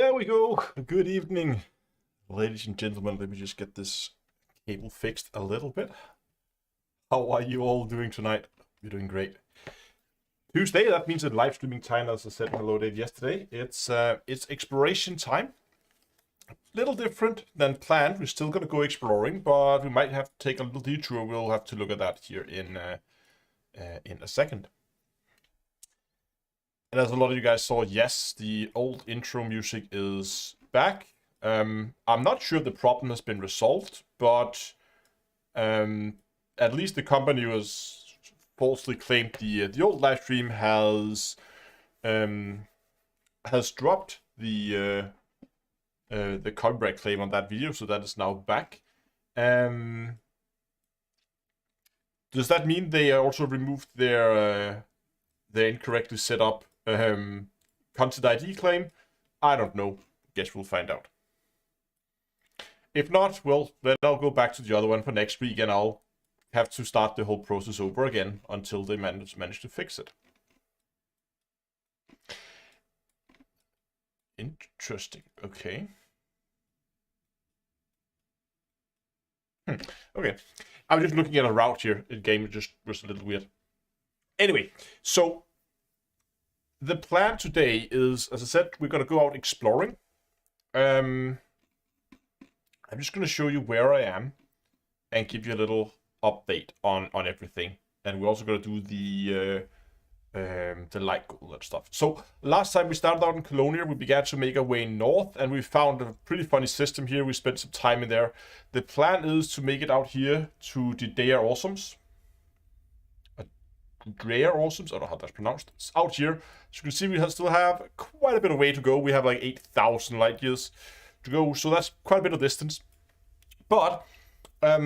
There we go. Good evening, ladies and gentlemen. Let me just get this cable fixed a little bit. How are you all doing tonight? You're doing great. Tuesday, that means that live streaming time, as I said in hello date yesterday. It's exploration time. A little different than planned. We're still gonna go exploring, but we might have to take a little detour. We'll have to look at that here in a second. And as a lot of you guys saw, yes, the old intro music is back. I'm not sure the problem has been resolved, but at least the company who has falsely claimed the old live stream has dropped the copyright claim on that video, so that is now back. Does that mean they also removed their incorrectly set up content ID claim? I don't know. Guess we'll find out. If not, well, then I'll go back to the other one for next week, and I'll have to start the whole process over again until they manage to fix it. Interesting. Okay. Okay. I'm just looking at a route here. The game just was a little weird. Anyway, so the plan today is, as I said, we're going to go out exploring. I'm just going to show you where I am and give you a little update on everything. And we're also going to do the light goal and stuff. So last time we started out in Colonia, we began to make our way north, and we found a pretty funny system here. We spent some time in there. The plan is to make it out here to the Dea Awesomes. Dea Awesomes, I don't know how that's pronounced. It's out here. As you can see, we still have quite a bit of way to go. We have like 8,000 light years to go, so that's quite a bit of distance. But a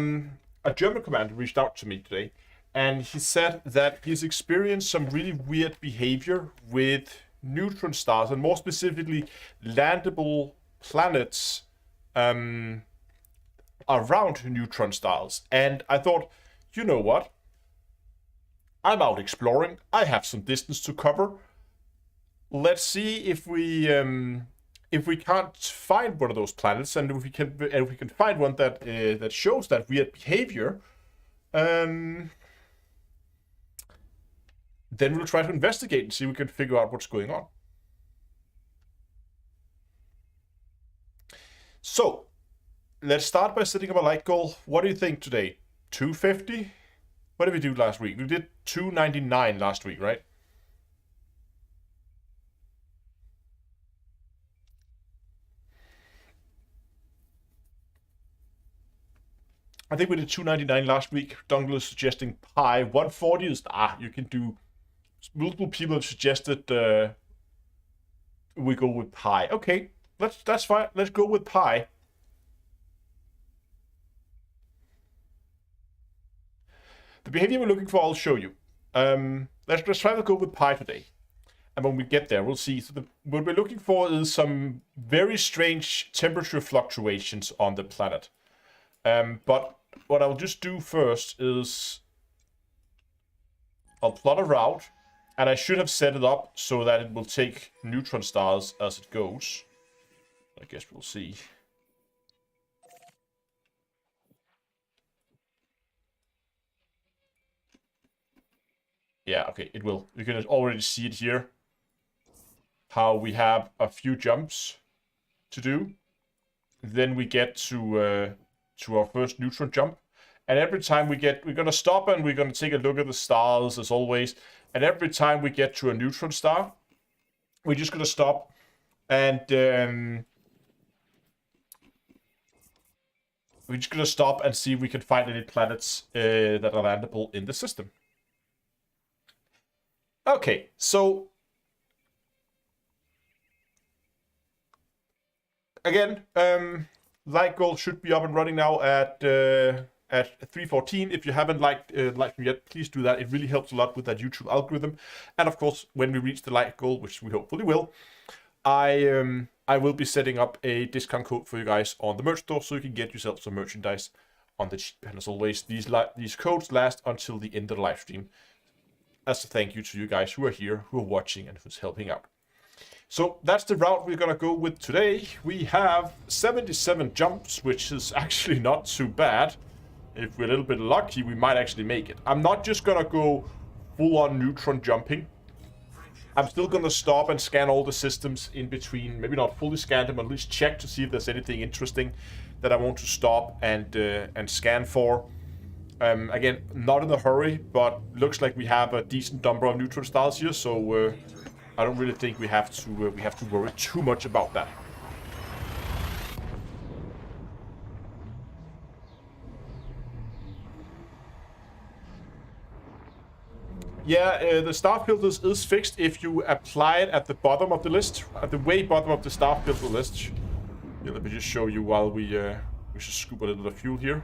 German commander reached out to me today, and he said that he's experienced some really weird behavior with neutron stars, and more specifically, landable planets around neutron stars. And I thought, you know what? I'm out exploring. I have some distance to cover. Let's see if we can't find one of those planets, and if we can find one that that shows that weird behavior. Then we'll try to investigate and see if we can figure out what's going on. So let's start by setting up a light goal. What do you think today? 250? What did we do last week? We did 299 last week, right? I think we did 299 last week. Dungle is suggesting pi. 140 is, you can do. Multiple people have suggested we go with pi. Okay, that's fine. Let's go with pi. The behavior we're looking for, I'll show you. Let's try to go with pi today. And when we get there, we'll see. So what we're looking for is some very strange temperature fluctuations on the planet. But what I'll just do first is I'll plot a route, and I should have set it up so that it will take neutron stars as it goes. I guess we'll see. Yeah, okay, it will. You can already see it here. How we have a few jumps to do. Then we get to our first neutron jump. And every time we're gonna stop and we're gonna take a look at the stars as always. And every time we get to a neutron star, we're just gonna stop and we're just gonna stop and see if we can find any planets that are landable in the system. Okay, so again, light goal should be up and running now at 3:14. If you haven't liked me yet, please do that. It really helps a lot with that YouTube algorithm. And of course, when we reach the light goal, which we hopefully will, I will be setting up a discount code for you guys on the merch store, so you can get yourself some merchandise on the cheap. And as always, these codes last until the end of the live stream, as a thank you to you guys who are here, who are watching, and who's helping out. So that's the route we're gonna go with today. We have 77 jumps, which is actually not too bad. If we're a little bit lucky, we might actually make it. I'm not just gonna go full-on neutron jumping. I'm still gonna stop and scan all the systems in between. Maybe not fully scan them, at least check to see if there's anything interesting that I want to stop and scan for. Again, not in a hurry, but looks like we have a decent number of neutron stars here, so I don't really think we have to worry too much about that. Yeah, the star filters is fixed if you apply it at the bottom of the list, at the way bottom of the star filter list. Yeah, let me just show you while we should scoop a little bit of fuel here.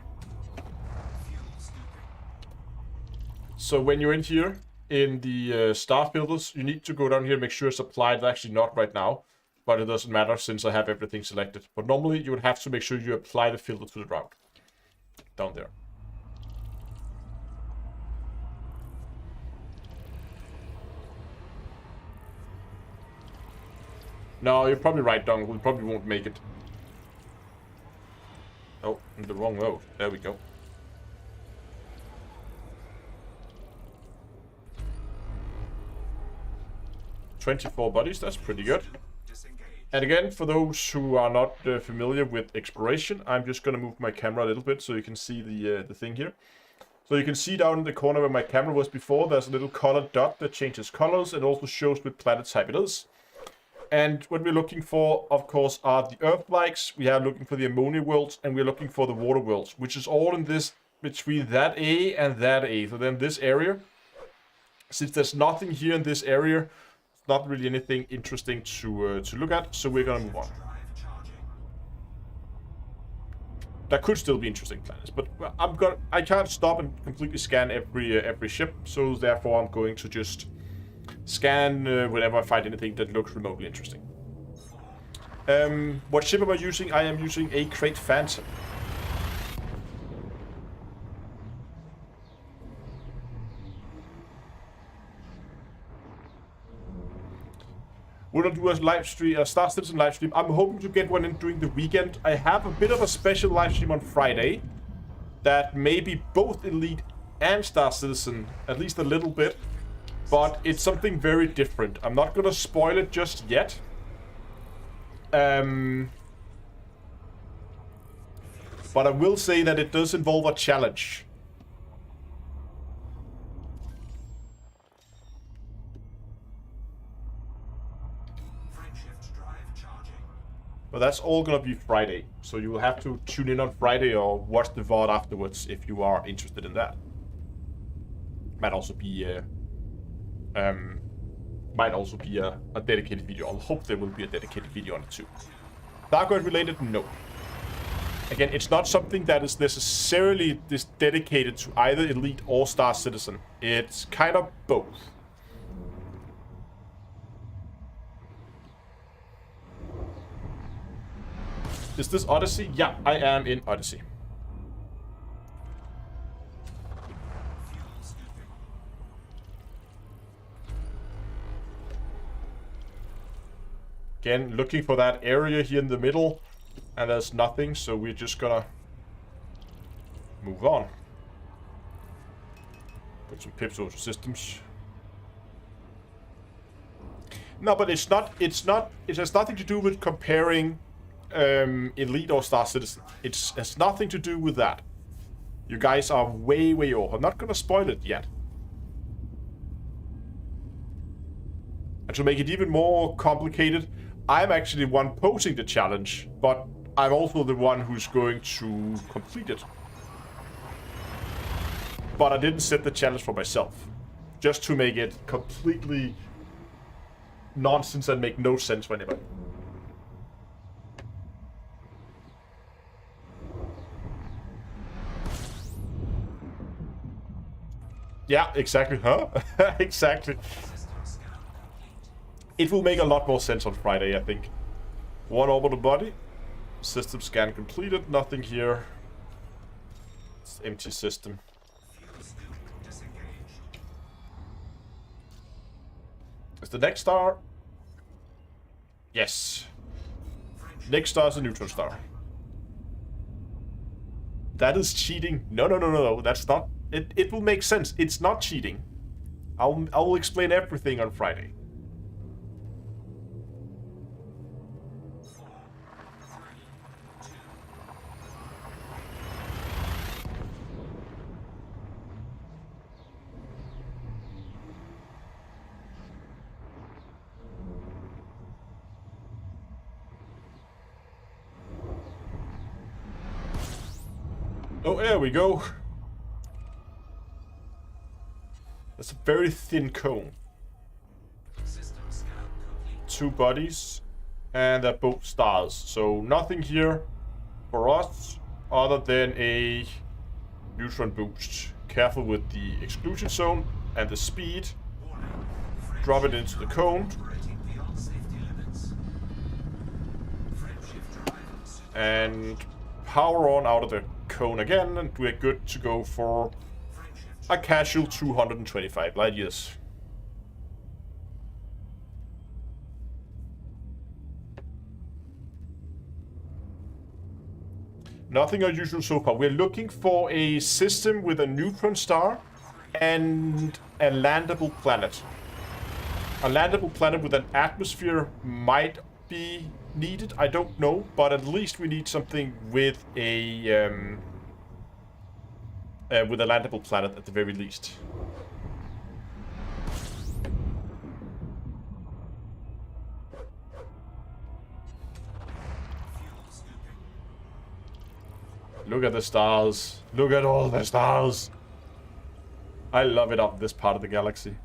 So when you're in here, in the star filters, you need to go down here and make sure it's applied. Actually not right now, but it doesn't matter since I have everything selected. But normally you would have to make sure you apply the filter to the route. Down there. No, you're probably right, Dong. We probably won't make it. Oh, in the wrong mode. There we go. "24 bodies, that's pretty good. And again, for those who are not familiar with exploration, I'm just going to move my camera a little bit so you can see the thing here. So you can see down in the corner where my camera was before, there's a little colored dot that changes colors and also shows what planet type it is. And what we're looking for, of course, are the Earth-likes. We are looking for the ammonia worlds, and we're looking for the water worlds, which is all in this, between that A and that A. So then this area, since there's nothing here in this area, not really anything interesting to look at, so we're gonna move on. There could still be interesting planets, but I can't stop and completely scan every ship, so therefore I'm going to just scan whenever I find anything that looks remotely interesting. What ship am I using? I am using a Crate Phantom. We're gonna do a live stream, a Star Citizen live stream. I'm hoping to get one in during the weekend. I have a bit of a special live stream on Friday that may be both Elite and Star Citizen, at least a little bit. But it's something very different. I'm not gonna spoil it just yet. But I will say that it does involve a challenge. But that's all gonna be Friday, so you will have to tune in on Friday or watch the VOD afterwards if you are interested in that. Might also be a dedicated video. I'll hope there will be a dedicated video on it too. Darkoid related? No. Again, it's not something that is necessarily dedicated to either Elite or Star Citizen. It's kind of both. Is this Odyssey? Yeah, I am in Odyssey. Again, looking for that area here in the middle, and there's nothing, so we're just gonna move on. Put some pips over systems. No, but it has nothing to do with comparing Elite or Star Citizen. It has nothing to do with that. You guys are way, way off. I'm not gonna spoil it yet. And to make it even more complicated, I'm actually one posing the challenge, but I'm also the one who's going to complete it. But I didn't set the challenge for myself, just to make it completely nonsense and make no sense for anybody. Yeah, exactly, huh? Exactly. It will make a lot more sense on Friday, I think. One orbital body. System scan completed. Nothing here. It's an empty system. Is the next star? Yes. Next star is a neutron star. That is cheating. No. That's not. It will make sense. It's not cheating. I'll explain everything on Friday. Oh, there we go. That's a very thin cone. Two bodies, and they're both stars. So nothing here for us other than a neutron boost. Careful with the exclusion zone and the speed. Drop it into the cone. And power on out of the cone again, and we're good to go for a casual 225 light years. Nothing unusual so far. We're looking for a system with a neutron star and a landable planet. A landable planet with an atmosphere might be needed, I don't know, but at least we need something with a landable planet at the very least. Look at the stars. Look at all the stars. I love it up this part of the galaxy.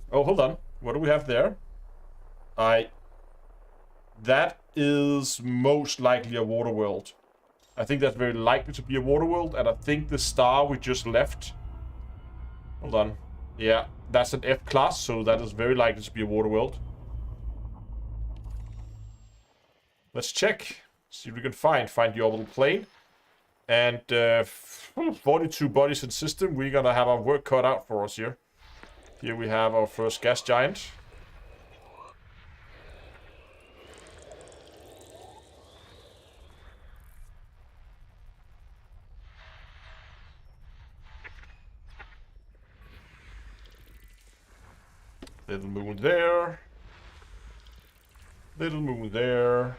Oh, hold on. What do we have there? That is most likely a water world. I think that's very likely to be a water world, and I think the star we just left... Hold on. Yeah, that's an F class, so that is very likely to be a water world. Let's check. See if we can find the orbital plane. And 42 bodies in system. We're gonna have our work cut out for us here. Here we have our first gas giant. Little moon there. Little moon there.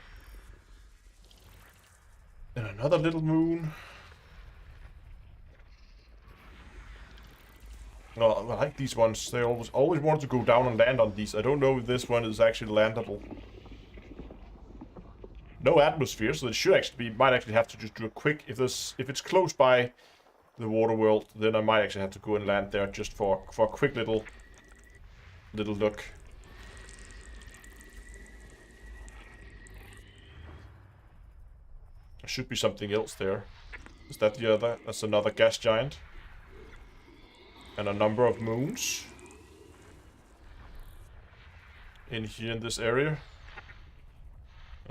And another little moon. Oh, I like these ones. They always want to go down and land on these. I don't know if this one is actually landable. No atmosphere, so it should actually be. Might actually have to just do a quick. If it's close by the water world, then I might actually have to go and land there just for a quick little look. There should be something else there. Is that the other? That's another gas giant. And a number of moons in here in this area.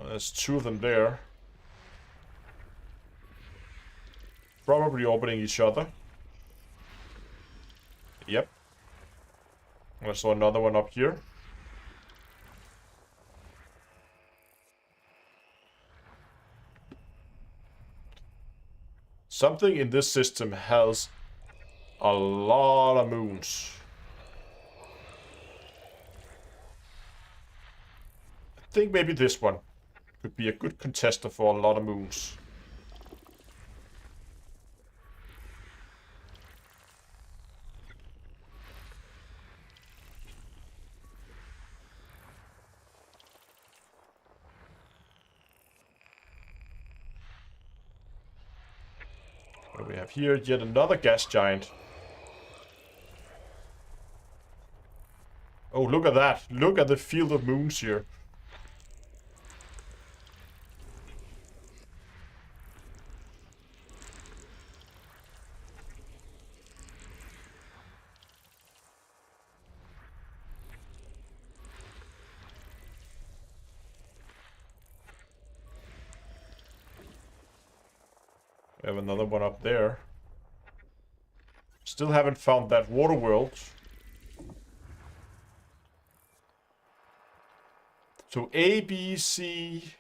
There's two of them there. Probably orbiting each other. Yep. I saw another one up here. Something in this system has a lot of moons. I think maybe this one could be a good contester for a lot of moons. What do we have here? Yet another gas giant. Oh, look at that. Look at the field of moons here. We have another one up there. Still haven't found that water world. So A, B, C,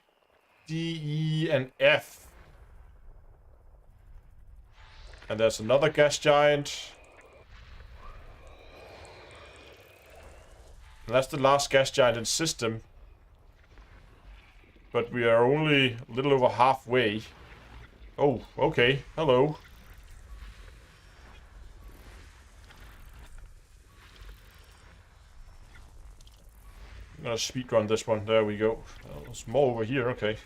D, E, and F. And there's another gas giant. And that's the last gas giant in system. But we are only a little over halfway. Oh, okay. Hello. I'm gonna speedrun this one. There we go. There's more over here. Okay.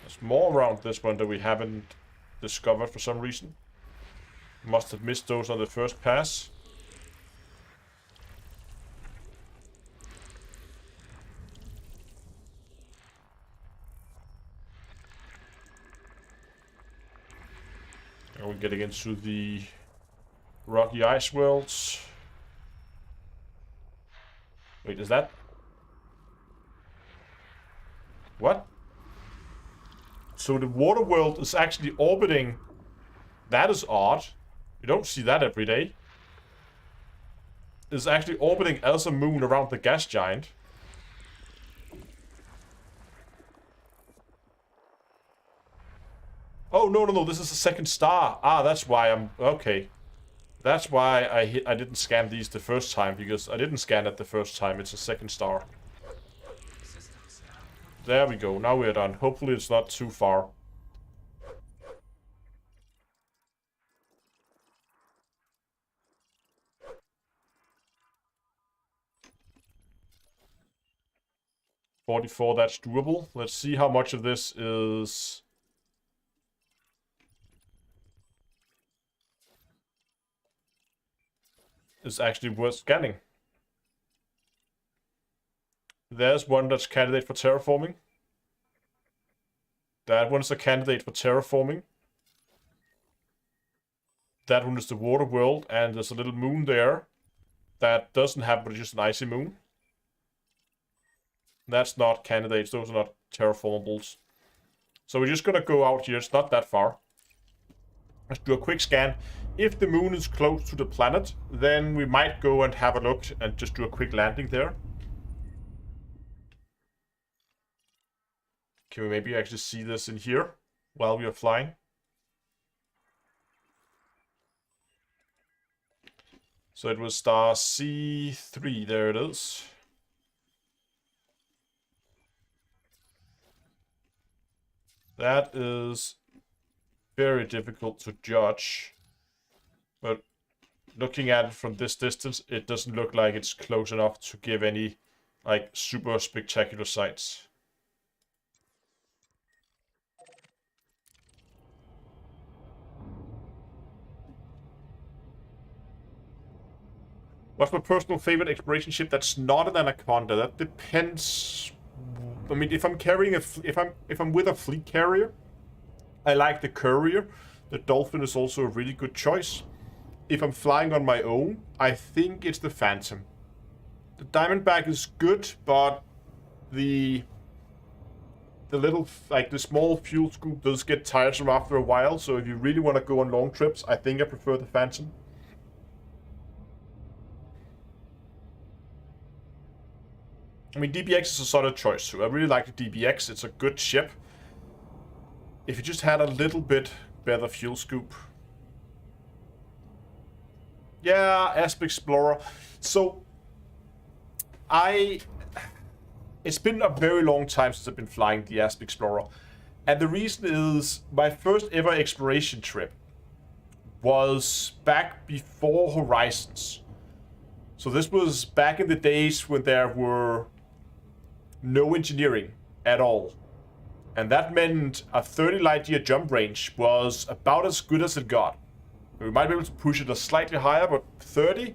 There's more around this one that we haven't discovered for some reason. Must have missed those on the first pass. And we're getting into the rocky ice worlds. Wait, is that? What? So the water world is actually orbiting. That is odd. You don't see that every day. It's actually orbiting as a moon around the gas giant. Oh, no, this is a second star. Ah, that's why I'm... Okay. That's why I didn't scan these the first time, because I didn't scan it the first time. It's a second star. There we go. Now we're done. Hopefully it's not too far. $44, that's doable. Let's see how much of this is actually worth scanning. There's one that's candidate for terraforming. That one's a candidate for terraforming. That one is the water world, and there's a little moon there that doesn't have, but it's just an icy moon. That's not candidates, those are not terraformables. So we're just gonna go out here, it's not that far. Let's do a quick scan. If the moon is close to the planet, then we might go and have a look and just do a quick landing there. Can we maybe actually see this in here while we are flying? So it was star C3, there it is. That is very difficult to judge, but looking at it from this distance, it doesn't look like it's close enough to give any, like, super spectacular sights. What's my personal favorite exploration ship that's not an Anaconda? That depends. I mean, if I'm carrying if I'm with a fleet carrier, I like the Courier. The Dolphin is also a really good choice. If I'm flying on my own, I think it's the Phantom. The Diamondback is good, but the little, like, the small fuel scoop does get tiresome after a while. So if you really want to go on long trips, I think I prefer the Phantom. I mean, DBX is a solid choice too. I really like the DBX. It's a good ship. If you just had a little bit better fuel scoop. Yeah, Asp Explorer. So, it's been a very long time since I've been flying the Asp Explorer. And the reason is my first ever exploration trip was back before Horizons. So this was back in the days when there were no engineering at all. And that meant a 30 light year jump range was about as good as it got. We might be able to push it a slightly higher, but 30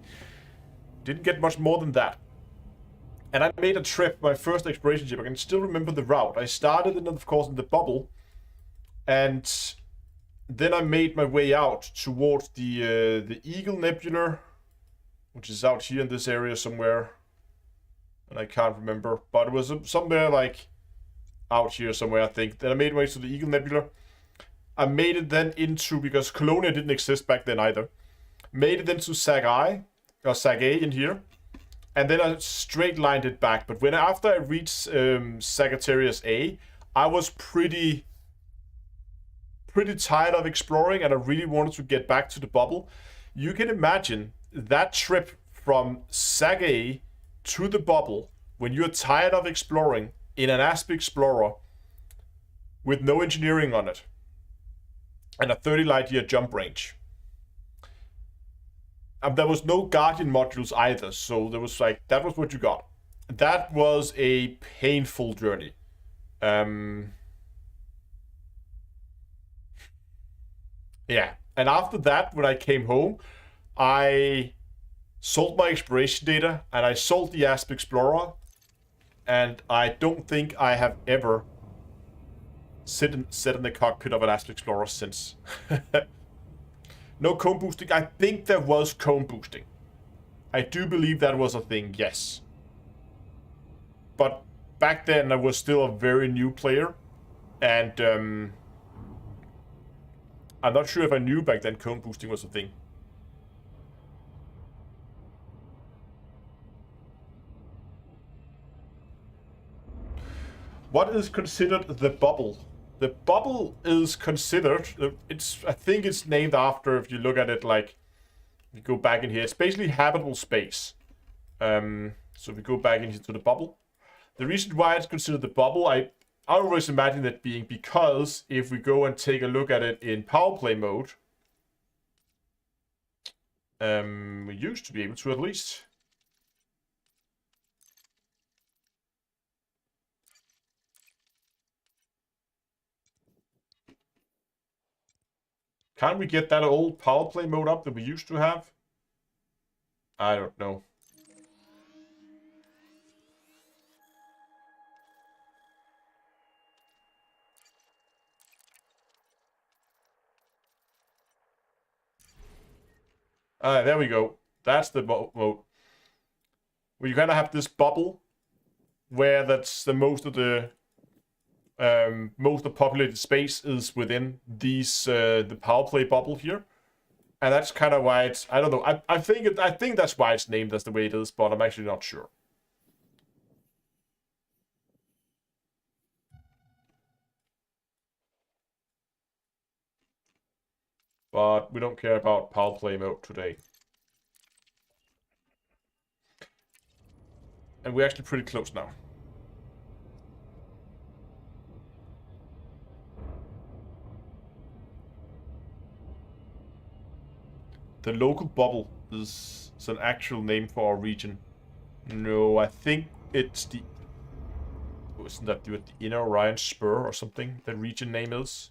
didn't get much more than that. And I made a trip, my first exploration trip. I can still remember the route. I started in, of course, in the bubble, and then I made my way out towards the Eagle Nebula, which is out here in this area somewhere. And I can't remember, but it was somewhere like out here somewhere, I think. Then I made my way to the Eagle Nebula. I made it then into, because Colonia didn't exist back then either, made it into Sag-A in here. And then I straight lined it back. But after I reached Sagittarius A, I was pretty tired of exploring, and I really wanted to get back to the bubble. You can imagine that trip from Sag-A to the bubble when you're tired of exploring in an Asp Explorer with no engineering on it and a 30 light year jump range. There was no Guardian modules either, so there was like, that was what you got. That was a painful journey. Yeah, and after that, when I came home, I sold my exploration data and I sold the Asp Explorer, and I don't think I have ever sat in the cockpit of an Asp Explorer since. No cone boosting. I think there was cone boosting. I do believe that was a thing, yes. But back then I was still a very new player, and I'm not sure if I knew back then cone boosting was a thing. What is considered the bubble? The bubble is considered, I think it's named after, if you look at it, like, you go back in here, it's basically habitable space. So if we go back into the bubble, the reason why it's considered the bubble, I always imagine it being because if we go and take a look at it in power play mode, we used to be able to at least. Can't we get that old power play mode up that we used to have? I don't know. There we go. That's the mode. Where you kind of have this bubble where that's the most of the populated space is within these the power play bubble here, and that's kind of why it's, I don't know, I think that's why it's named as the way it is, but I'm actually not sure. But we don't care about power play mode today. And we're actually pretty close now. The local bubble is an actual name for our region. No, I think it's the... Isn't that the Inner Orion Spur or something? The region name is?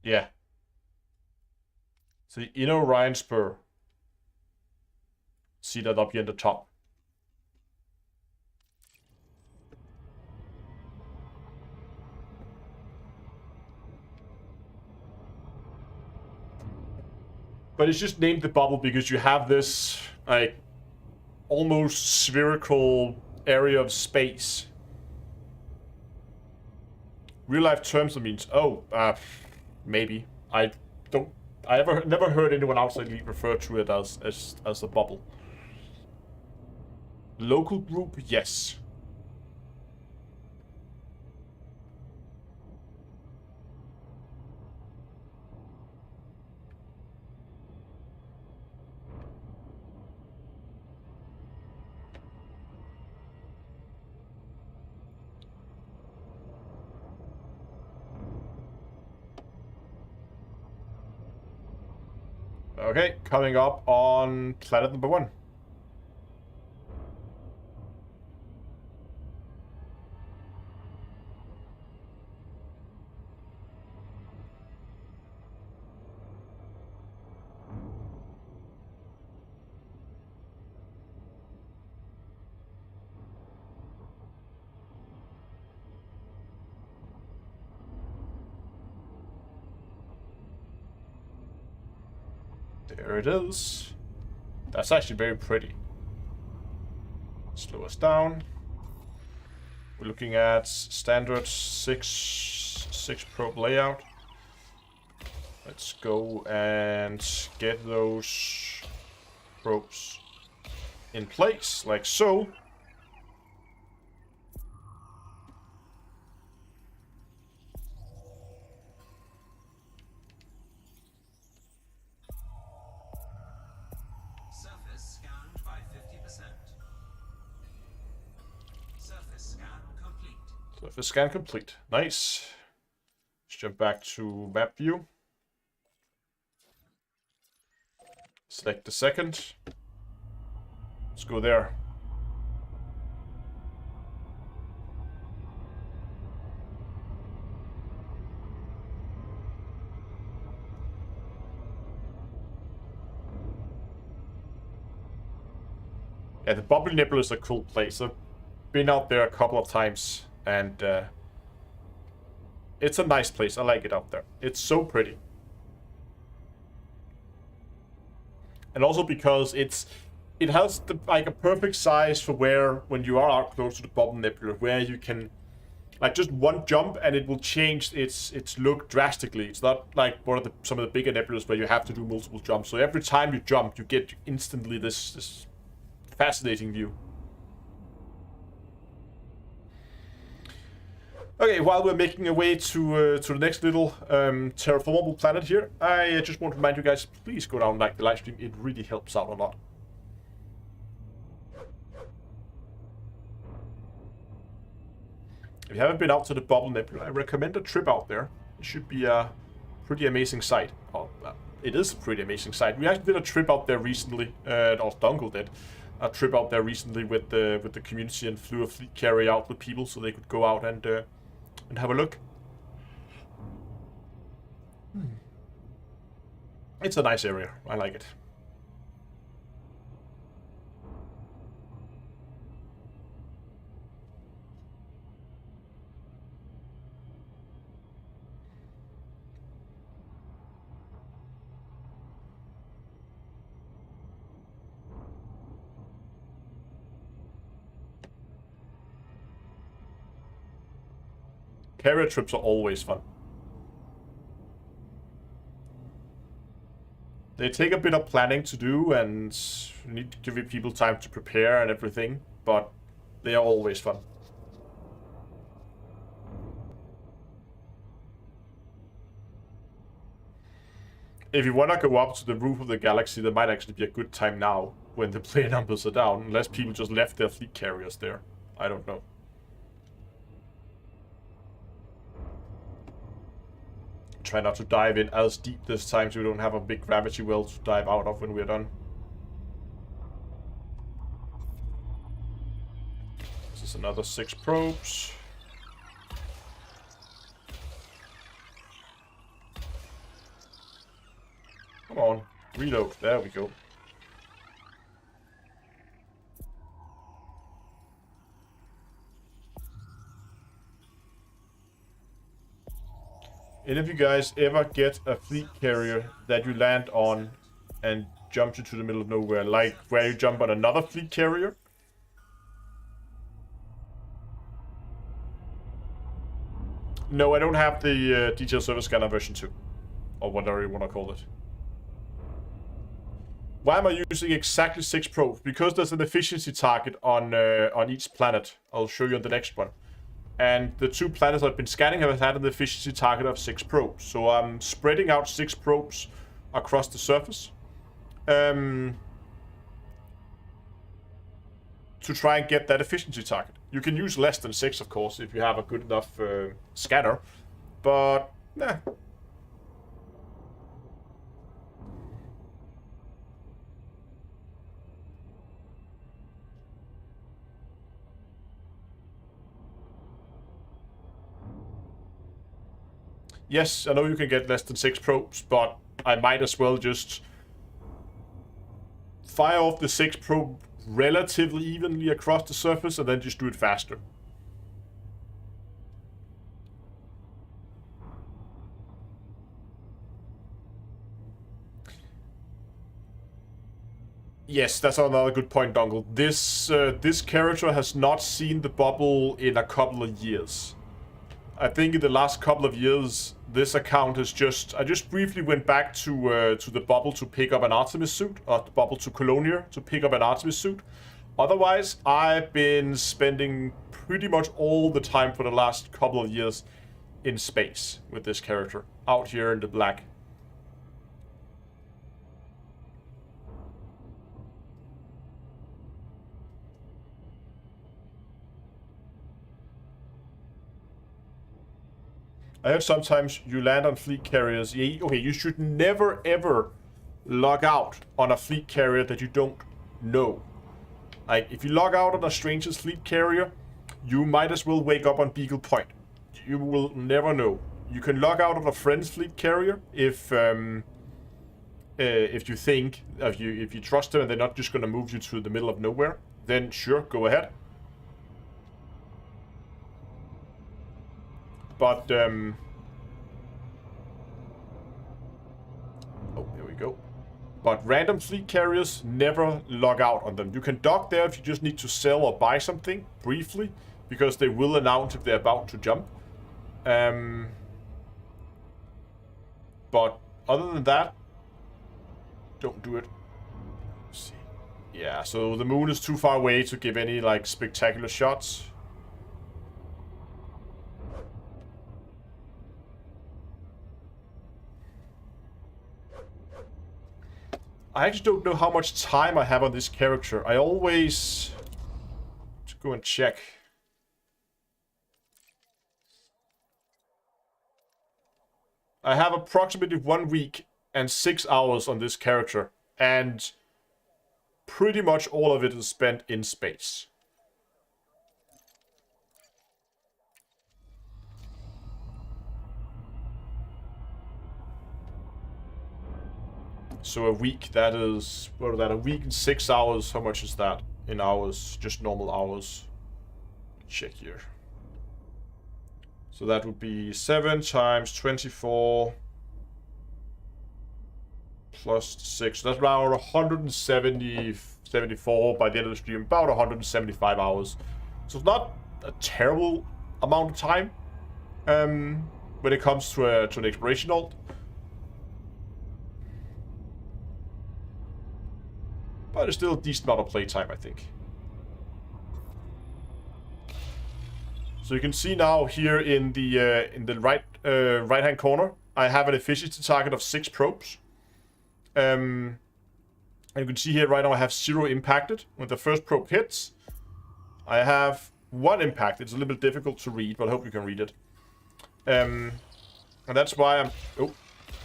Yeah. So the Inner Orion Spur. See that up here in the top. But it's just named the bubble because you have this, like, almost spherical area of space. Real life terms, that means, maybe. I never heard anyone outside refer to it as a bubble. Local group, yes. Okay, coming up on planet number 1. There it is. That's actually very pretty. Slow us down. We're looking at standard six probe layout. Let's go and get those probes in place, like so. Surface scanned by 50%. Surface scan complete. Surface scan complete. Nice. Let's jump back to map view. Select the second. Let's go there. Yeah, the Bubble Nebula is a cool place. I've been out there a couple of times, and it's a nice place. I like it out there. It's so pretty. And also because it has like a perfect size for where, when you are out close to the Bubble Nebula, where you can like just one jump and it will change its look drastically. It's not like one of some of the bigger nebulas where you have to do multiple jumps. So every time you jump, you get instantly this fascinating view. Okay, while we're making our way to the next little terraformable planet here, I just want to remind you guys, please go down and like the live stream. It really helps out a lot. If you haven't been out to the Bubble Nebula, I recommend a trip out there. It should be a pretty amazing sight. Oh, it is a pretty amazing sight. We actually did a trip out there recently, or Dungle did a trip out there recently with the community and flew a fleet carrier out with people so they could go out and have a look. It's a nice area. I like it. Carrier trips are always fun. They take a bit of planning to do, and you need to give people time to prepare and everything, but they are always fun. If you want to go up to the roof of the galaxy, there might actually be a good time now, when the player numbers are down, unless people just left their fleet carriers there. I don't know. Try not to dive in as deep this time so we don't have a big gravity well to dive out of when we're done. This is another 6 probes. Come on, reload. There we go. Any of you guys ever get a fleet carrier that you land on and jumps into the middle of nowhere, like where you jump on another fleet carrier? No, I don't have the detailed service scanner version 2, or whatever you want to call it. Why am I using exactly 6 probes? Because there's an efficiency target on each planet. I'll show you on the next one. And the 2 planets I've been scanning have had an efficiency target of 6 probes. So I'm spreading out 6 probes across the surface. To try and get that efficiency target. You can use less than 6, of course, if you have a good enough scanner. But, nah. Yes, I know you can get less than 6 probes, but I might as well just fire off the 6 probe relatively evenly across the surface and then just do it faster. Yes, that's another good point, Dongle. This character has not seen the bubble in a couple of years. I think in the last couple of years, this account is just... I just briefly went back to the bubble to pick up an Artemis suit, or the bubble to Colonia to pick up an Artemis suit. Otherwise, I've been spending pretty much all the time for the last couple of years in space with this character, out here in the black. I heard sometimes you land on fleet carriers. Yeah, okay, you should never ever log out on a fleet carrier that you don't know. Like, if you log out on a stranger's fleet carrier, you might as well wake up on Beagle Point. You will never know. You can log out on a friend's fleet carrier if you think, if you trust them and they're not just gonna move you to the middle of nowhere, then sure, go ahead. But, oh, there we go. But random fleet carriers, never log out on them. You can dock there if you just need to sell or buy something, briefly, because they will announce if they're about to jump. But other than that, don't do it. Let's see. Yeah, so the moon is too far away to give any, like, spectacular shots. I actually don't know how much time I have on this character. I always... Let's go and check. I have approximately 1 week and 6 hours on this character. And pretty much all of it is spent in space. So a week, that is, what is that, a week and 6 hours, how much is that in hours, just normal hours? Check here. So that would be 7 times 24 plus 6, so that's around 174 by the end of the stream, about 175 hours. So it's not a terrible amount of time when it comes to an exploration alt. But it's still a decent amount of playtime, I think. So you can see now here in the right-hand corner, I have an efficiency target of 6 probes. And you can see here right now I have 0 impacted. When the first probe hits, I have 1 impact. It's a little bit difficult to read, but I hope you can read it. And that's why I'm... Oh,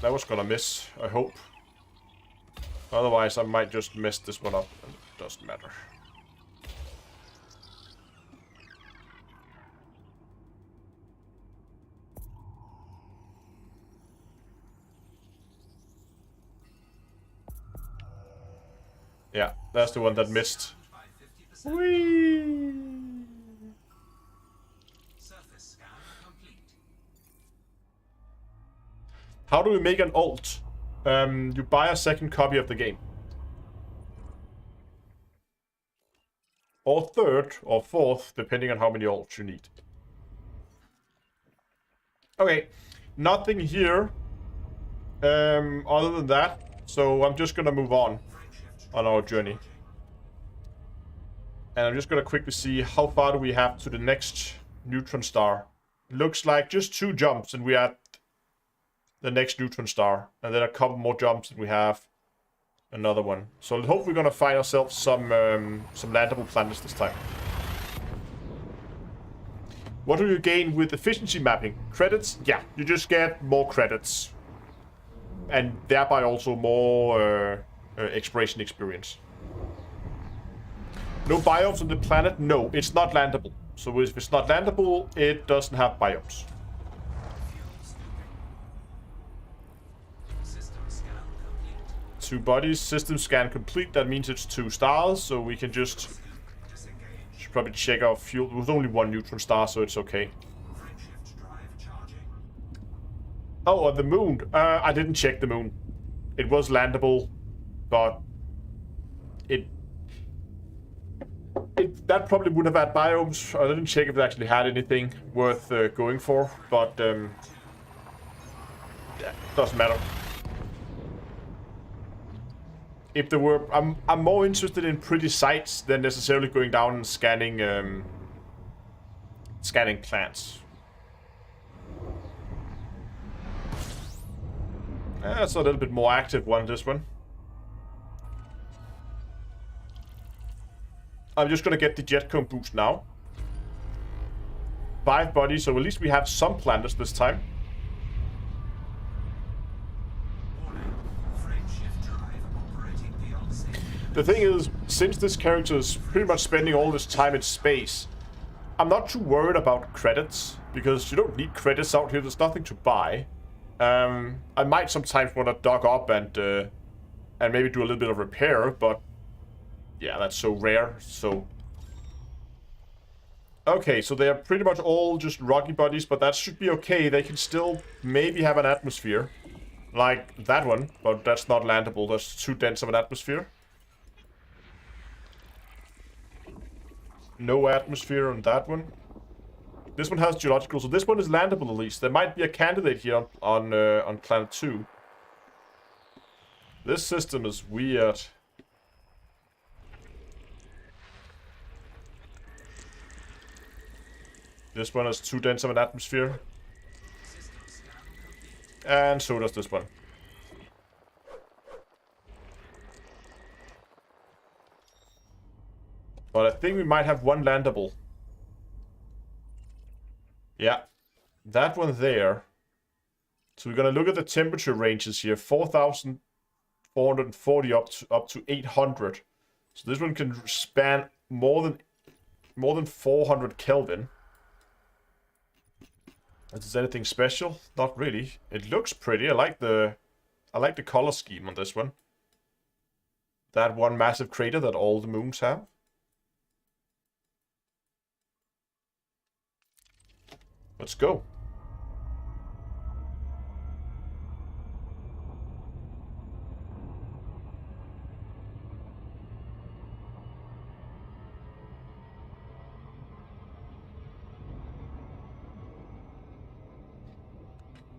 that was gonna miss, I hope. Otherwise, I might just mess this one up, and it doesn't matter. Yeah, that's the one that missed. Whee! Surface scan complete. How do we make an alt? You buy a second copy of the game. Or third, or fourth, depending on how many alts you need. Okay, nothing here other than that. So I'm just gonna move on our journey. And I'm just gonna quickly see how far do we have to the next neutron star. Looks like just 2 jumps and we are at the next neutron star, and then a couple more jumps and we have another one. So I hope we're gonna find ourselves some landable planets this time. What do you gain with efficiency mapping? Credits? Yeah, you just get more credits, and thereby also more exploration experience. No biomes on the planet? No, it's not landable. So if it's not landable, it doesn't have biomes. System scan complete. 2 bodies, system scan complete. That means it's 2 stars, so we can just Disengage. should probably check our fuel. There was only 1 neutron star, so it's okay. Frameshift drive charging. Oh, on the moon. I didn't check the moon. It was landable, but that probably would have had biomes. I didn't check if it actually had anything worth going for, but yeah, doesn't matter. If there were, I'm more interested in pretty sites than necessarily going down and scanning plants. That's a little bit more active one. This one. I'm just gonna get the jetcomb boost now. 5 bodies, so at least we have some planters this time. The thing is, since this character is pretty much spending all this time in space, I'm not too worried about credits, because you don't need credits out here, there's nothing to buy. I might sometimes want to dock up and maybe do a little bit of repair, but yeah, that's so rare, so... Okay, so they are pretty much all just rocky bodies, but that should be okay. They can still maybe have an atmosphere, like that one, but that's not landable. That's too dense of an atmosphere. No atmosphere on that one. This one has geological, so this one is landable at least. There might be a candidate here on planet 2. This system is weird. This one has too dense of an atmosphere. And so does this one. But I think we might have one landable. Yeah. That one there. So we're gonna look at the temperature ranges here. 4,440 up to 800. So this one can span more than 400 Kelvin. Is there anything special? Not really. It looks pretty. I like the color scheme on this one. That one massive crater that all the moons have. Let's go.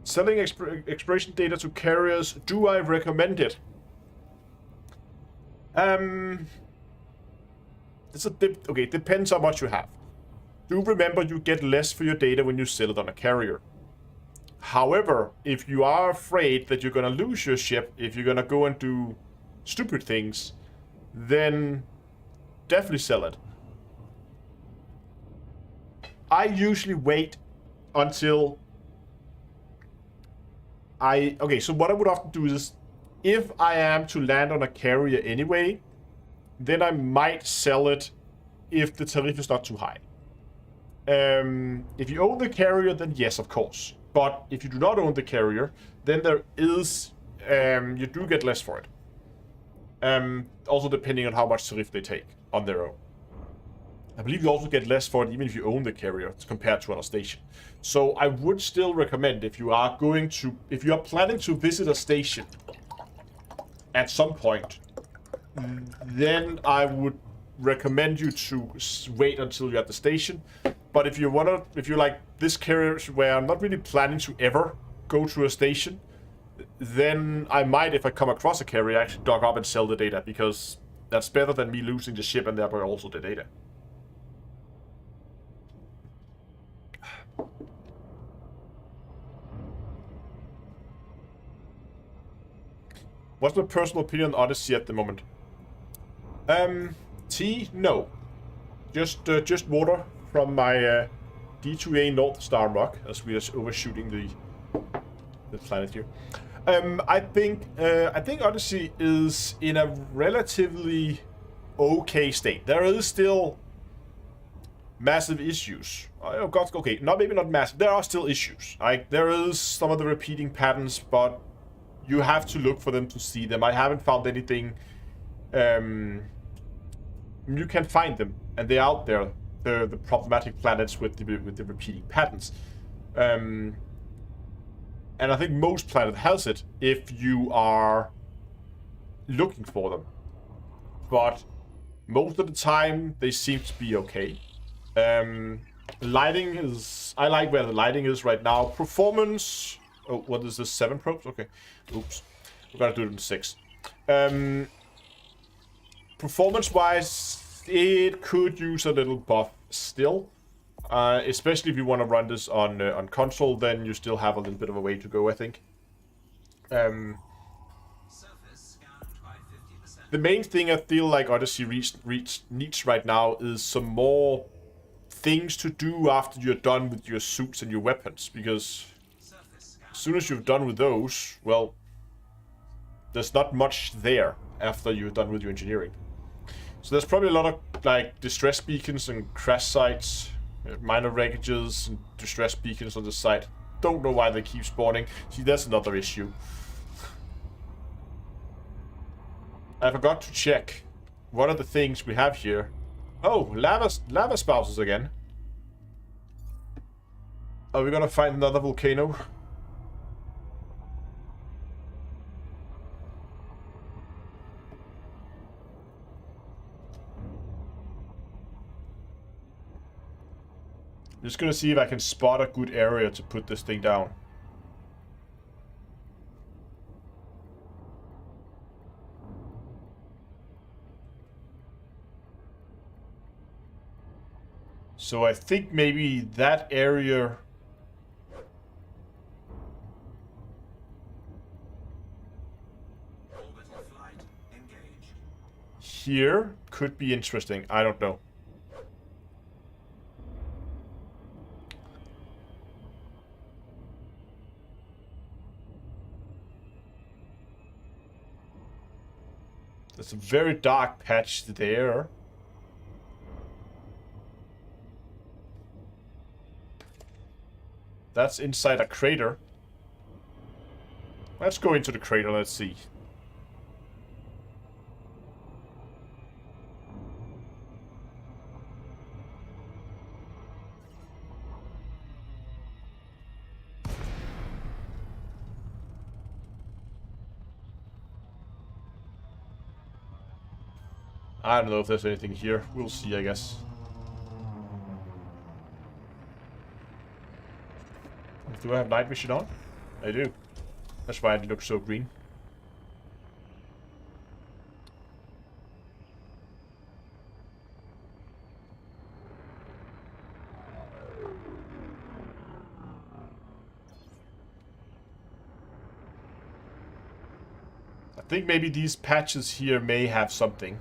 Selling exploration data to carriers. Do I recommend it? Okay, it depends how much you have. Do remember you get less for your data when you sell it on a carrier. However, if you are afraid that you're gonna lose your ship, if you're gonna go and do stupid things, then definitely sell it. I usually wait until okay, so what I would often do is, if I am to land on a carrier anyway, then I might sell it if the tariff is not too high. If you own the carrier, then yes, of course. But if you do not own the carrier, then there is, you do get less for it. Also depending on how much tariff they take on their own. I believe you also get less for it even if you own the carrier compared to on a station. So I would still recommend, if you are planning to visit a station at some point, then I would recommend you to wait until you're at the station. But if you're like this carrier where I'm not really planning to ever go to a station, then I might, if I come across a carrier, actually dock up and sell the data, because that's better than me losing the ship and thereby also the data. What's my personal opinion on Odyssey at the moment? Tea? No. Just water from my D2A North Star rock, as we are overshooting the planet here. I think Odyssey is in a relatively okay state. There is still massive issues. Oh God, okay, maybe not massive. There are still issues. There is some of the repeating patterns, but you have to look for them to see them. I haven't found anything. You can find them, and they're out there. The problematic planets with the repeating patterns. And I think most planet has it if you are looking for them. but most of the time they seem to be okay. Lighting is... I like where the lighting is right now. Performance... Oh, what is this? 7 probes? Okay. Oops. We're gonna do it in 6. Performance-wise, it could use a little buff still. Especially if you want to run this on console, then you still have a little bit of a way to go, I think. Surface scanned by 50%. The main thing I feel like Odyssey needs right now is some more things to do after you're done with your suits and your weapons, because Surface as scanned. soon as you've done with those, well, there's not much there after you're done with your engineering. So there's probably a lot of like distress beacons and crash sites, minor wreckages and distress beacons on the site. Don't know why they keep spawning. See, that's another issue. I forgot to check one of the things we have here. Oh, lava spouses again. Are we gonna find another volcano? I'm just gonna see if I can spot a good area to put this thing down. So I think maybe that area... Orbital flight engaged. here could be interesting. I don't know. There's a very dark patch there. That's inside a crater. Let's go into the crater, let's see. I don't know if there's anything here. We'll see, I guess. Do I have night vision on? I do. That's why it looks so green. I think maybe these patches here may have something.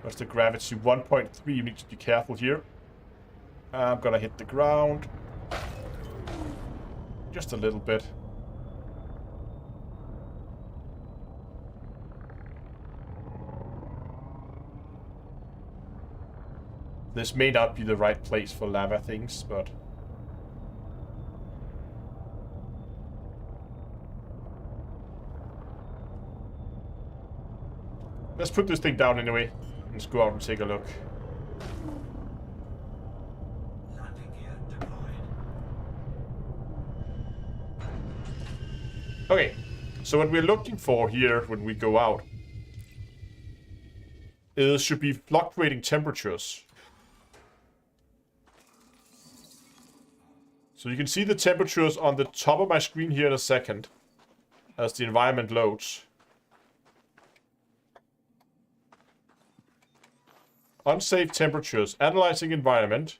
What's the gravity? 1.3. You need to be careful here. I'm gonna hit the ground. Just a little bit. This may not be the right place for lava things, but... let's put this thing down anyway. Let's go out and take a look. Landing gear deployed. Okay, so what we're looking for here when we go out is should be fluctuating temperatures. So you can see the temperatures on the top of my screen here in a second as the environment loads. Unsafe temperatures. Analyzing environment.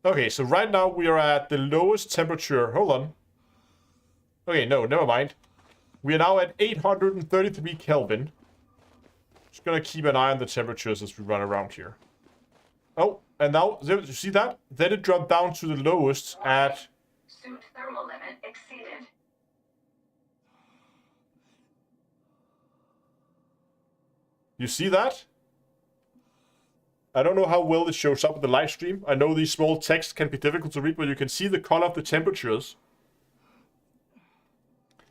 Okay, so right now we are at the lowest temperature. Hold on. Okay, no, never mind. We are now at 833 Kelvin. Just gonna keep an eye on the temperatures as we run around here. Oh, and now, you see that? Then it dropped down to the lowest at... Suit thermal limit exceeded. You see that? I don't know how well it shows up in the live stream. I know these small texts can be difficult to read, but you can see the color of the temperatures.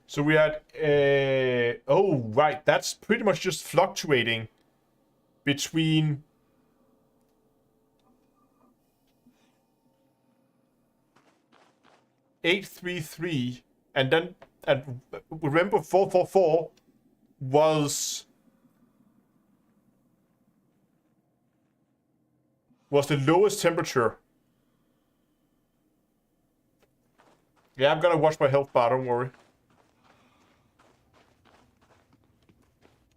So we had... oh, right. That's pretty much just fluctuating between... 833, and then remember 444 was the lowest temperature. Yeah, I'm gonna watch my health bar, don't worry.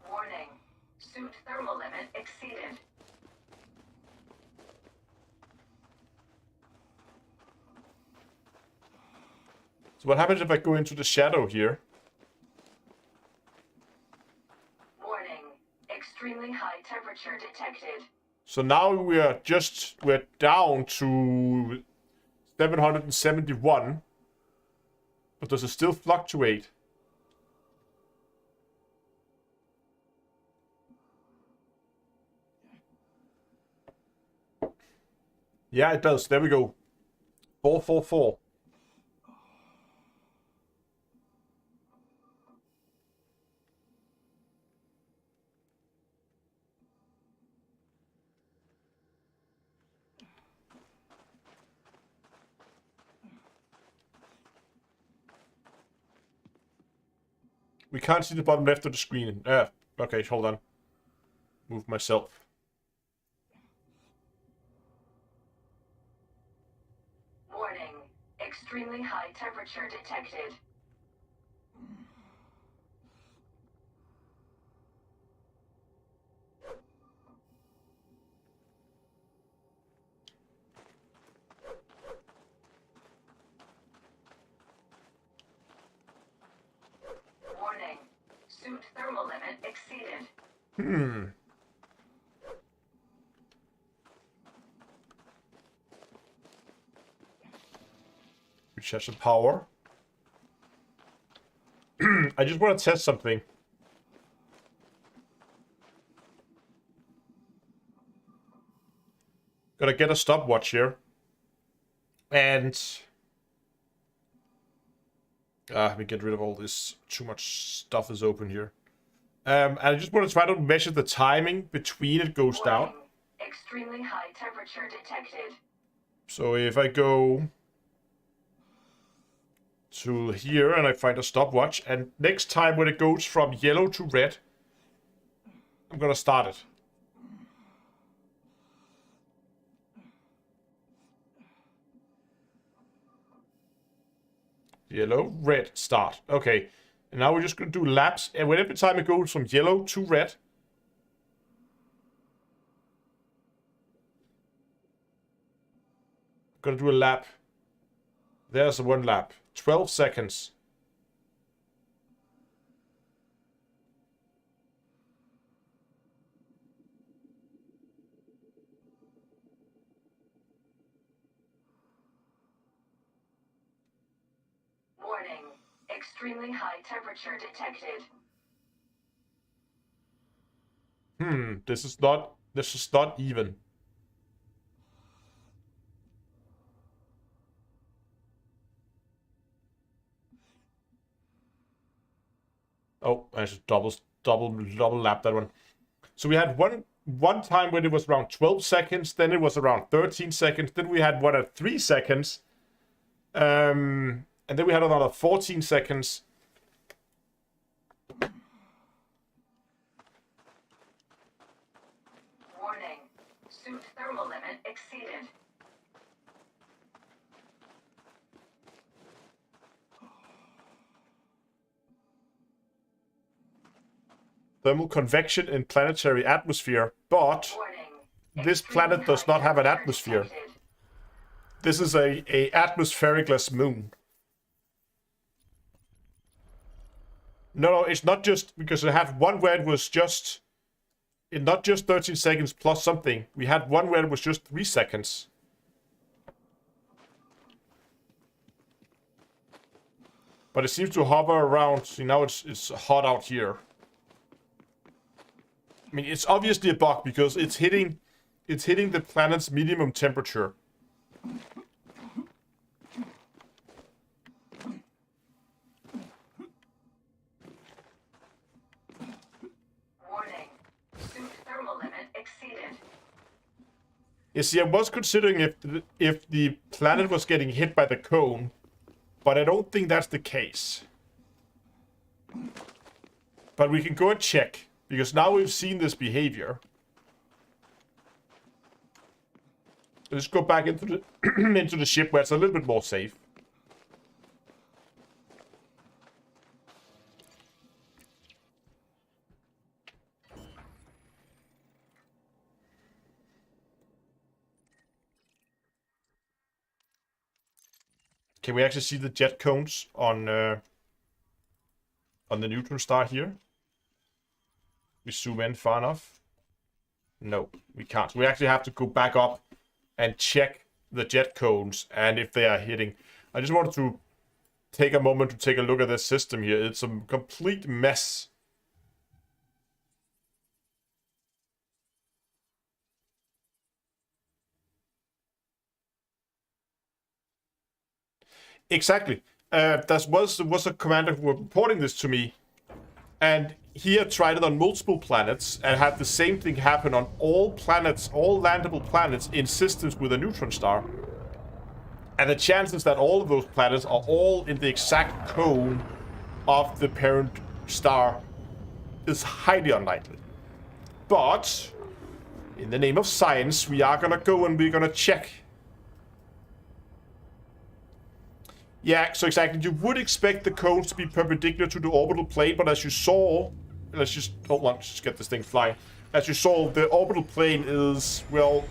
Warning. Suit thermal limit exceeded. So what happens if I go into the shadow here? Warning. Extremely high temperature detected. So now we're down to 771. But does it still fluctuate? Yeah, it does. There we go. 444. We can't see the bottom left of the screen. Okay, hold on. Move myself. Warning. Extremely high temperature detected. Warning. Suit thermal limit exceeded. We have some power. I just want to test something. Gotta get a stopwatch here. And let me get rid of all this. Too much stuff is open here. And I just want to try to measure the timing between it goes down. Warning. Extremely high temperature detected. So if I go to here and I find a stopwatch, and next time when it goes from yellow to red, I'm gonna start it. Yellow, red, start. Okay. And now we're just going to do laps. And when every time it goes from yellow to red, I'm going to do a lap. There's one lap. 12 seconds. Warning. Extremely high temperature detected. This is not even. Oh, I should double lap that one. So we had one time when it was around 12 seconds, then it was around 13 seconds, then we had one at 3 seconds. And then we had another 14 seconds. Warning. Suit thermal limit exceeded. Thermal convection in planetary atmosphere, but Warning. this planet does not have an atmosphere. Detected. This is a atmosphericless moon. No, it's not just because I had one where it was just not just 13 seconds plus something. We had one where it was just 3 seconds. But it seems to hover around. See, now it's hot out here. I mean, it's obviously a bug because it's hitting the planet's minimum temperature. Warning. Suit thermal limit exceeded. You see, I was considering if the planet was getting hit by the cone, But I don't think that's the case. But we can go and check, because now we've seen this behavior. Let's go back into the into the ship where it's a little bit more safe. Can we actually see the jet cones on the neutron star here? We zoom in far enough? No, we can't. We actually have to go back up and check the jet cones and if they are hitting. I just wanted to take a moment to take a look at this system here. It's a complete mess. Exactly. That was a commander who was reporting this to me, and he had tried it on multiple planets and had the same thing happen on all planets, all landable planets in systems with a neutron star. And the chances that all of those planets are all in the exact cone of the parent star is highly unlikely. But in the name of science, we are gonna go and we're gonna check. Yeah, so exactly. You would expect the cones to be perpendicular to the orbital plane, but as you saw, let's just hold on, just get this thing flying. As you saw, the orbital plane is, well,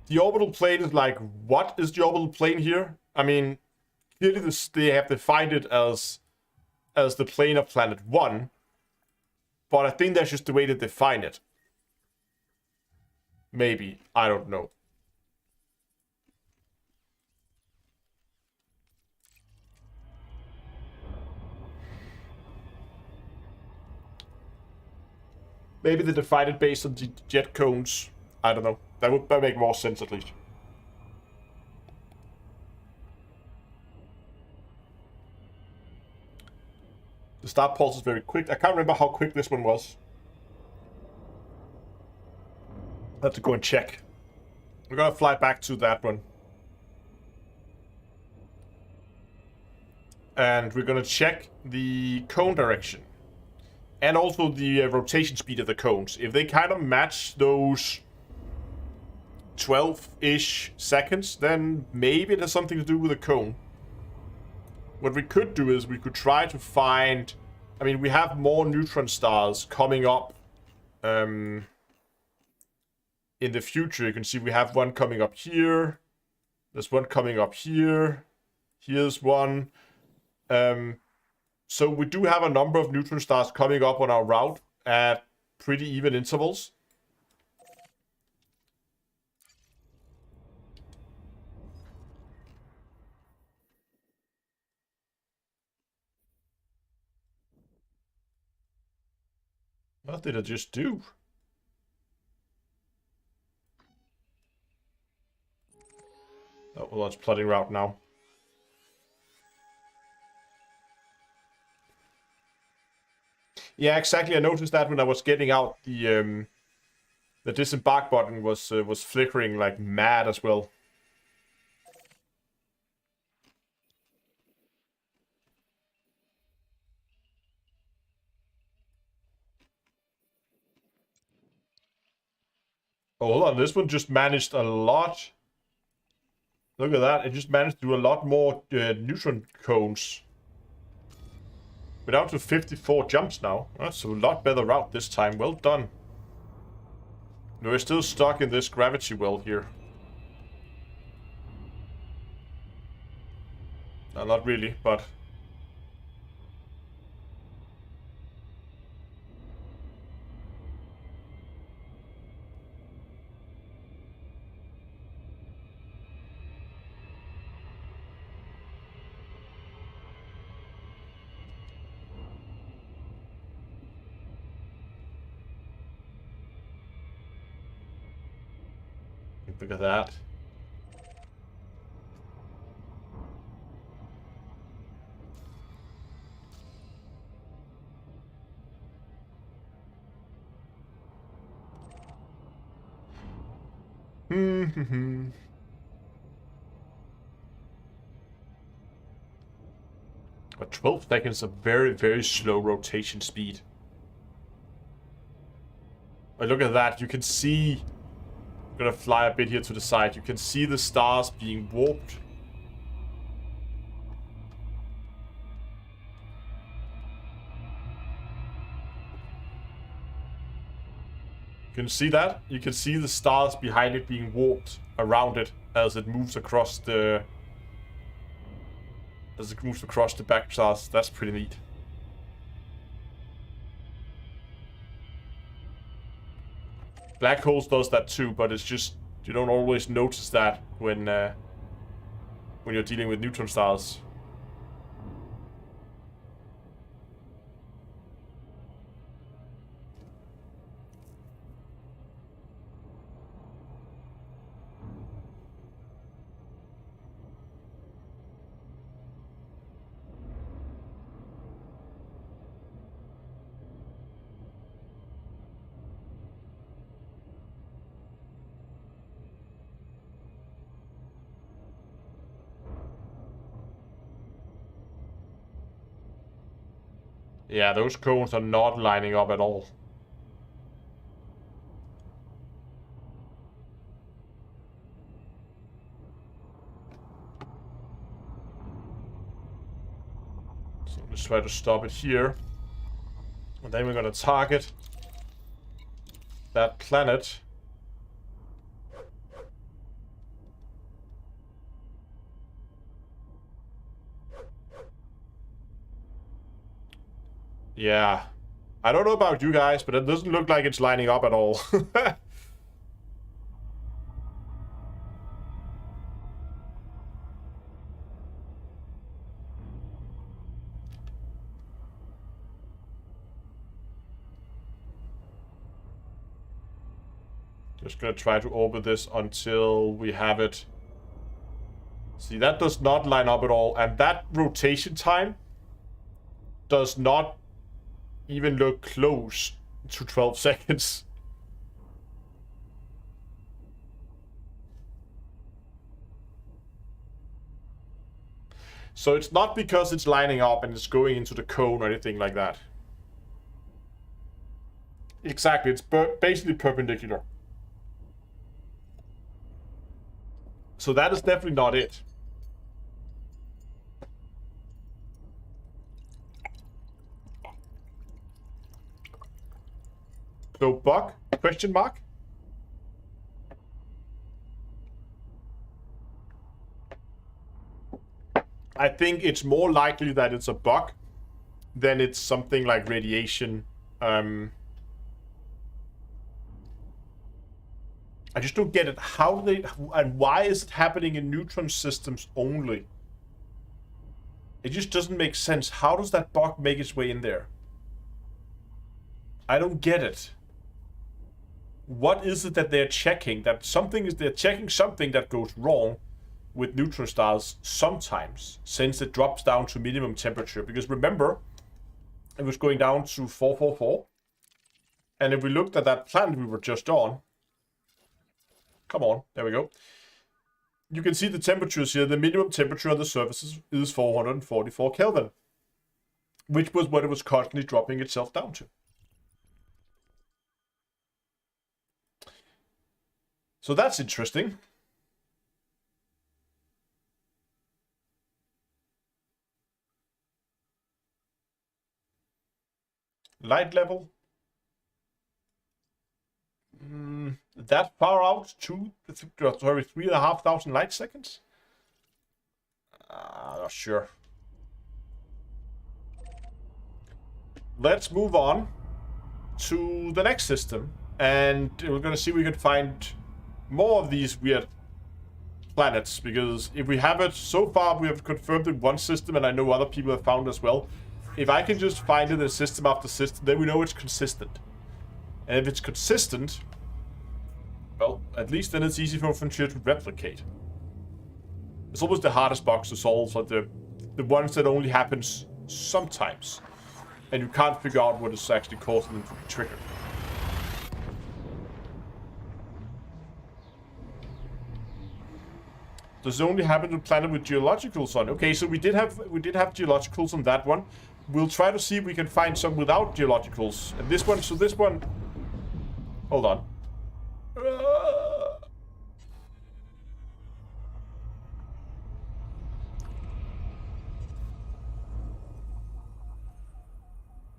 the orbital plane is like, what is the orbital plane here? I mean, clearly they have defined it as the plane of planet 1, but I think that's just the way to define it. Maybe, I don't know. Maybe they define it based on the jet cones. I don't know. That would make more sense at least. The star pulse is very quick. I can't remember how quick this one was. I have to go and check. We're gonna fly back to that one. And we're gonna check the cone direction. And also the rotation speed of the cones. If they kind of match those 12-ish seconds, then maybe it has something to do with the cone. What we could do is we could try to find... I mean, we have more neutron stars coming up in the future. You can see we have one coming up here. There's one coming up here. Here's one. So we do have a number of neutron stars coming up on our route at pretty even intervals. What did I just do? Oh, well, it's plotting route now. Yeah, exactly. I noticed that when I was getting out, the disembark button was flickering like mad as well. Oh, hold on. This one just managed a lot. Look at that. It just managed to do a lot more neutron cones. We're down to 54 jumps now. That's a lot better route this time. Well done. We're still stuck in this gravity well here. Not really, but... Look at that. But 12 seconds is a very, very slow rotation speed. But look at that. You can see... I'm gonna fly a bit here to the side. You can see the stars being warped. You can see that? You can see the stars behind it being warped around it as it moves across the... As it moves across the back stars. That's pretty neat. Black holes does that too, but it's just... You don't always notice that when you're dealing with neutron stars. Yeah, those cones are not lining up at all. So let's try to stop it here. And then we're gonna target that planet. Yeah. I don't know about you guys, but it doesn't look like it's lining up at all. Just gonna try to orbit this until we have it. See, that does not line up at all. And that rotation time does not even look close to 12 seconds. So it's not because it's lining up and it's going into the cone or anything like that. Exactly, it's basically perpendicular. So that is definitely not it. So bug? Question mark? I think it's more likely that it's a bug than it's something like radiation. I just don't get it. How do they... And why is it happening in neutron systems only? It just doesn't make sense. How does that bug make its way in there? I don't get it. What is it that they're checking? That something is... They're checking something that goes wrong with neutron stars sometimes, since it drops down to minimum temperature. Because remember, it was going down to 444. And if we looked at that planet we were just on... Come on, there we go. You can see the temperatures here. The minimum temperature on the surface is 444 Kelvin. Which was what it was constantly dropping itself down to. So that's interesting. Light level. That far out? 3,500 light seconds? Not sure. Let's move on to the next system. And we're going to see if we can find more of these weird planets. Because if we have it, so far we have confirmed in one system, and I know other people have found as well. If I can just find it in system after system, then we know it's consistent. And if it's consistent, well, at least then it's easy for Frontier to replicate. It's almost the hardest box to solve, like the ones that only happens sometimes. And you can't figure out what is actually causing them to be triggered. Does it only happen to planet with geologicals on? Okay, so we did have geologicals on that one. We'll try to see if we can find some without geologicals. And this one, so this one... Hold on.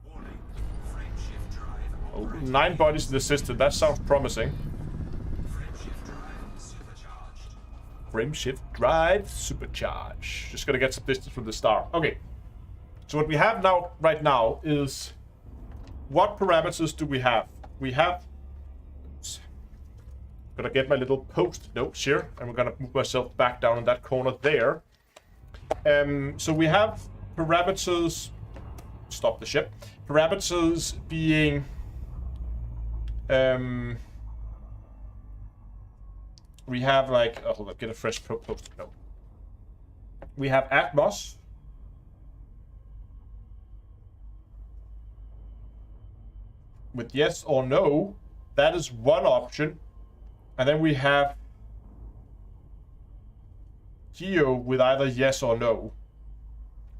Warning. Frame shift drive Oh, operating. 9 bodies in the system. That sounds promising. Frame shift drive supercharged. Frame shift drive supercharge. Just gonna get some distance from the star. Okay. So what we have now, right now, is what parameters do we have? We have. Gonna get my little post notes here, and we're gonna move myself back down in that corner there. So we have parameters. Stop the ship. Parameters being. We have like. Oh, hold up. Get a fresh post note. We have Atmos. With yes or no, that is one option. And then we have geo with either yes or no.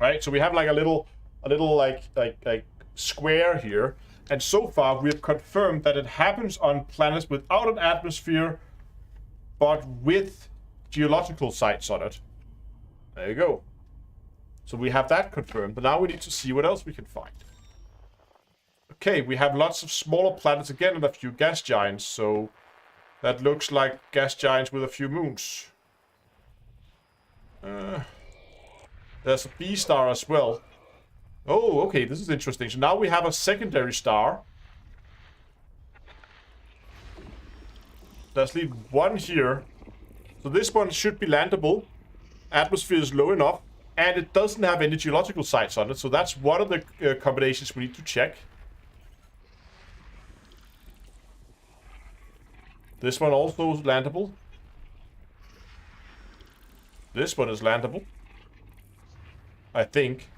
Right? So we have like a little like square here. And so far we have confirmed that it happens on planets without an atmosphere, but with geological sites on it. There you go. So we have that confirmed, but now we need to see what else we can find. Okay, we have lots of smaller planets again and a few gas giants, so that looks like gas giants with a few moons. There's a B star as well. Oh, okay, this is interesting. So now we have a secondary star. There's leave one here. So this one should be landable. Atmosphere is low enough, and it doesn't have any geological sites on it, so that's one of the combinations we need to check. This one also is landable. This one is landable. I think.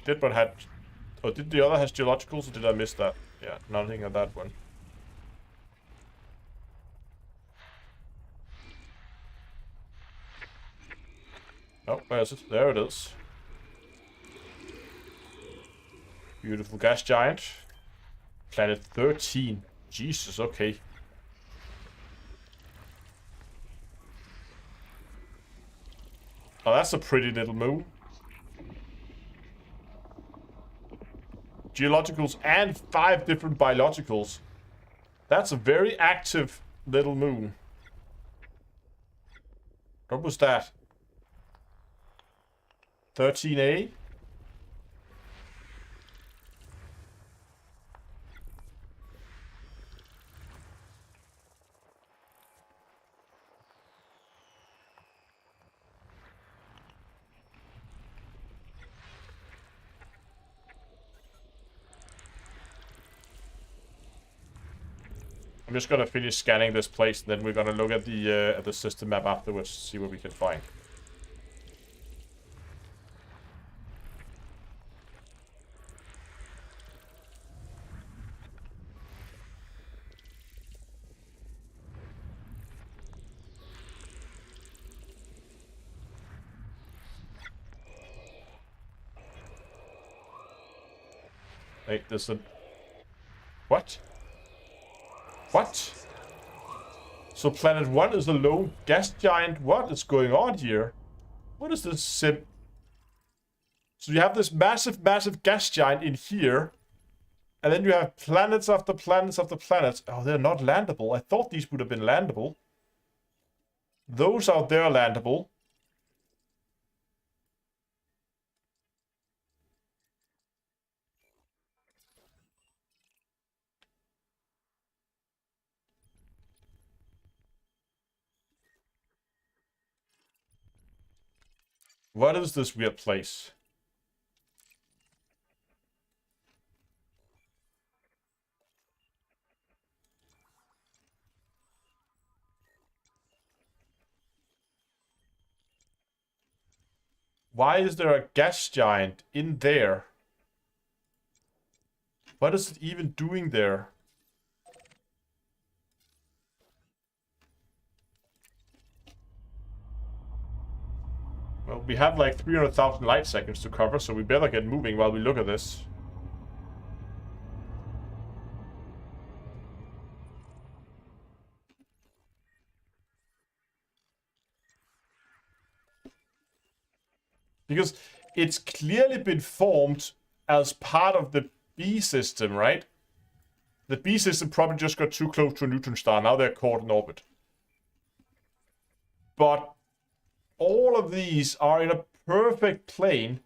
Did one had... Oh, did the other has geologicals, or did I miss that? Yeah, nothing on that one. Oh, where is it? There it is. Beautiful gas giant. Planet 13. Jesus, okay. Oh, that's a pretty little moon. Geologicals and 5 different biologicals. That's a very active little moon. What was that? 13A? I'm just gonna finish scanning this place, and then we're gonna look at the system map afterwards, see what we can find. Wait, there's a... What? What? So planet 1 is a lone gas giant? What is going on here? What is this sim? So you have this massive, massive gas giant in here. And then you have planets after planets after planets. Oh, they're not landable. I thought these would have been landable. Those out there are landable. What is this weird place? Why is there a gas giant in there? What is it even doing there? Well, we have like 300,000 light seconds to cover, so we better get moving while we look at this. Because it's clearly been formed as part of the B system, right? The B system probably just got too close to a neutron star. Now they're caught in orbit. But all of these are in a perfect plane.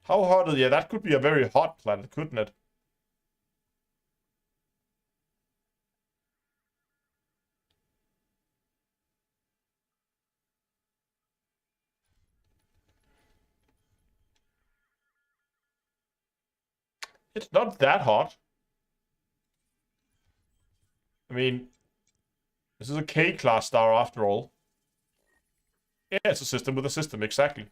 How hot is it? Yeah, that could be a very hot planet, couldn't it? It's not that hot. I mean, this is a K-class star after all. Yeah, it's a system with a system, exactly.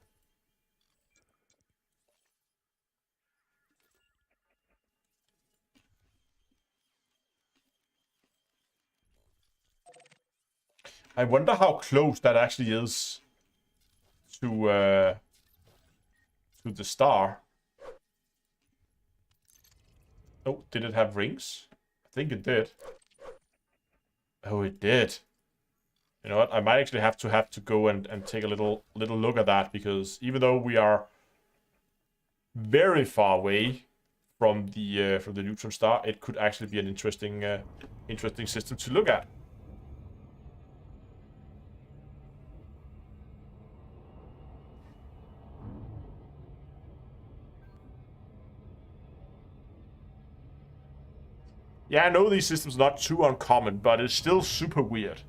I wonder how close that actually is to the star. Oh, did it have rings? I think it did. Oh, it did. You know what? I might actually have to go and take a little look at that, because even though we are very far away from the neutron star, it could actually be an interesting system to look at. Yeah, I know these systems are not too uncommon, but it's still super weird.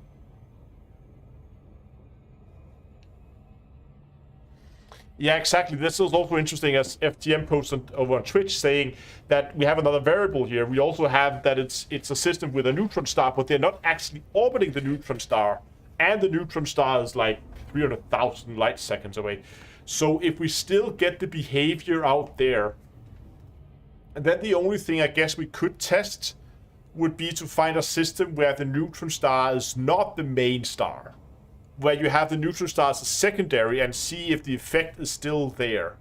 Yeah, exactly. This is also interesting, as FTM posted over on Twitch, saying that we have another variable here. We also have that it's a system with a neutron star, but they're not actually orbiting the neutron star. And the neutron star is like 300,000 light seconds away. So if we still get the behavior out there, and then the only thing I guess we could test would be to find a system where the neutron star is not the main star, where you have the neutron star as a secondary, and see if the effect is still there,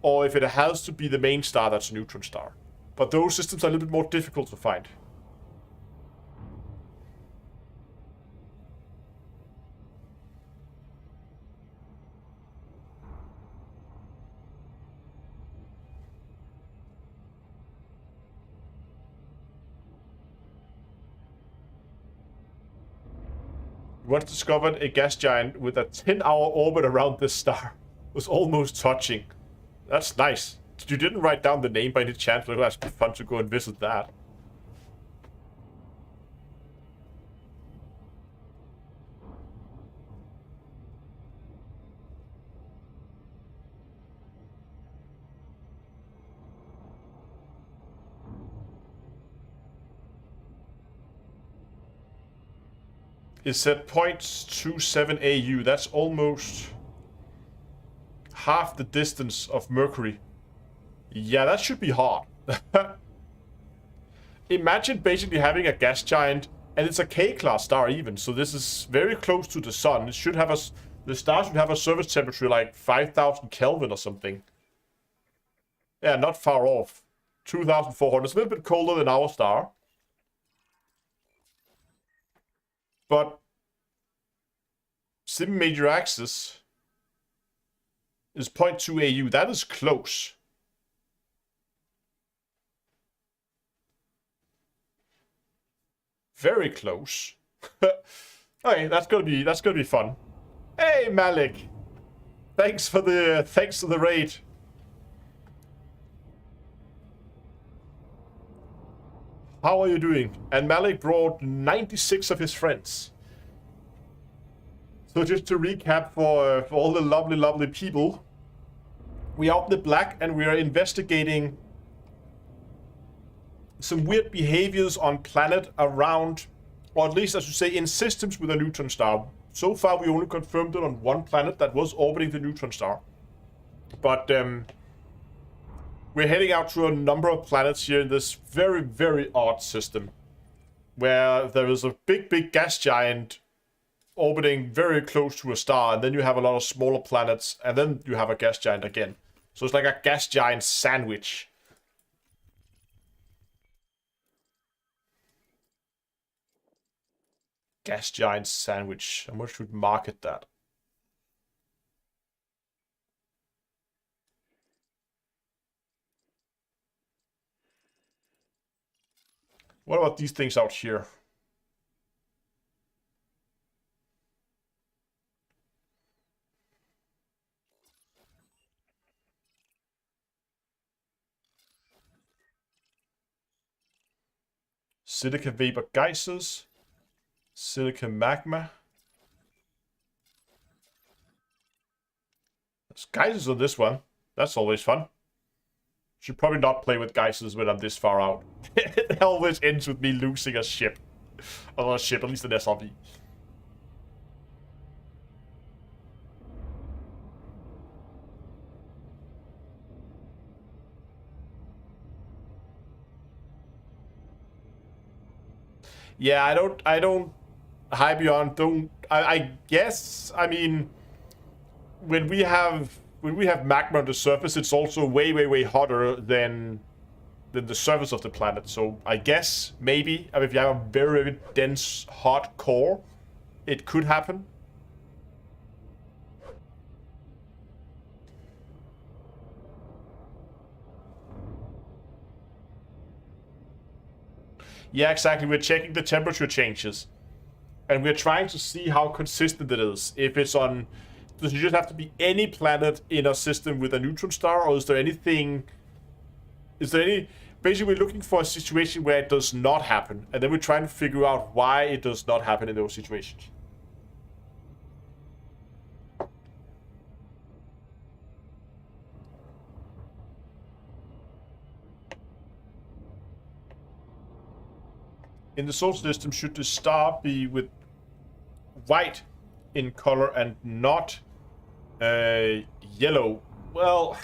or if it has to be the main star that's a neutron star. But those systems are a little bit more difficult to find. Once discovered a gas giant with a 10-hour orbit around this star. Was almost touching. That's nice. You didn't write down the name by any chance, but it would actually be fun to go and visit that. It's at 0.27 AU. That's almost half the distance of Mercury. Yeah, that should be hot. Imagine basically having a gas giant, and it's a K-class star even, so this is very close to the sun. It should have the star should have a surface temperature like 5,000 Kelvin or something. Yeah, not far off. 2,400. It's a little bit colder than our star. But sim major axis is 0.2 AU. That is close. Very close. Okay, that's gonna be fun. Hey Malik, thanks for the raid. How are you doing? And Malik brought 96 of his friends. So just to recap for all the lovely people, we are up the black and we are investigating some weird behaviors on planet around, or at least I should say in systems with a neutron star. So far we only confirmed it on one planet that was orbiting the neutron star. But we're heading out to a number of planets here in this very, very odd system, where there is a big gas giant orbiting very close to a star, and then you have a lot of smaller planets, and then you have a gas giant again. So it's like a gas giant sandwich. Gas giant sandwich. And what should market that? What about these things out here? Silica vapor geysers. Silica magma. There's geysers on this one. That's always fun. Should probably not play with geysers when I'm this far out. It always ends with me losing a ship. Or not a ship, at least an SRV. Yeah, I don't high beyond, don't, I guess, I mean, when we have magma on the surface, it's also way hotter than the surface of the planet. So I guess maybe, I mean, if you have a very dense hot core, it could happen. Yeah, exactly. We're checking the temperature changes. And we're trying to see how consistent it is. If it's on... Does it just have to be any planet in a system with a neutron star? Or is there anything... Is there any... Basically, we're looking for a situation where it does not happen. And then we're trying to figure out why it does not happen in those situations. In the solar system, should the star be with white in color and not yellow? Well,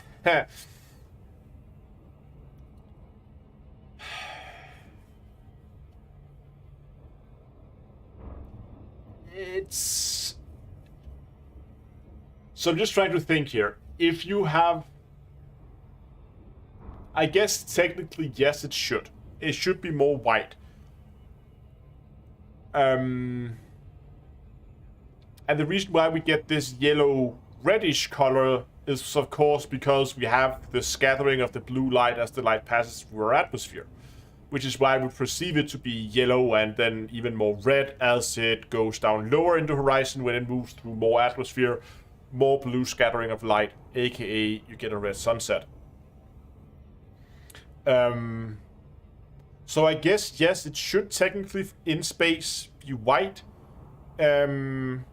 it's... So I'm just trying to think here. If you have... I guess technically, yes, it should. It should be more white. And the reason why we get this yellow-reddish color is, of course, because we have the scattering of the blue light as the light passes through our atmosphere. Which is why we perceive it to be yellow and then even more red as it goes down lower in the horizon when it moves through more atmosphere, more blue scattering of light, aka you get a red sunset. So I guess, yes, it should technically in space be white. And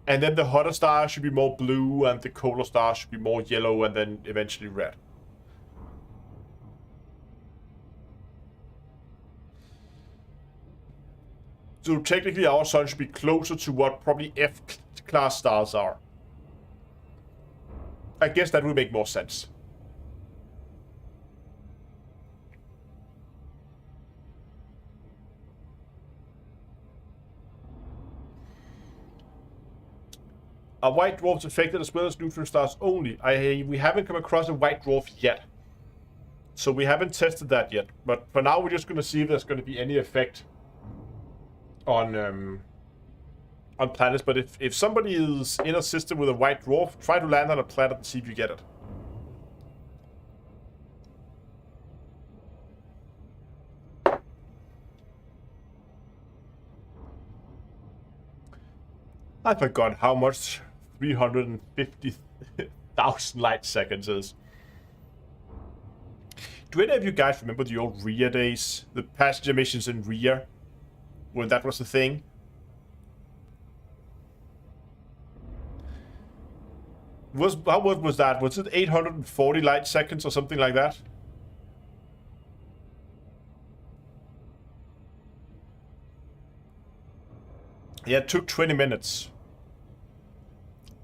then the hotter star should be more blue and the colder star should be more yellow and then eventually red. So technically our sun should be closer to what probably F-class stars are. I guess that would make more sense. Are white dwarfs affected as well as neutron stars only? We haven't come across a white dwarf yet. So we haven't tested that yet. But for now we're just going to see if there's going to be any effect on planets. But if somebody is in a system with a white dwarf, try to land on a planet and see if you get it. I forgot how much 350,000 light seconds is. Do any of you guys remember the old RIA days? The passenger missions in RIA? When that was the thing? What was that? Was it 840 light seconds or something like that? Yeah, it took 20 minutes.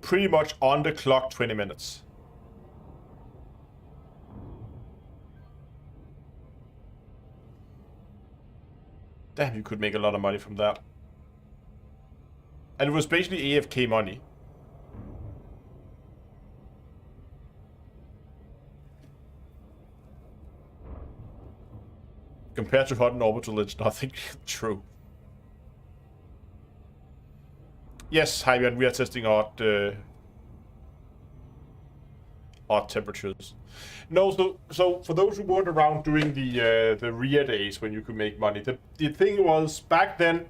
Pretty much on the clock, 20 minutes. Damn, you could make a lot of money from that. And it was basically AFK money. Compared to hot and orbital, it's nothing. True. Yes, Hyman, we are testing odd temperatures. No, so for those who weren't around during the RIA days when you could make money, the thing was back then,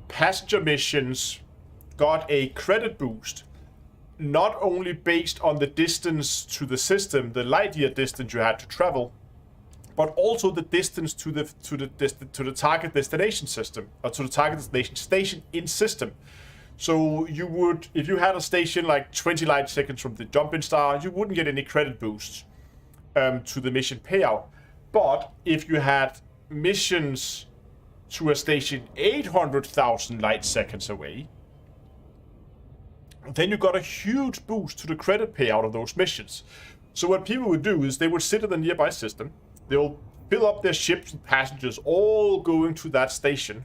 passenger missions got a credit boost, not only based on the distance to the system, the light year distance you had to travel, but also the distance to the target destination system, or to the target destination station in system. So you would, if you had a station like 20 light seconds from the jump-in star, you wouldn't get any credit boost to the mission payout. But if you had missions to a station 800,000 light seconds away, then you got a huge boost to the credit payout of those missions. So what people would do is they would sit in the nearby system, they'll fill up their ships with passengers all going to that station.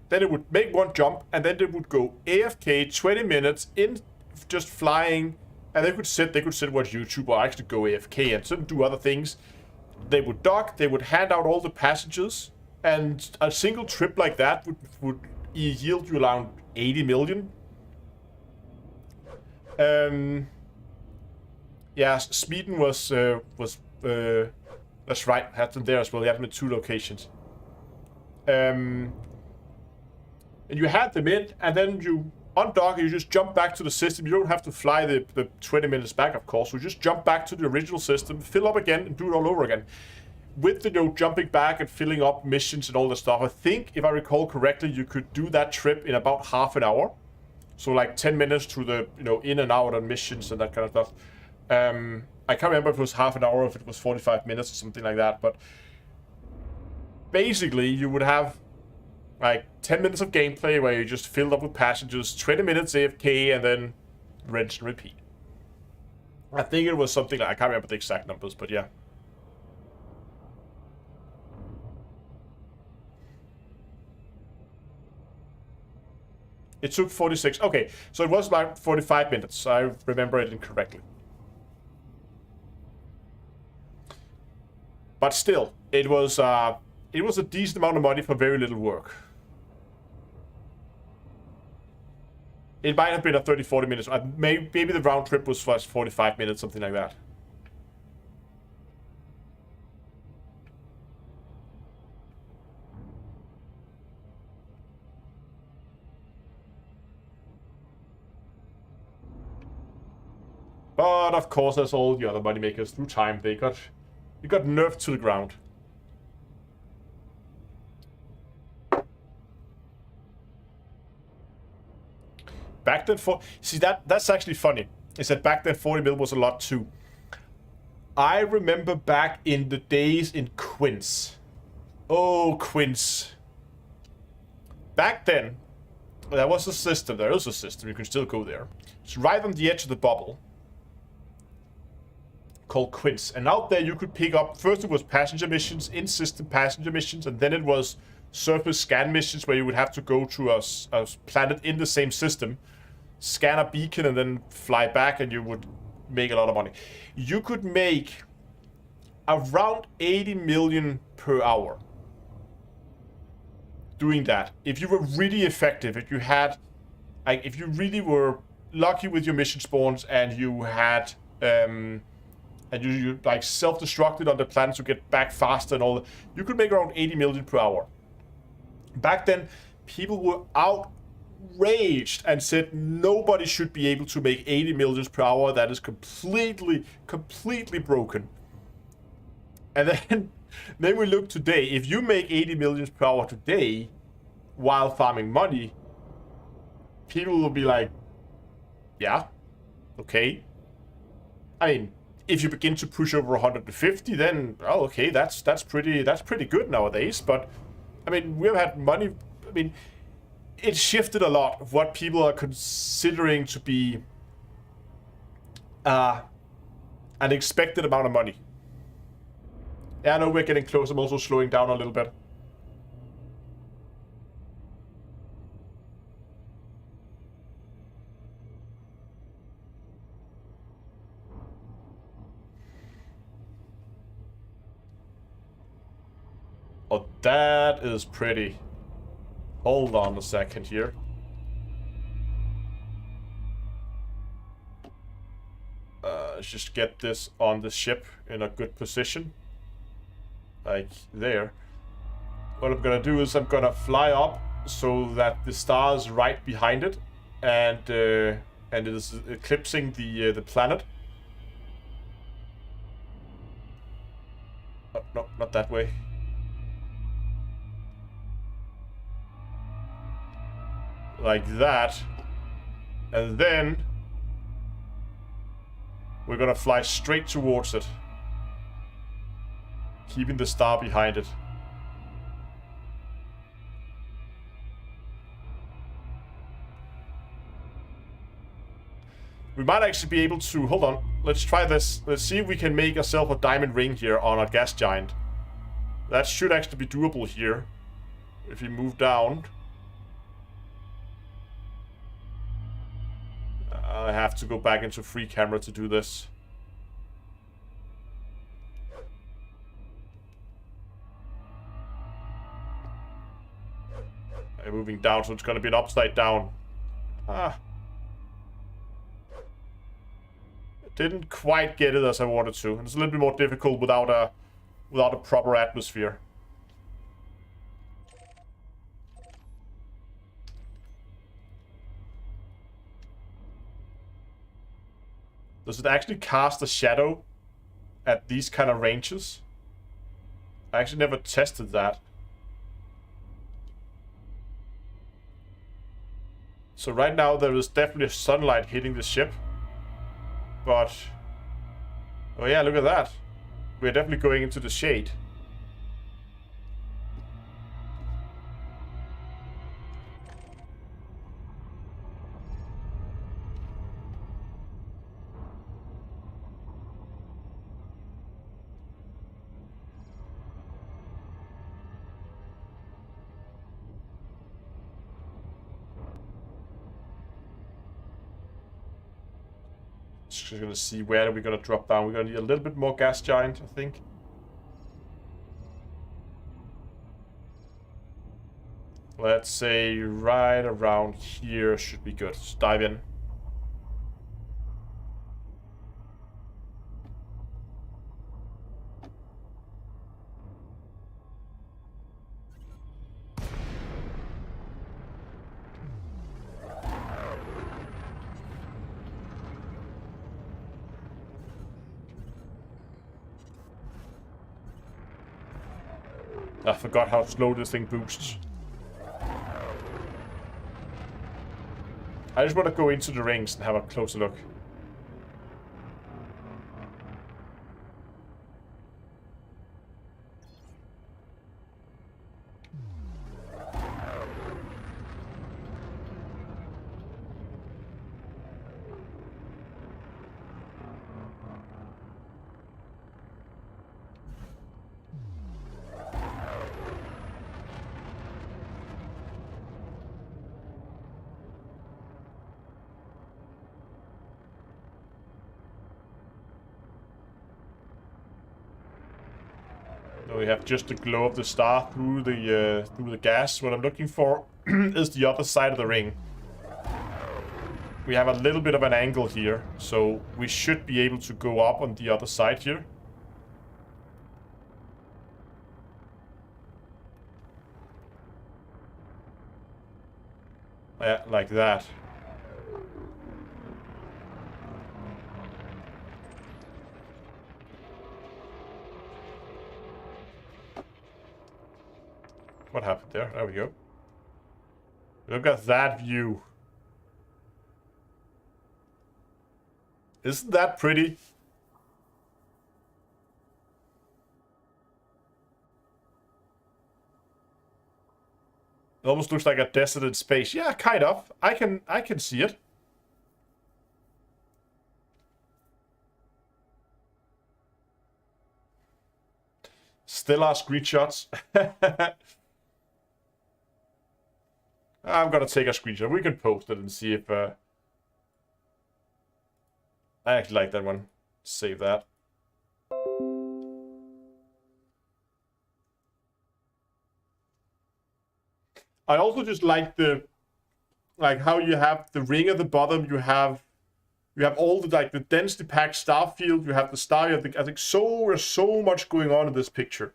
Then it would make one jump, and then they would go AFK 20 minutes in, just flying, and they could sit and watch YouTube, or actually go AFK and sit do other things. They would dock, they would hand out all the passengers, and a single trip like that would yield you around 80 million. Yeah, Sweden was that's right, had them there as well. They had them in 2 locations. And you had them in, and then you undock, you just jump back to the system. You don't have to fly the 20 minutes back, of course. So just jump back to the original system, fill up again, and do it all over again. With the jumping back and filling up missions and all that stuff, I think, if I recall correctly, you could do that trip in about half an hour. So like 10 minutes to the, in and out on missions and that kind of stuff. I can't remember if it was half an hour or if it was 45 minutes or something like that. But basically, you would have like 10 minutes of gameplay where you just filled up with passengers, 20 minutes AFK, and then rinse and repeat. I think it was something like, I can't remember the exact numbers, but yeah. It took 46. Okay, so it was about 45 minutes. I remember it incorrectly. But still, it was a decent amount of money for very little work. It might have been a 30-40 minutes. Maybe the round trip was 45 minutes, something like that. But of course, as all the other moneymakers through time, they got nerfed to the ground. Back then, see that's actually funny. Is that back then 40 mil was a lot too. I remember back in the days in Quince. Oh, Quince. Back then, there was a system. There is a system. You can still go there. It's right on the edge of the bubble, called Quince. And out there you could pick up, first it was passenger missions, in-system passenger missions, and then it was surface scan missions where you would have to go to a planet in the same system, scan a beacon, and then fly back, and you would make a lot of money. You could make around 80 million per hour doing that. If you were really effective, if you had, like, if you really were lucky with your mission spawns, and you had, and you like self-destructed on the planet to get back faster and all that, you could make around 80 million per hour. Back then, people were outraged and said nobody should be able to make 80 million per hour. That is completely broken. And then we look today. If you make 80 million per hour today while farming money, people will be like, yeah, okay. I mean, if you begin to push over 150, then okay, that's pretty good nowadays. But I mean, we've had money. I mean, it shifted a lot of what people are considering to be an expected amount of money. Yeah, I know we're getting close. I'm also slowing down a little bit. Oh, that is pretty. Hold on a second here. Let's just get this on the ship in a good position. Like there. What I'm gonna do is I'm gonna fly up so that the star is right behind it, and it is eclipsing the planet. Oh, no, not that way. Like that. And then we're gonna fly straight towards it, keeping the star behind it. We might actually be able to... Hold on. Let's try this. Let's see if we can make ourselves a diamond ring here on our gas giant. That should actually be doable here. If we move down. I have to go back into free camera to do this. I'm moving down, so it's going to be an upside down. Ah. Didn't quite get it as I wanted to. It's a little bit more difficult without a proper atmosphere. Does it actually cast a shadow at these kind of ranges? I actually never tested that. So right now there is definitely sunlight hitting the ship. But... oh yeah, look at that. We're definitely going into the shade. Just gonna see where we're gonna drop down. We're gonna need a little bit more gas giant, I think. Let's say right around here should be good. Let's dive in. I forgot how slow this thing boosts. I just want to go into the rings and have a closer look. We have just the glow of the star through the gas. What I'm looking for is the other side of the ring. We have a little bit of an angle here, so we should be able to go up on the other side here. Yeah, like that. What happened there? There we go. Look at that view. Isn't that pretty? It almost looks like a desert in space. Yeah, kind of. I can see it. Still are screenshots. I'm gonna take a screenshot. We can post it and see if I actually like that one. Save that. I also just like how you have the ring at the bottom. You have all the the densely packed star field. You have the star. I think there's so much going on in this picture.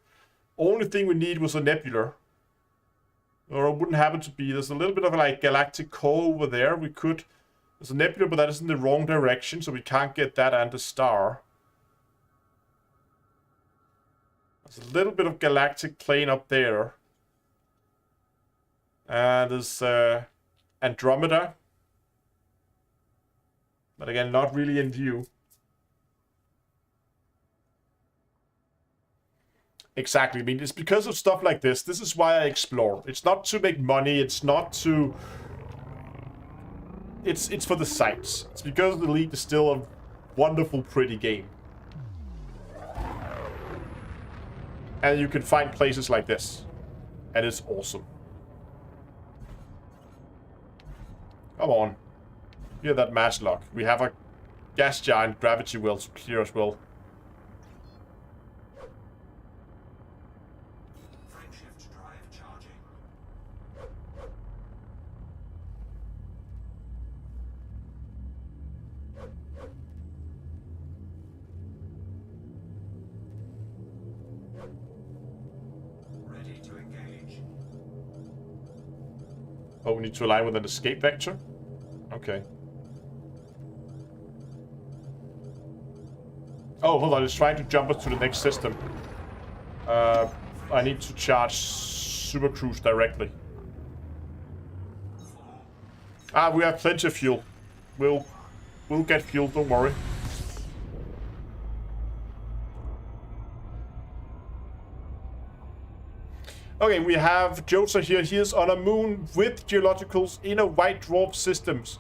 Only thing we need was a nebula, or it wouldn't happen to be. There's a little bit of a galactic core over there. There's a nebula, but that is in the wrong direction, so we can't get that and the star. There's a little bit of galactic plane up there. And there's Andromeda. But again, not really in view. Exactly. I mean, it's because of stuff like this. This is why I explore. It's not to make money. It's not to... It's for the sights. It's because the Elite is still a wonderful, pretty game. And you can find places like this. And it's awesome. Come on. Hear that mass lock. We have a gas giant gravity well to clear as well. Frameshift drive charging. Ready to engage. Oh, we need to align with an escape vector? Okay. Oh, hold on. It's trying to jump us to the next system. I need to charge Super Cruise directly. Ah, we have plenty of fuel. We'll get fuel, don't worry. Okay, we have Jota here. He is on a moon with geologicals in a white dwarf systems.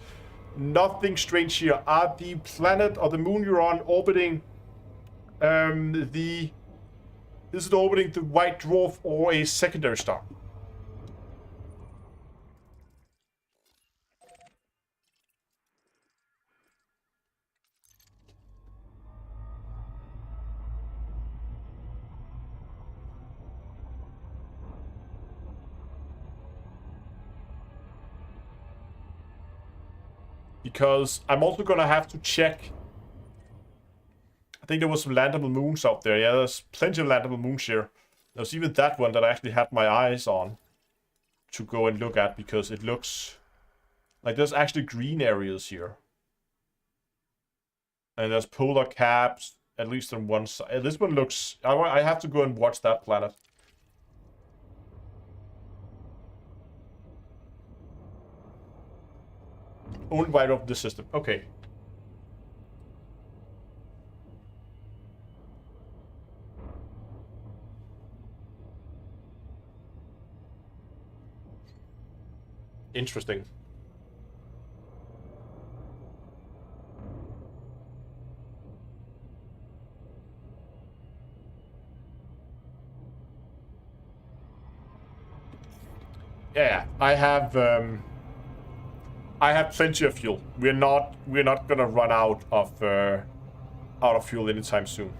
Nothing strange here. Are the planet or the moon you're on orbiting is it orbiting the white dwarf or a secondary star? Because I'm also gonna have to check. I think there was some landable moons out there. Yeah, there's plenty of landable moons here. There's even that one that I actually had my eyes on to go and look at, because it looks like there's actually green areas here. And there's polar caps, at least on one side. This one looks... I have to go and watch that planet. Only right of the system. Okay. Interesting. Yeah, I have plenty of fuel. We're not gonna run out of fuel anytime soon.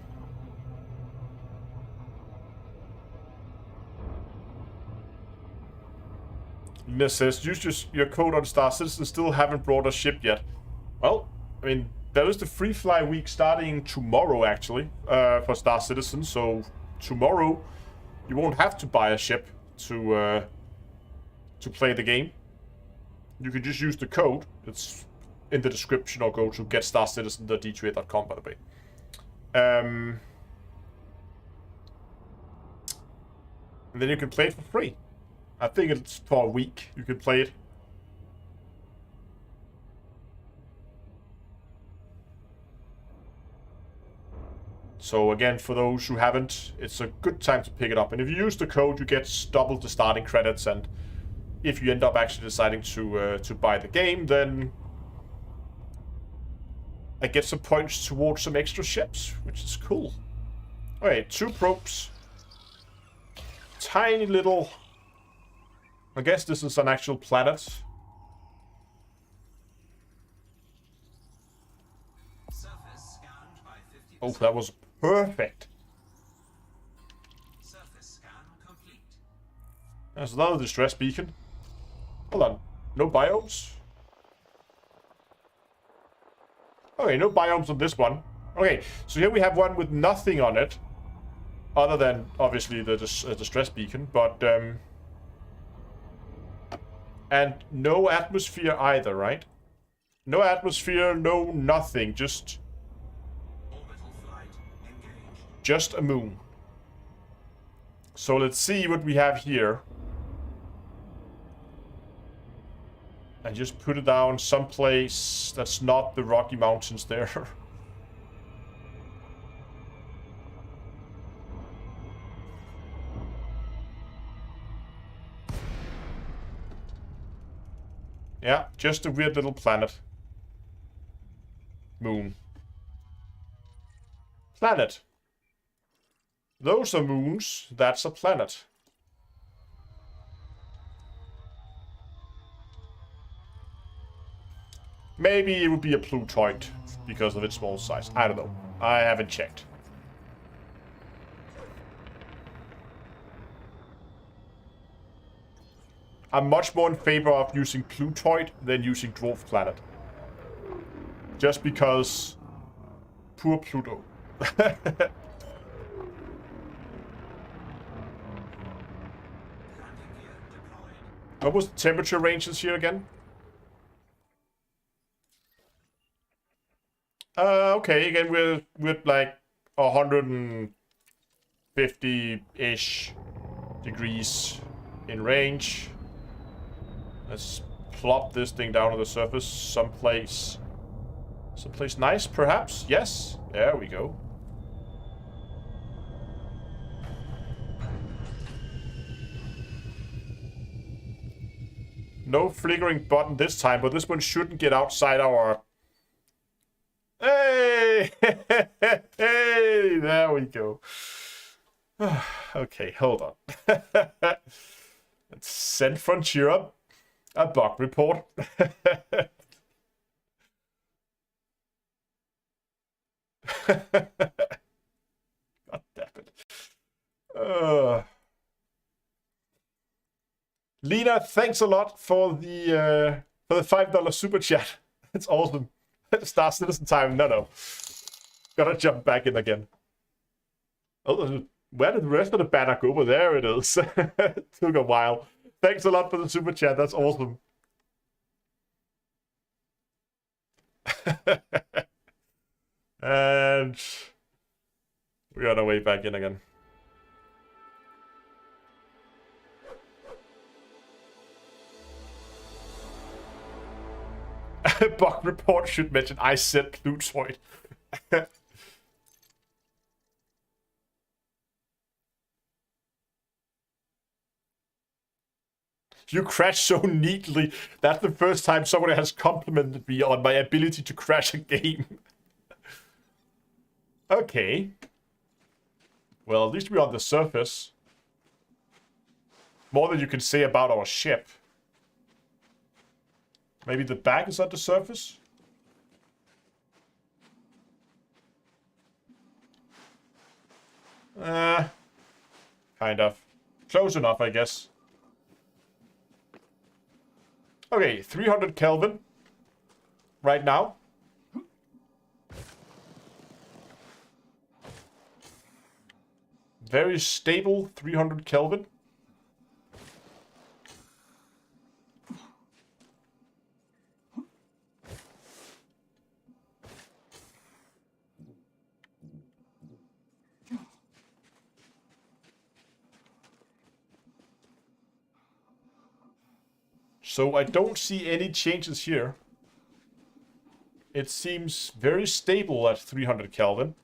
Lina says, use your code on Star Citizen, still haven't brought a ship yet. Well, I mean, there is the free fly week starting tomorrow, actually, for Star Citizen. So tomorrow, you won't have to buy a ship to play the game. You can just use the code. It's in the description, or go to getstarcitizen.d2a.com, by the way. And then you can play it for free. I think it's for a week you can play it. So again, for those who haven't, it's a good time to pick it up. And if you use the code, you get double the starting credits, and if you end up actually deciding to buy the game, then I get some points towards some extra ships, which is cool. Okay, 2 probes. Tiny little... I guess this is an actual planet. Surface scanned by 50%. Oh, that was perfect. Surface scan complete. There's another distress beacon. Hold on. No biomes? Okay, no biomes on this one. Okay, so here we have one with nothing on it. Other than, obviously, the distress beacon. But, and no atmosphere either, right? No atmosphere, no nothing. Just Orbital flight engaged. just a moon. So let's see what we have here. And just put it down someplace that's not the Rocky Mountains there. Yeah, just a weird little planet. Moon. Planet. Those are moons. That's a planet. Maybe it would be a Plutoid because of its small size. I don't know. I haven't checked. I'm much more in favor of using Plutoid than using Dwarf Planet. Just because... Poor Pluto. Landing gear deployed. What was the temperature ranges here again? Okay, again, we're like 150-ish degrees in range. Let's plop this thing down on the surface someplace nice, perhaps? Yes, there we go. No flickering button this time, but this one shouldn't get outside our... Hey! Hey! There we go. Okay, hold on. Let's send Frontier up a bug report. God damn it. Lena, thanks a lot for the $5 super chat. That's awesome. Star Citizen time. No. Gotta jump back in again. Oh, where did the rest of the banner go? Over there it is. Took a while. Thanks a lot for the super chat. That's awesome. And we're on our way back in again. Bug report should mention I said Plutoid. You crash so neatly. That's the first time somebody has complimented me on my ability to crash a game. Okay. Well, at least we're on the surface. More than you can say about our ship. Maybe the back is at the surface? Kind of. Close enough, I guess. Okay, 300 Kelvin. Right now. Very stable 300 Kelvin. So I don't see any changes here. It seems very stable at 300 Kelvin.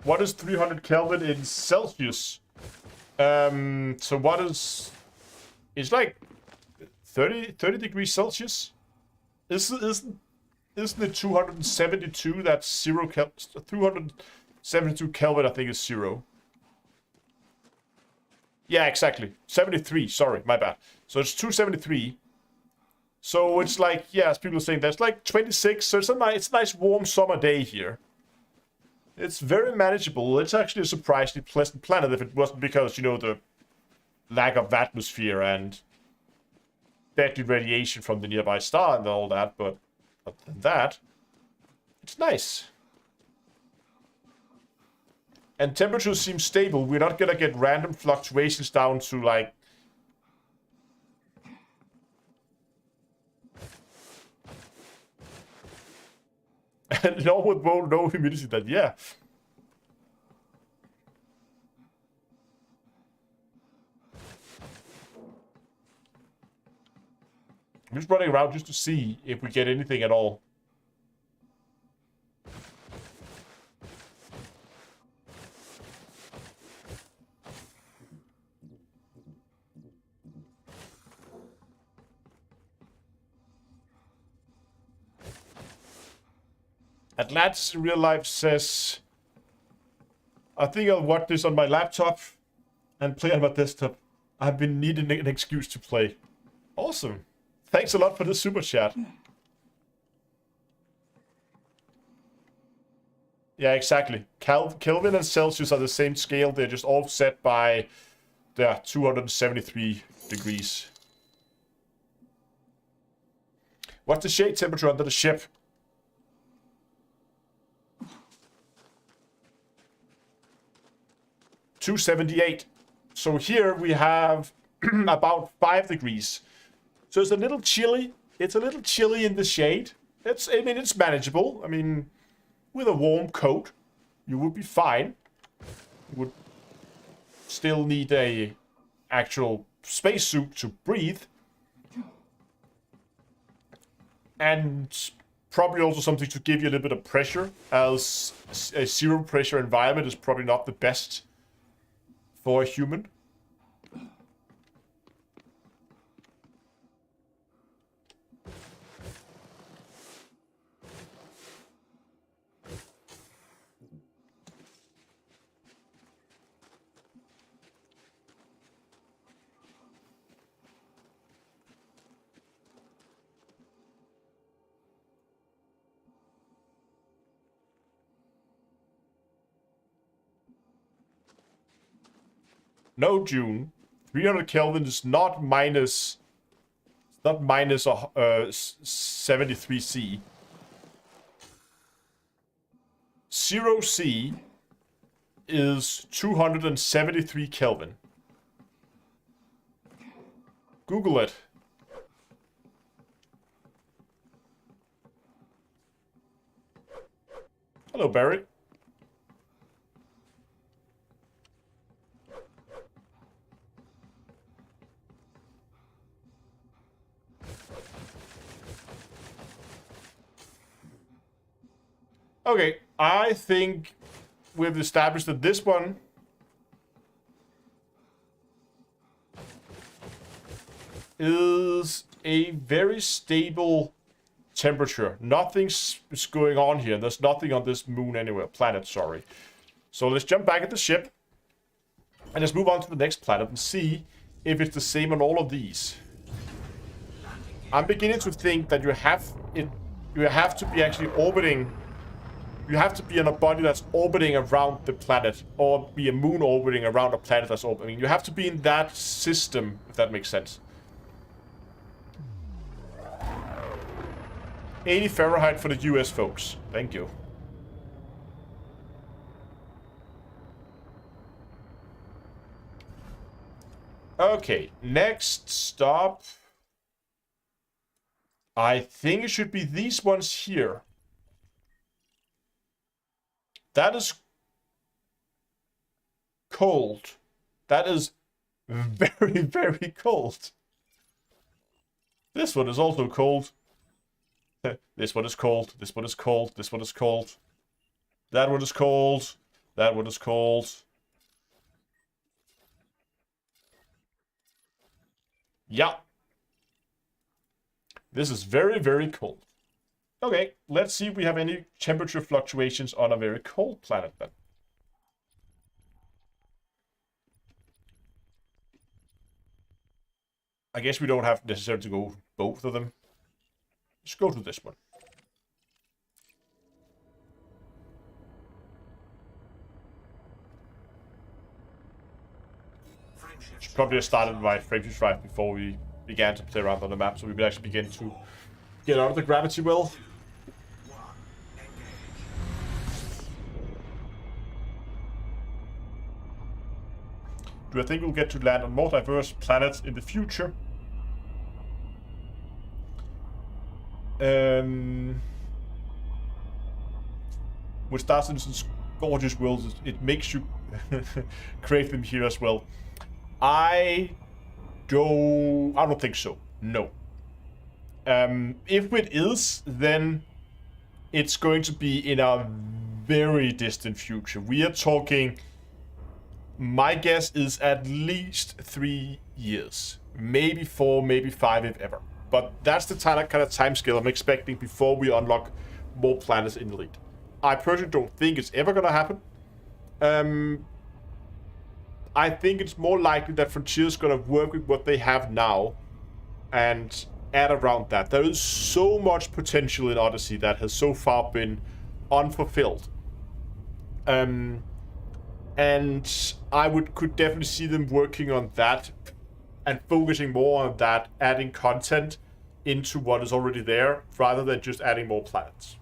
What is 300 Kelvin in Celsius? So what is... It's like 30 degrees Celsius? Isn't it 272? That's 0 Kelvin. 272 Kelvin, I think, is 0. Yeah, exactly. 73. Sorry, my bad. So it's 273. So it's like, yeah, as people are saying, that's like 26. So it's a nice warm summer day here. It's very manageable. It's actually a surprisingly pleasant planet if it wasn't because, you know, the lack of atmosphere and deadly radiation from the nearby star and all that. But other than that, it's nice. And temperatures seem stable. We're not gonna get random fluctuations down to like... And no with no humidity that, yeah. I'm just running around just to see if we get anything at all. Atlantis in real life says, I think I'll watch this on my laptop and play on my desktop. I've been needing an excuse to play. Awesome. Thanks a lot for the super chat. Yeah, exactly. Kelvin and Celsius are the same scale. They're just offset by 273 degrees. What's the shade temperature under the ship? .278. So here we have about 5 degrees. So it's a little chilly. It's a little chilly in the shade. I mean, it's manageable. I mean, with a warm coat, you would be fine. You would still need a actual spacesuit to breathe. And probably also something to give you a little bit of pressure, as a zero pressure environment is probably not the best for a human. No, June. 300 Kelvin is not minus... It's not minus 73 C. 0 C is 273 Kelvin. Google it. Hello, Barry. Okay, I think we've established that this one is a very stable temperature. Nothing's going on here. There's nothing on this moon anywhere. Planet, sorry. So let's jump back at the ship and let's move on to the next planet and see if it's the same on all of these. I'm beginning to think that you have to be actually orbiting. You have to be on a body that's orbiting around the planet, or be a moon orbiting around a planet that's orbiting. You have to be in that system, if that makes sense. 80 Fahrenheit for the US folks. Thank you. Okay, next stop. I think it should be these ones here. That is cold. That is very, very cold. This one is also cold. This one is cold. This one is cold. This one is cold. That one is cold. that what it's called? Yeah. This is very, very cold. Okay, let's see if we have any temperature fluctuations on a very cold planet then. I guess we don't have necessarily to go both of them. Let's go to this one. Should probably have started my frameshift drive before we began to play around on the map, so we could actually begin to get out of the gravity well. Do I think we'll get to land on more diverse planets in the future? With Star Citizen's gorgeous worlds, it makes you crave them here as well. I don't think so. No. If it is, then it's going to be in a very distant future. We are talking, my guess is at least 3 years. Maybe 4, maybe 5 if ever. But that's the kind of time scale I'm expecting before we unlock more planets in Elite. I personally don't think it's ever going to happen. I think it's more likely that Frontier is going to work with what they have now and add around that. There is so much potential in Odyssey that has so far been unfulfilled. And I could definitely see them working on that and focusing more on that, adding content into what is already there, rather than just adding more planets.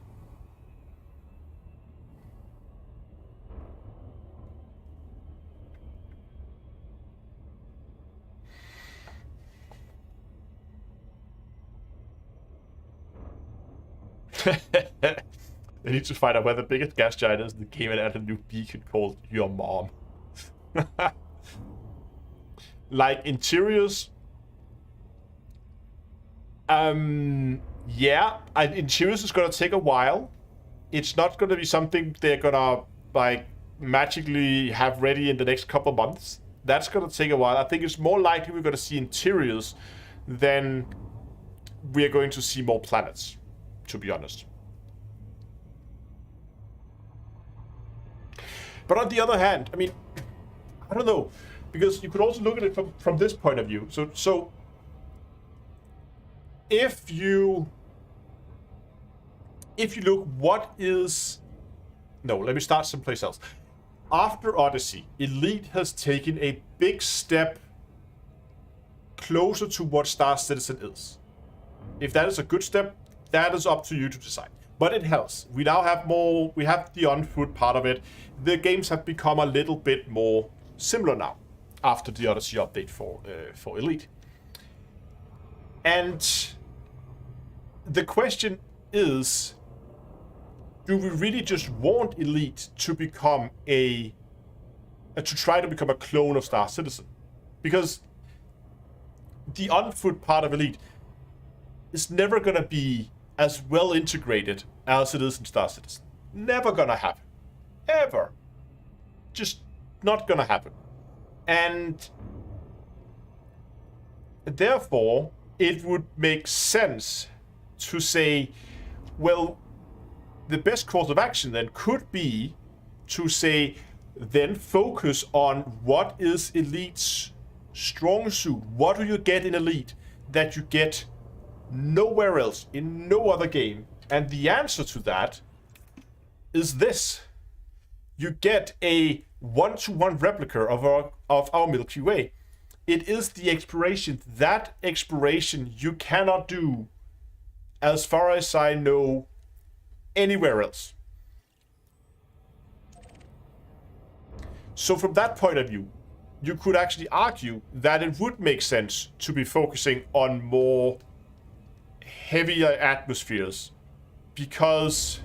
They need to find out where the biggest gas giant is in the game and add a new beacon called Your Mom. Like interiors. Yeah, interiors is gonna take a while. It's not gonna be something they're gonna like magically have ready in the next couple of months. That's gonna take a while. I think it's more likely we're gonna see interiors than we are going to see more planets, to be honest. But on the other hand, I mean, I don't know, because you could also look at it from this point of view. So if you look, what is... No, let me start someplace else. After Odyssey, Elite has taken a big step closer to what Star Citizen is. If that is a good step, that is up to you to decide. But it helps. We now have more, we have the on-foot part of it. The games have become a little bit more similar now, after the Odyssey update for Elite. And the question is, do we really just want Elite to become to try to become a clone of Star Citizen? Because the on-foot part of Elite is never going to be as well integrated as it is in Star Citizen. Never gonna happen. Ever. Just not gonna happen. And therefore, it would make sense to say, well, the best course of action then could be to say, then focus on what is Elite's strong suit. What do you get in Elite that you get nowhere else, in no other game? And the answer to that is this. You get a one-to-one replica of our Milky Way. It is the exploration. That exploration you cannot do, as far as I know, anywhere else. So from that point of view, you could actually argue that it would make sense to be focusing on more heavier atmospheres, because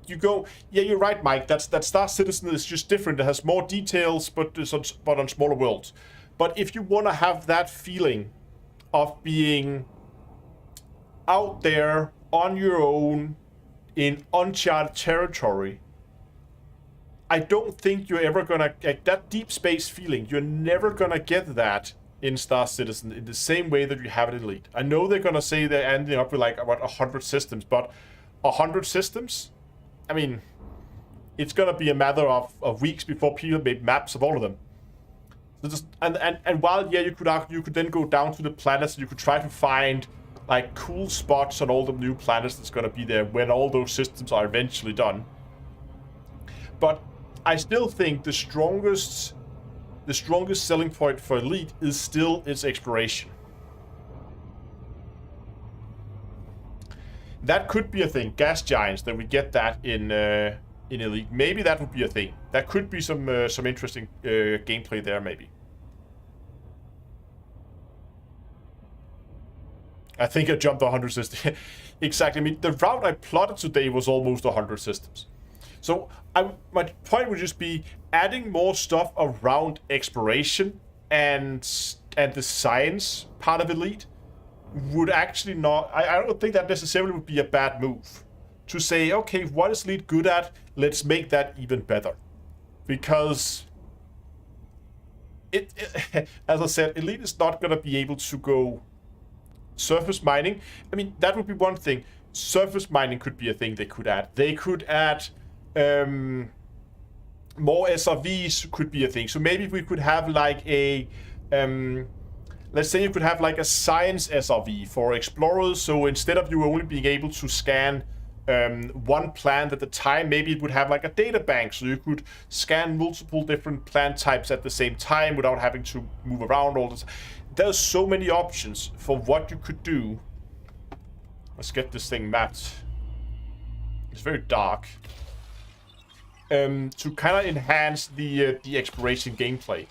you go, yeah, you're right, Mike, that Star Citizen is just different. It has more details, but on smaller worlds. But if you want to have that feeling of being out there on your own, in uncharted territory. I don't think you're ever gonna get that deep space feeling. You're never gonna get that in Star Citizen in the same way that you have it in Elite. I know they're gonna say they're ending up with like about 100 systems, but 100 systems? I mean, it's gonna be a matter of weeks before people make maps of all of them. So just, and while, yeah, you could argue, you could then go down to the planets and you could try to find like cool spots on all the new planets that's gonna be there when all those systems are eventually done. But I still think the strongest selling point for Elite is still its exploration. That could be a thing. Gas giants, that we get that in Elite. Maybe that would be a thing. That could be some interesting gameplay there, maybe. I think I jumped 100 systems. Exactly. I mean, the route I plotted today was almost 100 systems. So my point would just be adding more stuff around exploration and the science part of Elite would actually not... I don't think that necessarily would be a bad move. To say, okay, what is Elite good at? Let's make that even better. Because... as I said, Elite is not going to be able to go surface mining. I mean, that would be one thing. Surface mining could be a thing they could add. They could add... more SRVs could be a thing. So maybe we could have like a... let's say you could have like a science SRV for explorers. So instead of you only being able to scan one plant at a time, maybe it would have like a data bank. So you could scan multiple different plant types at the same time without having to move around all this. There's so many options for what you could do. Let's get this thing mapped. It's very dark. To kind of enhance the exploration gameplay.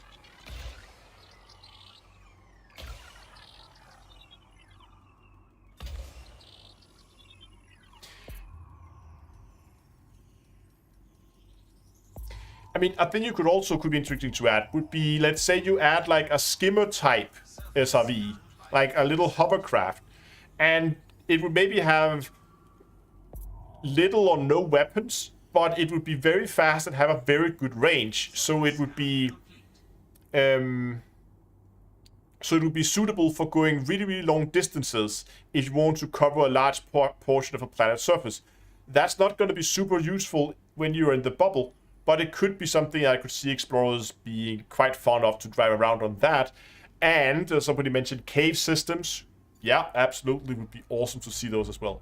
I mean, I think you could be interesting to add would be, let's say you add like a skimmer type SRV, like a little hovercraft, and it would maybe have little or no weapons, but it would be very fast and have a very good range. So it would be suitable for going really, really long distances if you want to cover a large portion of a planet's surface. That's not going to be super useful when you're in the bubble, but it could be something I could see explorers being quite fond of to drive around on that. And somebody mentioned cave systems. Yeah, absolutely, would be awesome to see those as well.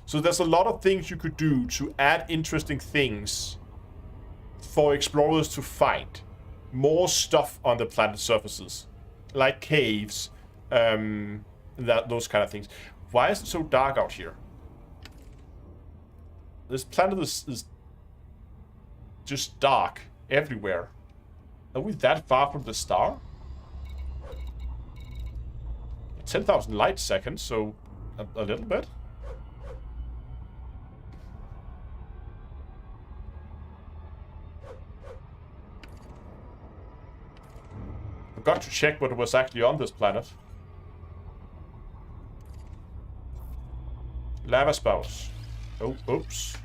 So there's a lot of things you could do to add interesting things for explorers to find. More stuff on the planet's surfaces, like caves, those kind of things. Why is it so dark out here? This planet is just dark everywhere. Are we that far from the star? 10,000 light seconds, so a little bit. Forgot to check what was actually on this planet. Lava spouts. Oh, oops.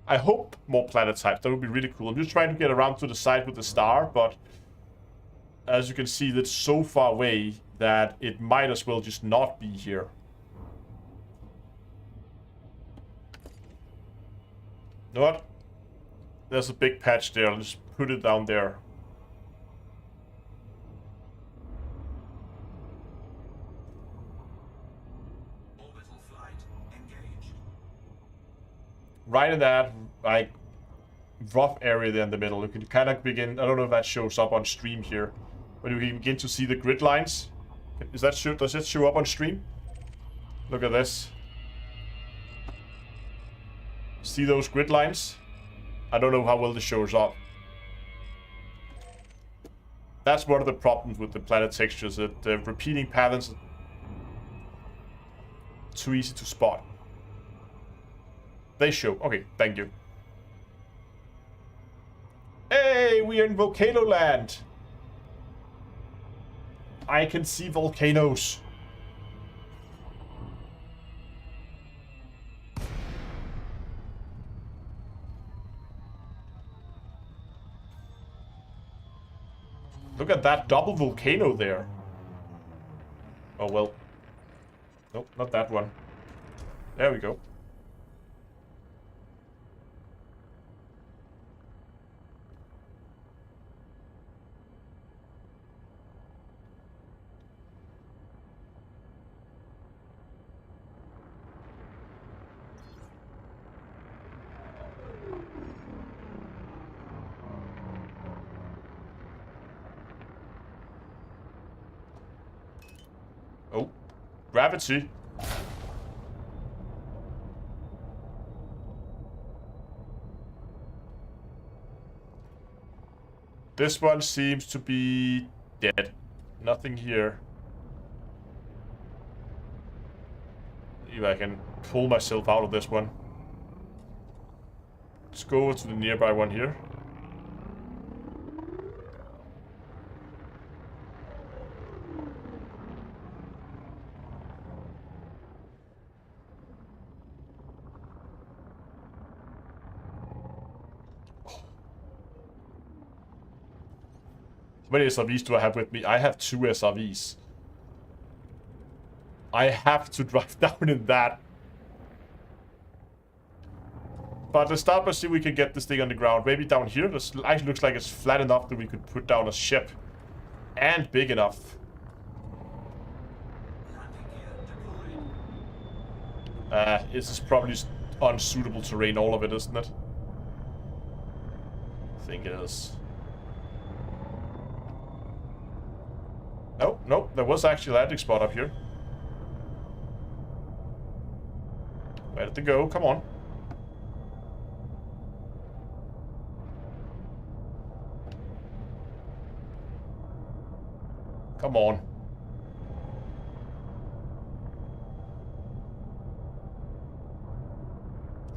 I hope more planet types. That would be really cool. I'm just trying to get around to the side with the star, but as you can see, that's so far away that it might as well just not be here. You know what? There's a big patch there. I'll just put it down there. Orbital flight engaged. Right in that, like, rough area there in the middle. You can kind of begin, I don't know if that shows up on stream here, but you can begin to see the grid lines. Does it show up on stream? Look at this. See those grid lines? I don't know how well this shows up. That's one of the problems with the planet textures, that the repeating patterns are too easy to spot. They show. Okay, thank you. Hey, we are in Volcano Land. I can see volcanoes. Look at that double volcano there. Oh, well. Nope, not that one. There we go. Oh, gravity. This one seems to be dead. Nothing here. See if I can pull myself out of this one. Let's go over to the nearby one here. How many SRVs do I have with me? I have 2 SRVs. I have to drive down in that. But let's start by see if we can get this thing on the ground. Maybe down here. This actually looks like it's flat enough that we could put down a ship. And big enough. This is probably unsuitable terrain, all of it, isn't it? I think it is. Oh, no, there was actually a landing spot up here. Where did it go? Come on. Come on.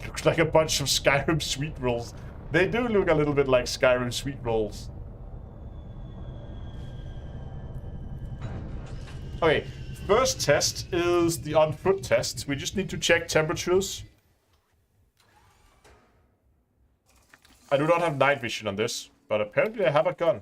Looks like a bunch of Skyrim sweet rolls. They do look a little bit like Skyrim sweet rolls. Okay, first test is the on-foot test. We just need to check temperatures. I do not have night vision on this, but apparently I have a gun.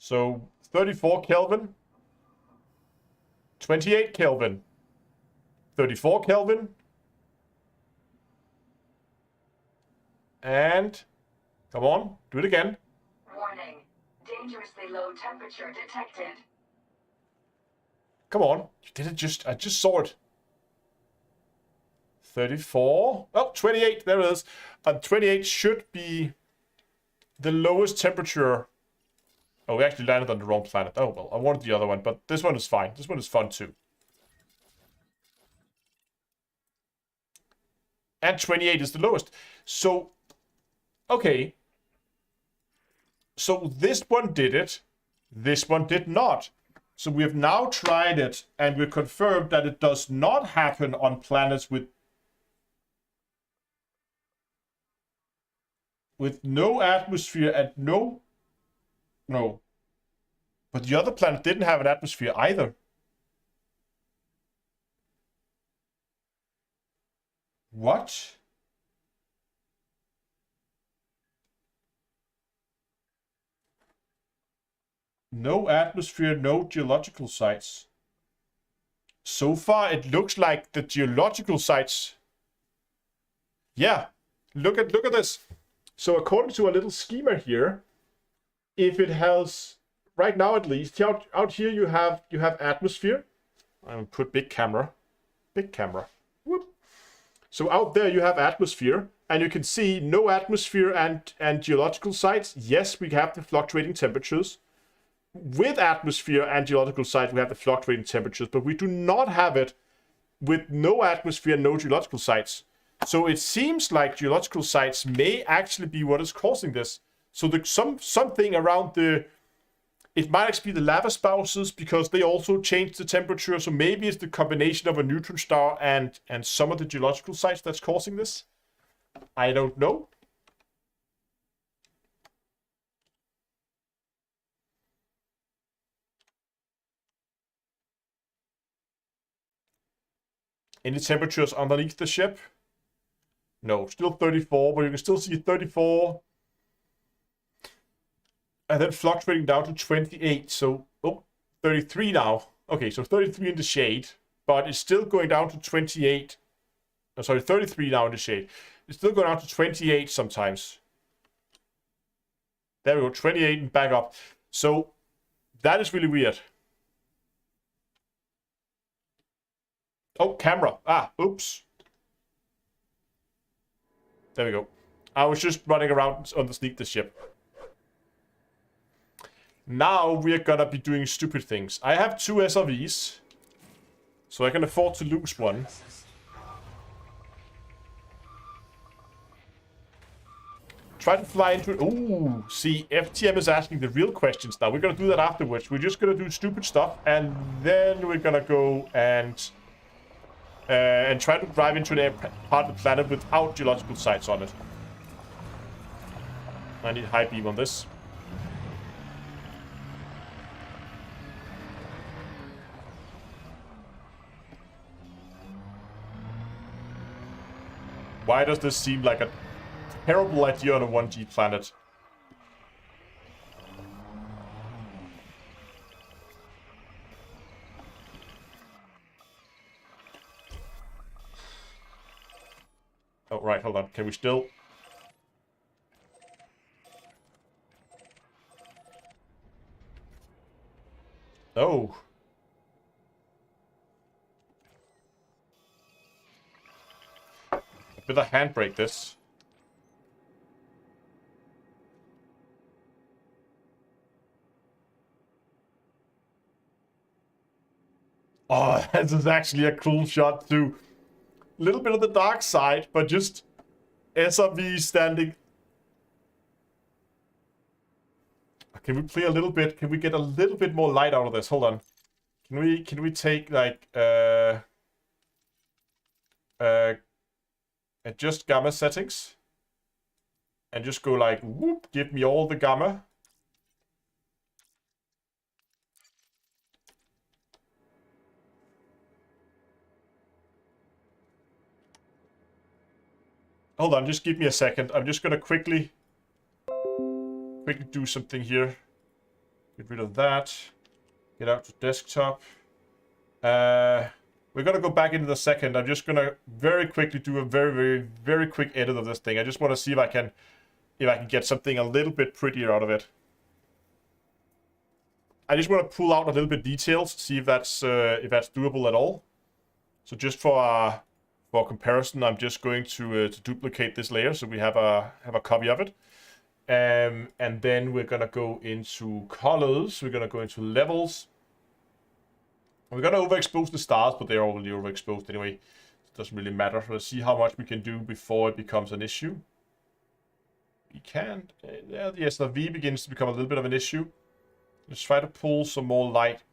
So 34 Kelvin, 28 Kelvin, 34 Kelvin, and come on, do it again. Warning. Dangerously low temperature detected. Come on, you did it just, I just saw it. 34, oh, 28, there it is. And 28 should be the lowest temperature. Oh, we actually landed on the wrong planet. Oh, well, I wanted the other one, but this one is fine. This one is fun, too. And 28 is the lowest. So, okay. So this one did it. This one did not. So we have now tried it, and we've confirmed that it does not happen on planets with no atmosphere and no. But the other planet didn't have an atmosphere either. What? No atmosphere, no geological sites. So far, it looks like the geological sites Yeah, look at this. So according to a little schema here, if it has right now at least out here you have atmosphere. I'm gonna put big camera. Whoop. So out there you have atmosphere, and you can see no atmosphere and geological sites. Yes, we have the fluctuating temperatures. With atmosphere and geological sites, we have the fluctuating temperatures, but we do not have it with no atmosphere and no geological sites. So it seems like geological sites may actually be what is causing this. So something around it might actually be the lava spouses, because they also change the temperature. So maybe it's the combination of a neutron star and some of the geological sites that's causing this. I don't know. Any temperatures underneath the ship? No, still 34, but you can still see 34. And then fluctuating down to 28. So, 33 now. Okay, so 33 in the shade, but it's still going down to 28. Oh, sorry, 33 now in the shade. It's still going down to 28 sometimes. There we go, 28 and back up. So, that is really weird. Oh, camera. Oops. There we go. I was just running around underneath the ship. Now we're gonna be doing stupid things. I have 2 SRVs, so I can afford to lose one. Try to fly into it. Ooh, see, FTM is asking the real questions now. We're gonna do that afterwards. We're just gonna do stupid stuff, and then we're gonna go and try to drive into an part of the planet without geological sites on it. I need high beam on this. Why does this seem like a terrible idea on a 1G planet? Oh, right, hold on. Can we still... Oh. Did I handbrake this? Oh, this is actually a cool shot too. Little bit of the dark side, but just SRV standing. Can we play a little bit? Can we get a little bit more light out of this? Hold on. Can we take like adjust gamma settings and just go like whoop, give me all the gamma. Hold on, just give me a second. I'm just gonna quickly do something here. Get rid of that. Get out to desktop. We're gonna go back into the second. I'm just gonna very quickly do a very quick edit of this thing. I just want to see if I can get something a little bit prettier out of it. I just want to pull out a little bit details, see if that's doable at all. So just for comparison, I'm just going to duplicate this layer so we have a copy of it. And then we're gonna go into colors. We're gonna go into levels. We're gonna overexpose the stars, but they're already overexposed anyway. It doesn't really matter. Let's see how much we can do before it becomes an issue. We can't. Yeah, the SRV begins to become a little bit of an issue. Let's try to pull some more light.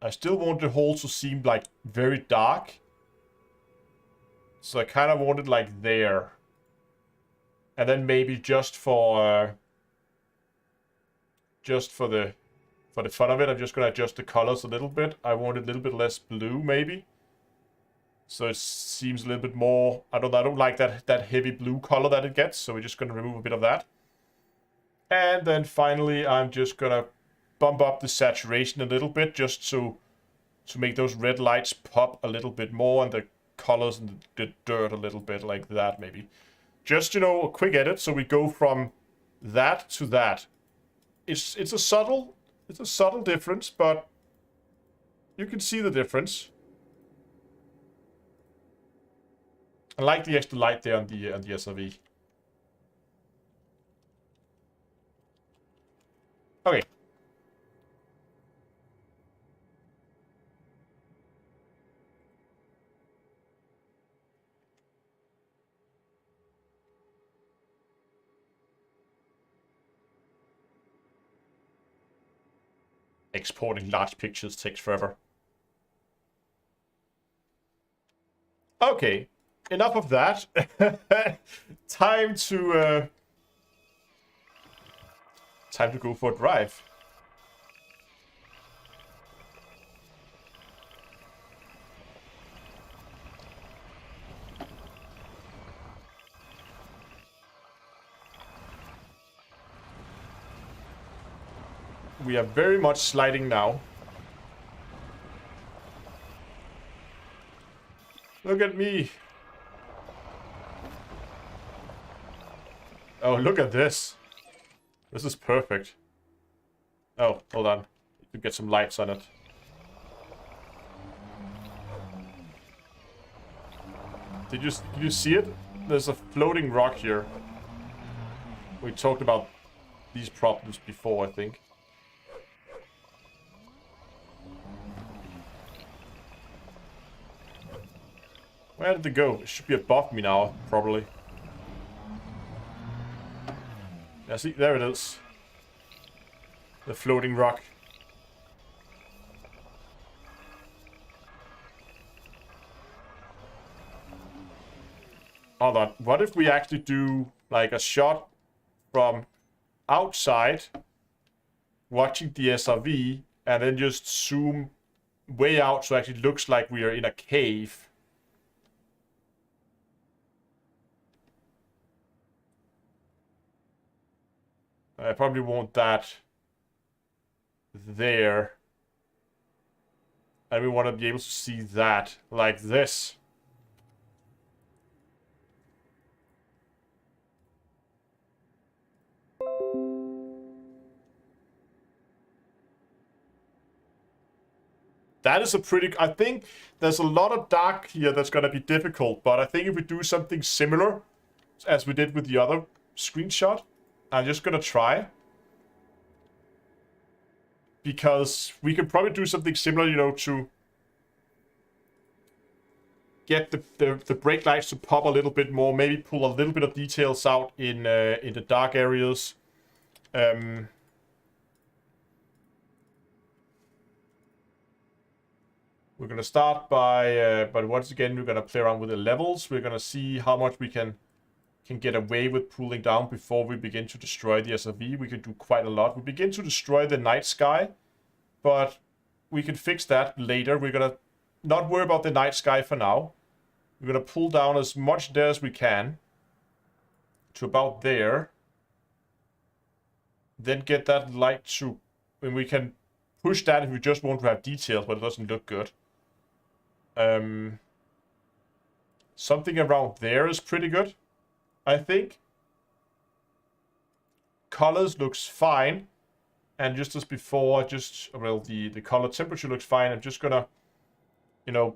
I still want the hole to seem like very dark. So I kind of want it like there. And then maybe just for the fun of it, I'm just going to adjust the colors a little bit. I want it a little bit less blue, maybe. So it seems a little bit more... I don't like that heavy blue color that it gets. So we're just going to remove a bit of that. And then finally, I'm just going to bump up the saturation a little bit, just to make those red lights pop a little bit more, and colors in the dirt a little bit like that, maybe. Just, you know, a quick edit, so we go from that to that. It's a subtle difference, but you can see the difference. I like the extra light there on the SRV. Okay. Exporting large pictures takes forever. Okay, enough of that. Time to go for a drive. We are very much sliding now. Look at me. Oh, look at this. This is perfect. Oh, hold on. Need to get some lights on it. Did you see it? There's a floating rock here. We talked about these problems before, I think. Where did it go? It should be above me now, probably. Yeah, see, there it is. The floating rock. Hold on. What if we actually do like a shot from outside, watching the SRV, and then just zoom way out so it actually looks like we are in a cave? I probably want that there. And we want to be able to see that like this. That is a pretty... I think there's a lot of dark here that's going to be difficult, but I think if we do something similar as we did with the other screenshot, I'm just going to try. Because we can probably do something similar, you know, to get the brake lights to pop a little bit more, maybe pull a little bit of details out in the dark areas. We're going to start by, but once again, we're going to play around with the levels. We're going to see how much we can get away with pulling down before we begin to destroy the SRV. We can do quite a lot. We begin to destroy the night sky, but we can fix that later. We're going to not worry about the night sky for now. We're going to pull down as much there as we can to about there. Then get that light to, and we can push that if we just want to have details, but it doesn't look good. Something around there is pretty good, I think. Colors looks fine. And just as before, well, the color temperature looks fine. I'm just gonna, you know,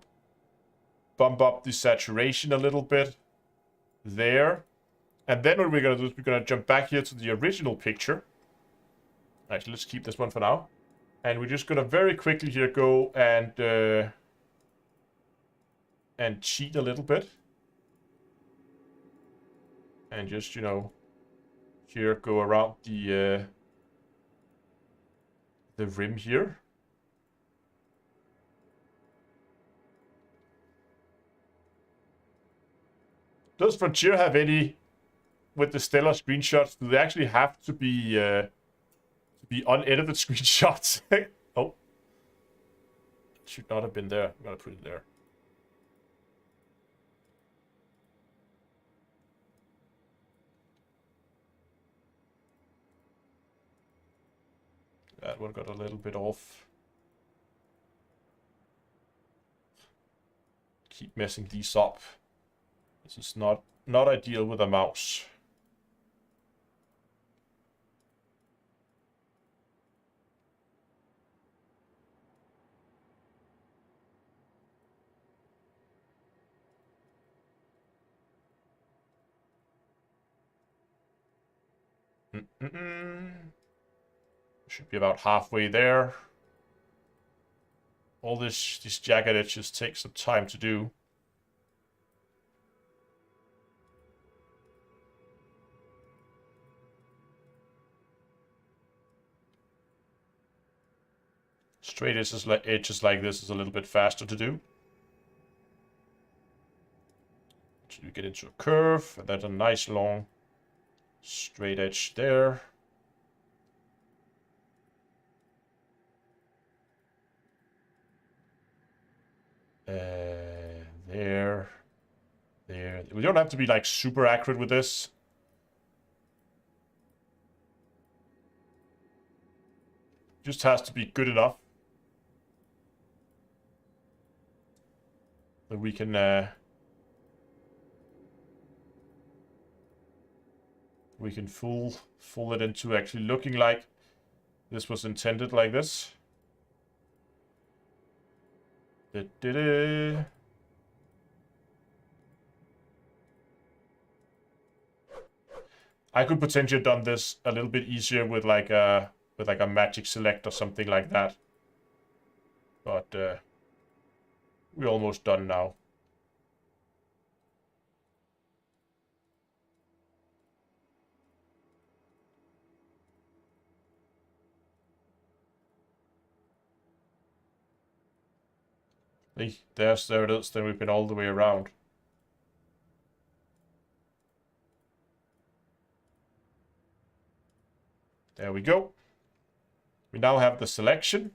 bump up the saturation a little bit there. And then what we're gonna do is we're gonna jump back here to the original picture. Actually, let's keep this one for now. And we're just gonna very quickly here go and cheat a little bit. And just, you know, here go around the rim here. Does Frontier have any with the stellar screenshots? Do they actually have to be unedited screenshots? Oh, should not have been there. I'm gonna put it there. That one got a little bit off. keep messing these up. This is not ideal with a mouse. Should be about halfway there. All these jagged edges take some time to do. Straight edges like this is a little bit faster to do. So you get into a curve, and that's a nice long straight edge there. There. We don't have to be like super accurate with this. Just has to be good enough that we can fool it into actually looking like this was intended like this. I could potentially have done this a little bit easier with like a magic select or something like that. But we're almost done now. There it is. Then we've been all the way around. There we go. We now have the selection.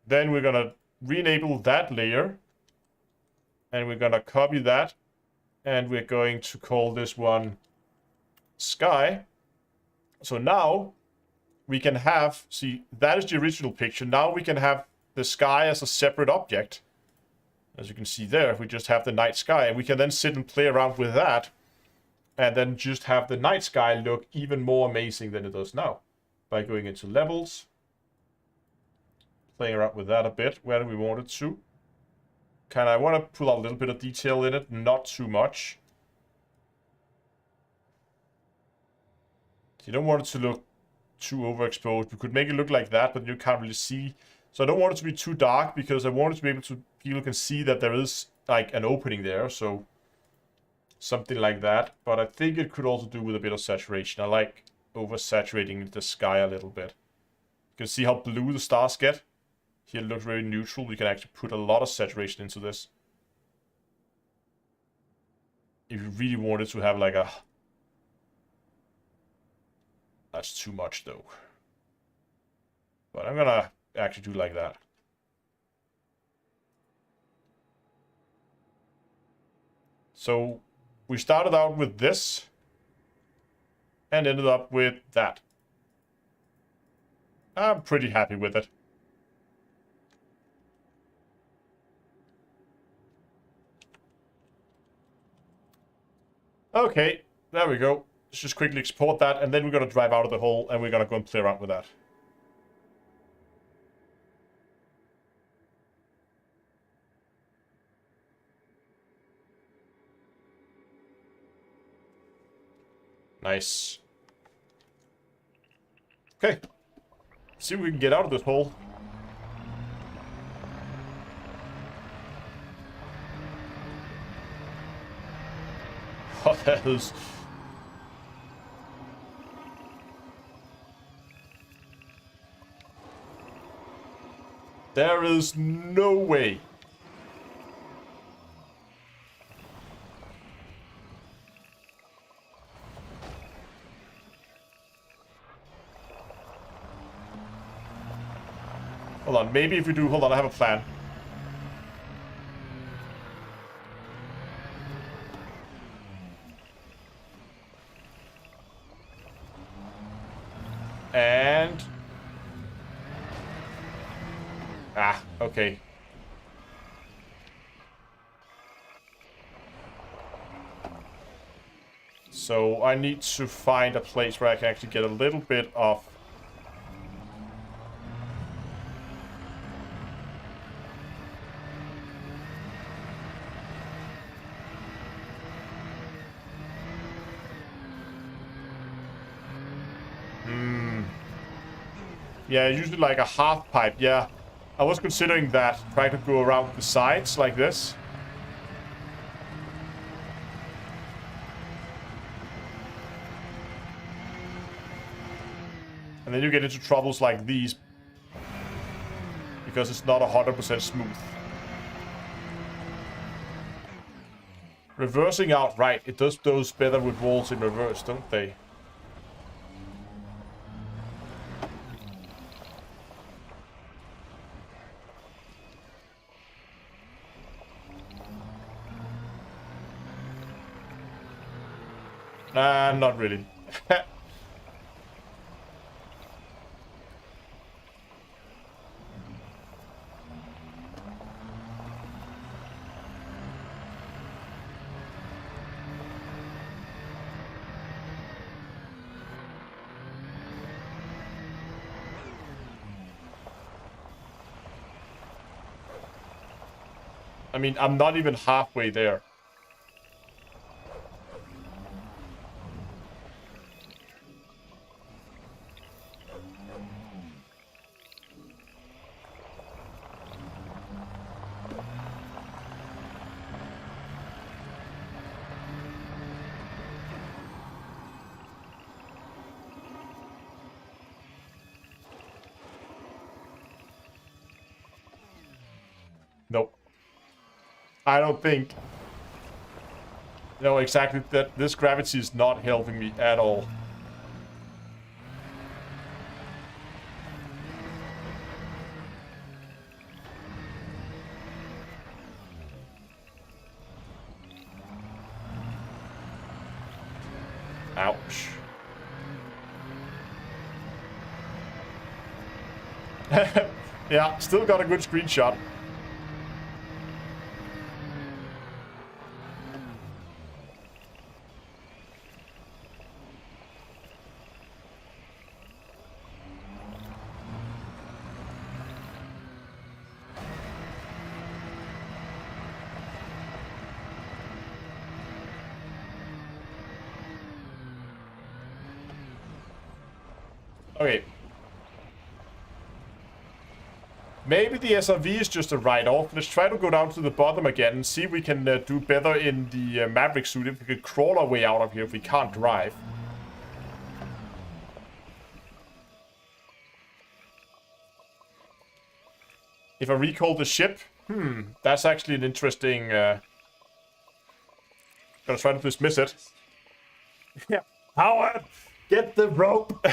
Then we're gonna re-enable that layer. And we're gonna copy that. And we're going to call this one sky. So now we can have, see, that is the original picture. Now we can have the sky as a separate object. As you can see there, we just have the night sky. And we can then sit and play around with that. And then just have the night sky look even more amazing than it does now. By going into levels. Playing around with that a bit. Where do we want it to? I want to put a little bit of detail in it. Not too much. You don't want it to look too overexposed. We could make it look like that, but you can't really see. So I don't want it to be too dark, because I want it to be able to, people can see that there is like an opening there. So something like that. But I think it could also do with a bit of saturation. I like oversaturating the sky a little bit. You can see how blue the stars get. Here it looks very neutral. We can actually put a lot of saturation into this. If you really wanted to have like a... That's too much though. But I'm gonna actually do like that. So we started out with this and ended up with that. I'm pretty happy with it. Okay, there we go. Let's just quickly export that, and then we're going to drive out of the hole, and we're going to go and play around with that. Nice. Okay. See if we can get out of this hole. Oh, that is... There is no way. Hold on, maybe if we do... Hold on, I have a plan. And... Ah, okay. So I need to find a place where I can actually get a little bit of... Yeah, usually like a half pipe, yeah. I was considering that, trying to go around the sides like this. And then you get into troubles like these. Because it's not 100% smooth. Reversing out, right. It does those better with walls in reverse, don't they? Nah, not really. I mean, I'm not even halfway there. Nope. I don't think... No, exactly. That this gravity is not helping me at all. Ouch. Yeah, still got a good screenshot. Okay. Maybe the SRV is just a write-off. Let's try to go down to the bottom again and see if we can do better in the Maverick suit. If we can crawl our way out of here if we can't drive. If I recall the ship, that's actually an interesting... Gonna try to dismiss it. Yeah, Howard, get the rope.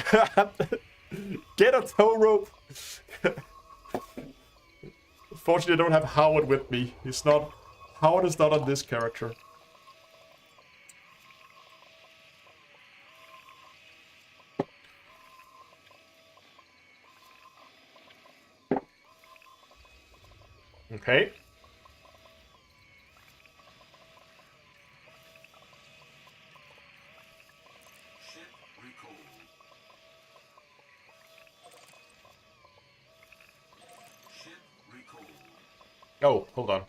Get a tow rope. Fortunately, I don't have Howard with me. He's not... Howard is not on this character. Okay. Ship recalled. Ship recalled. Oh, hold on.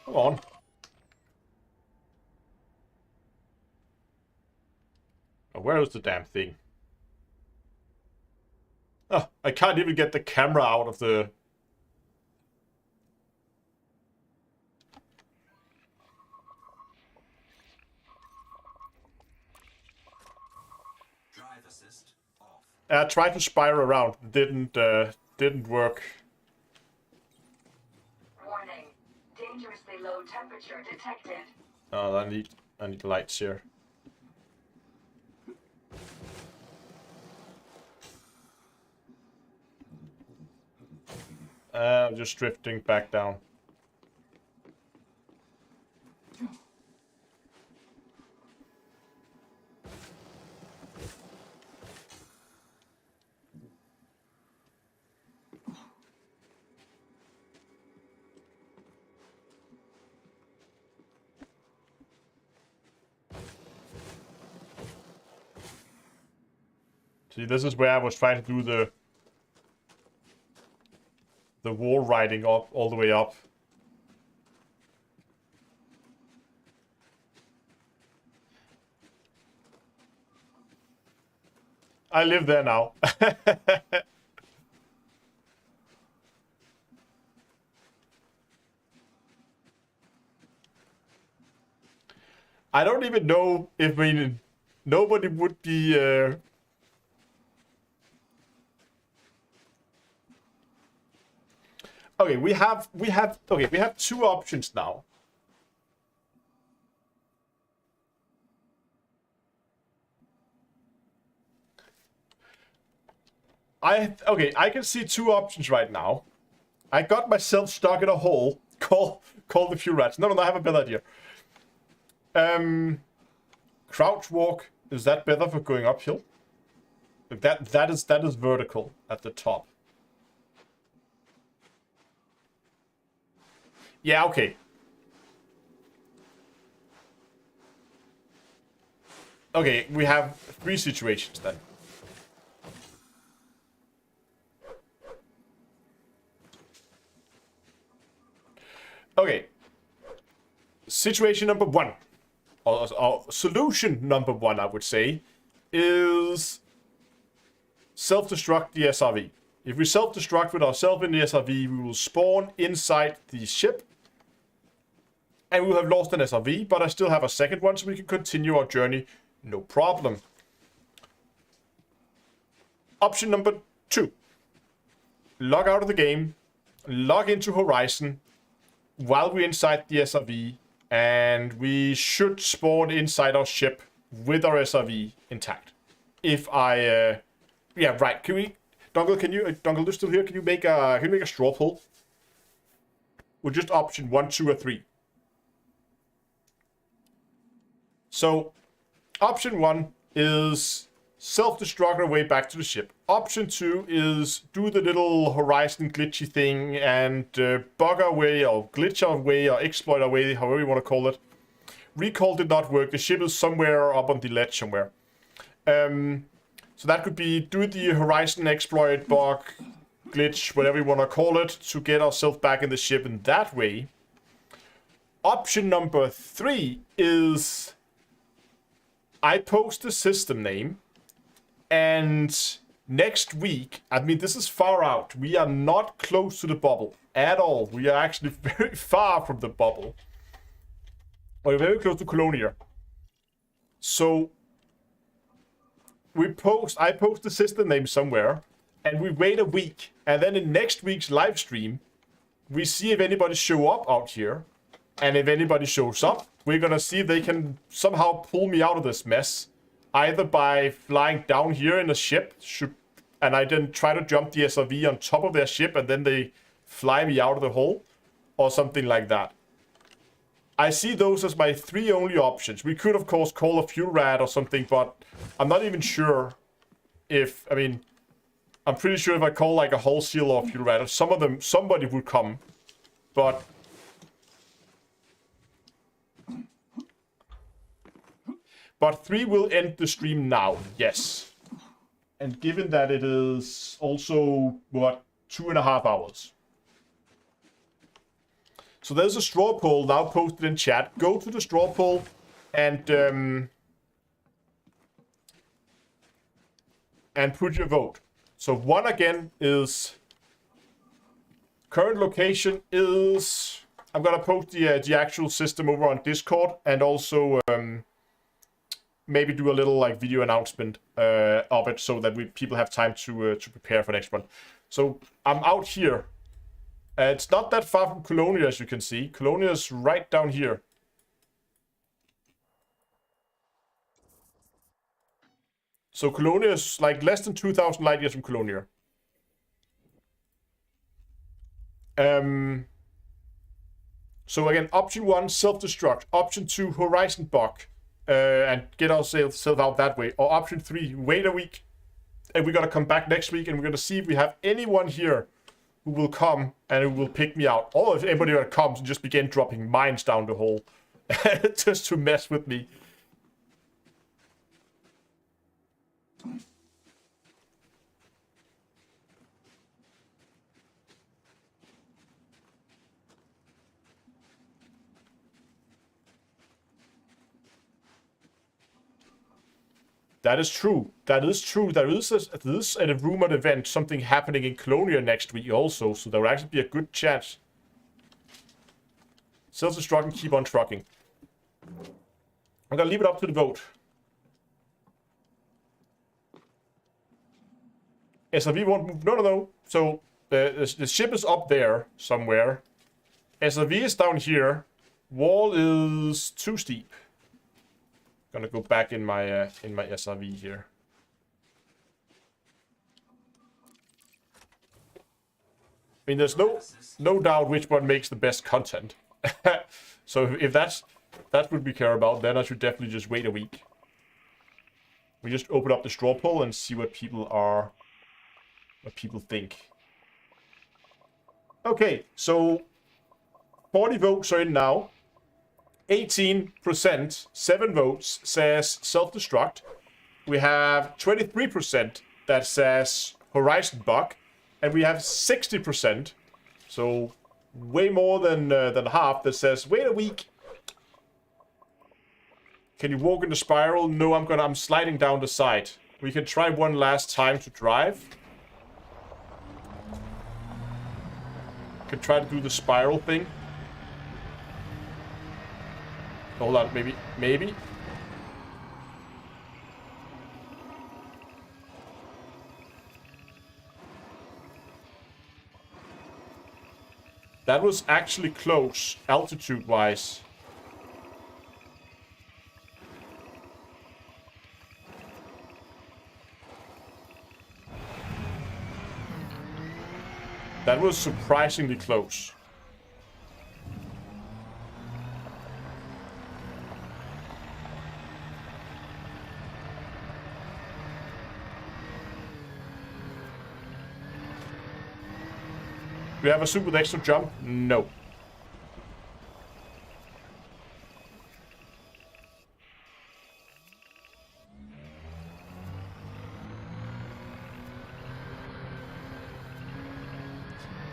Come on. Oh, where is the damn thing? Oh, I can't even get the camera out of the... Drive assist off. I tried to spiral around. Didn't work. Warning. Dangerously low temperature detected. Oh, I need lights here. Just drifting back down. See, this is where I was trying to do the wall riding up all the way up. I live there now. I don't even know if nobody would be. Okay, we have two options now. I can see two options right now. I got myself stuck in a hole. Call the few rats. No, I have a better idea. Crouch walk, is that better for going uphill? That is vertical at the top. Yeah, okay. Okay, we have three situations then. Okay. Situation number one, or solution number one, I would say, is self-destruct the SRV. If we self-destruct with ourselves in the SRV, we will spawn inside the ship. And we'll have lost an SRV, but I still have a second one, so we can continue our journey, no problem. Option number two. Log out of the game, log into Horizon while we're inside the SRV, and we should spawn inside our ship with our SRV intact. If I... yeah, right. Can we... Dongle, can you... Dongle, you're still here? Can you make a straw poll? With just option 1, 2, or 3. So, option 1 is self-destruct our way back to the ship. Option 2 is do the little Horizon glitchy thing and bug our way, or glitch our way, or exploit our way, however you want to call it. Recall did not work. The ship is somewhere up on the ledge somewhere. So that could be do the Horizon exploit, bug, glitch, whatever you want to call it, to get ourselves back in the ship in that way. Option number 3 is I post the system name, and next week, I mean, this is far out. We are not close to the bubble at all. We are actually very far from the bubble. We're very close to Colonia. So I post the system name somewhere, and we wait a week, and then in next week's live stream, we see if anybody show up out here, and if anybody shows up, we're gonna see if they can somehow pull me out of this mess, either by flying down here in a ship, and I then try to jump the SRV on top of their ship, and then they fly me out of the hole, or something like that. I see those as my 3 only options. We could, of course, call a fuel rat or something, but I'm not even sure if... I mean, I'm pretty sure if I call like a hull seal or a fuel rat, somebody would come. But... But 3 will end the stream now, yes. And given that it is also, what, 2.5 hours. So there's a straw poll now posted in chat. Go to the straw poll and put your vote. So 1 again is current location is... I'm gonna post the actual system over on Discord, and also maybe do a little like video announcement of it so that people have time to prepare for next one. So I'm out here. It's not that far from Colonia, as you can see. Colonia is right down here. So Colonia is like less than 2,000 light years from Colonia. So again, option 1, self-destruct. Option 2, Horizon bug. And get ourselves out that way. Or option 3, wait a week. And we're gonna come back next week, and we're gonna see if we have anyone here who will come and who will pick me out. Or if anybody that comes and just begin dropping mines down the hole. Just to mess with me. That is true. That is true. There is at a rumored event something happening in Colonia next week also, so there will actually be a good chance. Self-destruct and keep on trucking. I'm gonna leave it up to the vote. SRV won't move. No. So the ship is up there somewhere. SRV is down here. Wall is too steep. Gonna go back in my SRV here. I mean, there's no doubt which one makes the best content. So if that's what we care about, then I should definitely just wait a week. We just open up the straw poll and see what people think. Okay, so 40 votes are in now. 18%, 7 votes, says self-destruct. We have 23% that says horizon bug. And we have 60%, so way more than half, that says, wait a week. Can you walk in the spiral? No, I'm sliding down the side. We can try one last time to drive. Can try to do the spiral thing. Hold on, maybe. That was actually close, altitude-wise. That was surprisingly close. Do we have a suit with extra jump? No.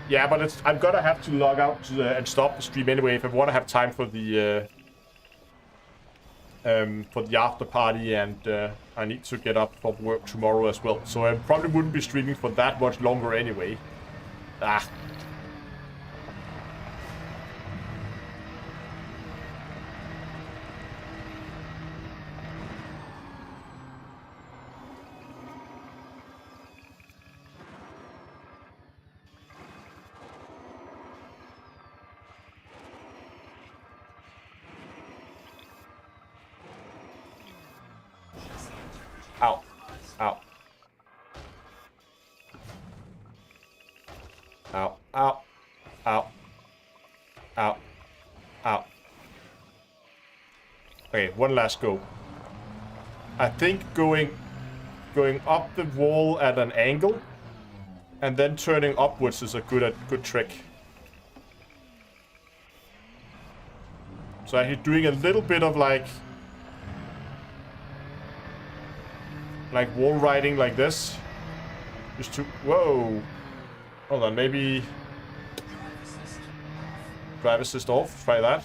Yeah, but I'm gonna have to log out and stop the stream anyway if I want to have time for the after party, and I need to get up for work tomorrow as well. So I probably wouldn't be streaming for that much longer anyway. Ow. Ow. Ow. Ow. Ow. Ow. Ow. Okay, one last go. I think going up the wall at an angle and then turning upwards is a good trick. So actually doing a little bit of like wall riding like this. Just to... Whoa. Hold on, maybe... Drive assist off. Try that.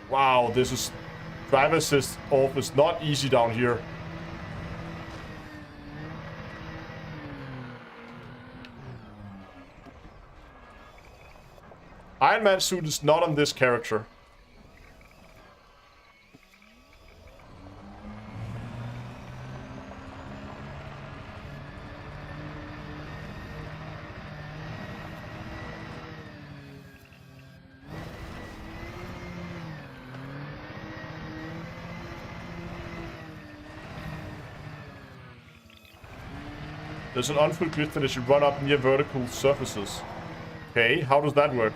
Wow, this is... Drive assist off is not easy down here. Iron Man suit is not on this character. There's an unfilled glitch that should run up near vertical surfaces. Okay, how does that work?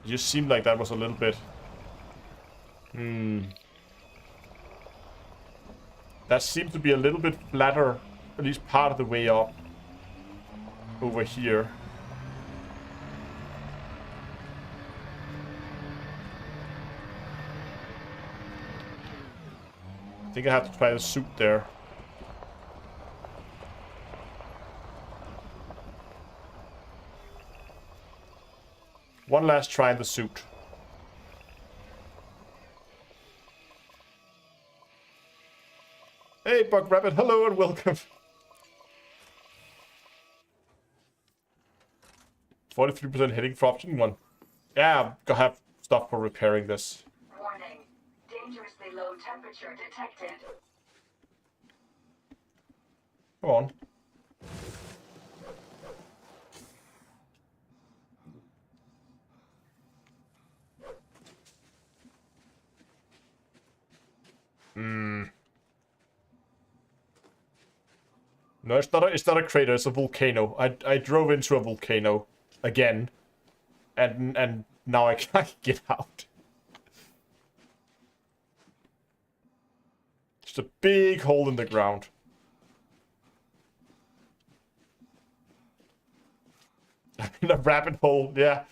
It just seemed like that was a little bit... That seemed to be a little bit flatter, at least part of the way up. Over here. I think I have to try the suit there. One last try in the suit. Hey, Bug Rabbit, hello and welcome. 43% hitting for option 1. Yeah, I'm gonna have stuff for repairing this. Warning. Dangerously low temperature detected. Come on. No, it's not a crater, it's a volcano. I drove into a volcano again. And now I can't get out. Just a big hole in the ground. I'm in a rabbit hole, yeah.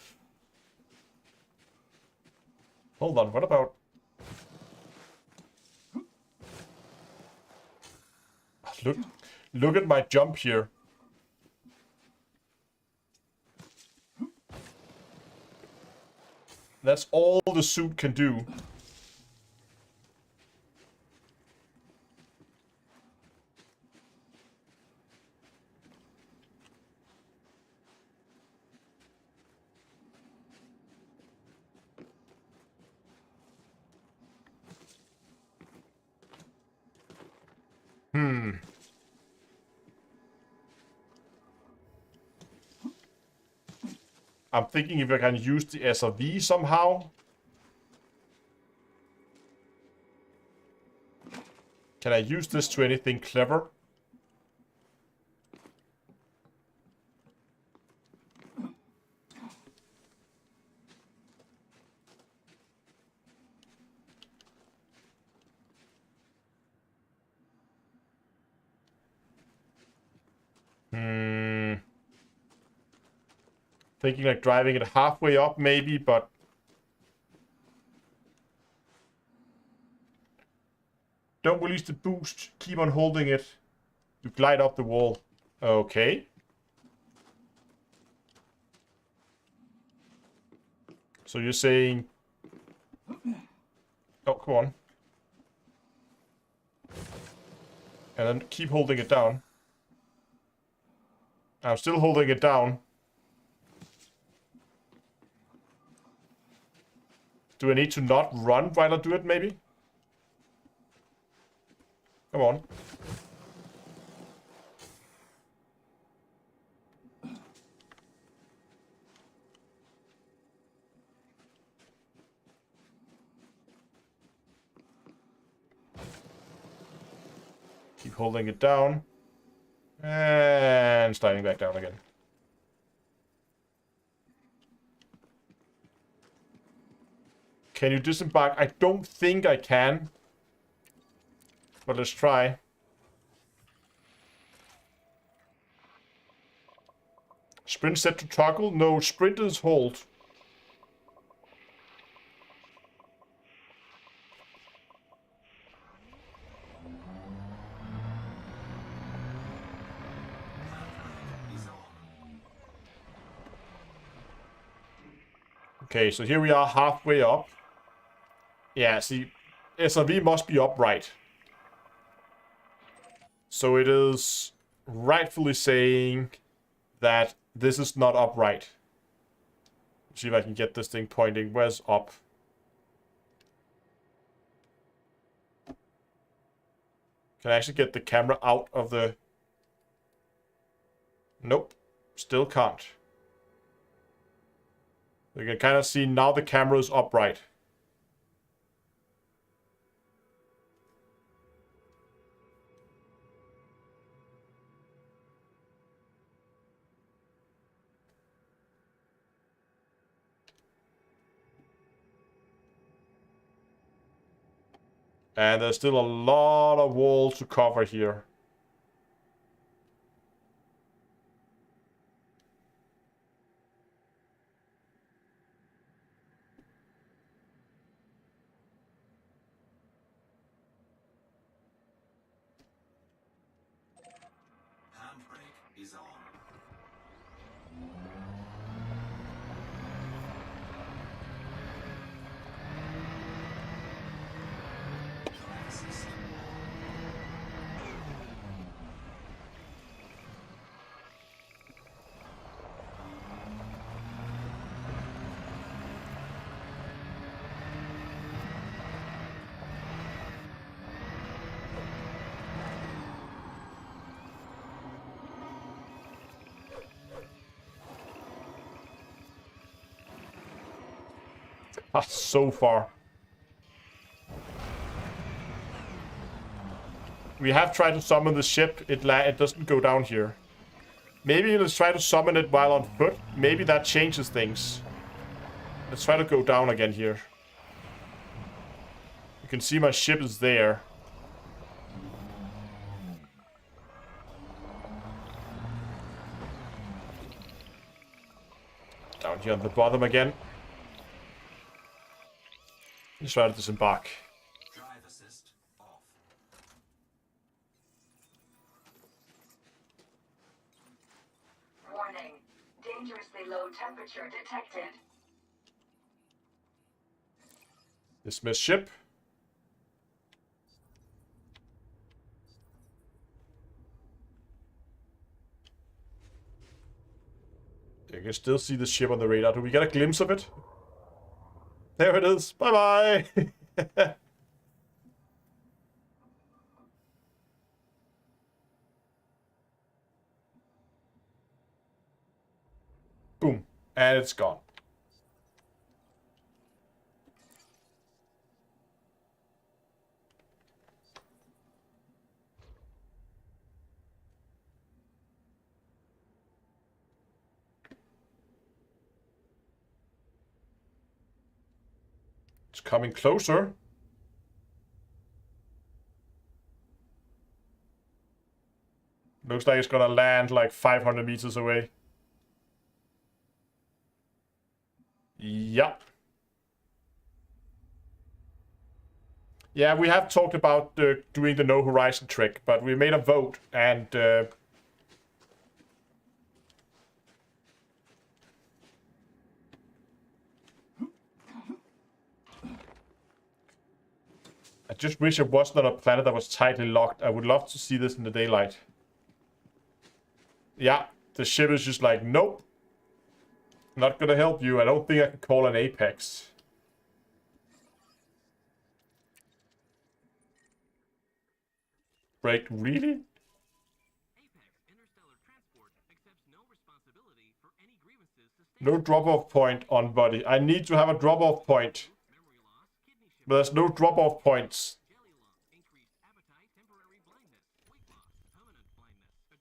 Hold on, what about... Look at my jump here. That's all the suit can do. I'm thinking if I can use the SRV somehow. Can I use this to anything clever? Thinking like driving it halfway up maybe, but... Don't release the boost. Keep on holding it. You glide up the wall. Okay. So you're saying... Oh, come on. And then keep holding it down. I'm still holding it down. Do I need to not run while I do it, maybe? Come on. Keep holding it down. And sliding back down again. Can you disembark? I don't think I can. But let's try. Sprint set to toggle? No, sprint is hold. Okay, so here we are halfway up. Yeah, see, SRV must be upright. So it is rightfully saying that this is not upright. Let's see if I can get this thing pointing. Where's up? Can I actually get the camera out of the... Nope. Still can't. You can kind of see now the camera is upright. And there's still a lot of wall to cover here. Handbrake is on. Drive assist That's so far. We have tried to summon the ship. It doesn't go down here. Maybe let's try to summon it while on foot. Maybe that changes things. Let's try to go down again here. You can see my ship is there. Down here on the bottom again. Let's try to disembark. drive assist off. Warning. Dangerously low temperature detected. Dismiss ship. You can still see the ship on the radar. Do we get a glimpse of it? There it is. Bye-bye. Boom. And it's gone. It's coming closer. Looks like it's gonna land like 500 meters away. Yep. Yeah, we have talked about doing the no horizon trick, but we made a vote and I just wish it wasn't on a planet that was tightly locked. I would love to see this in the daylight. Yeah, the ship is just like, nope. Not gonna help you. I don't think I can call an apex. Break, really? No drop-off point on body. I need to have a drop-off point. But there's no drop-off points.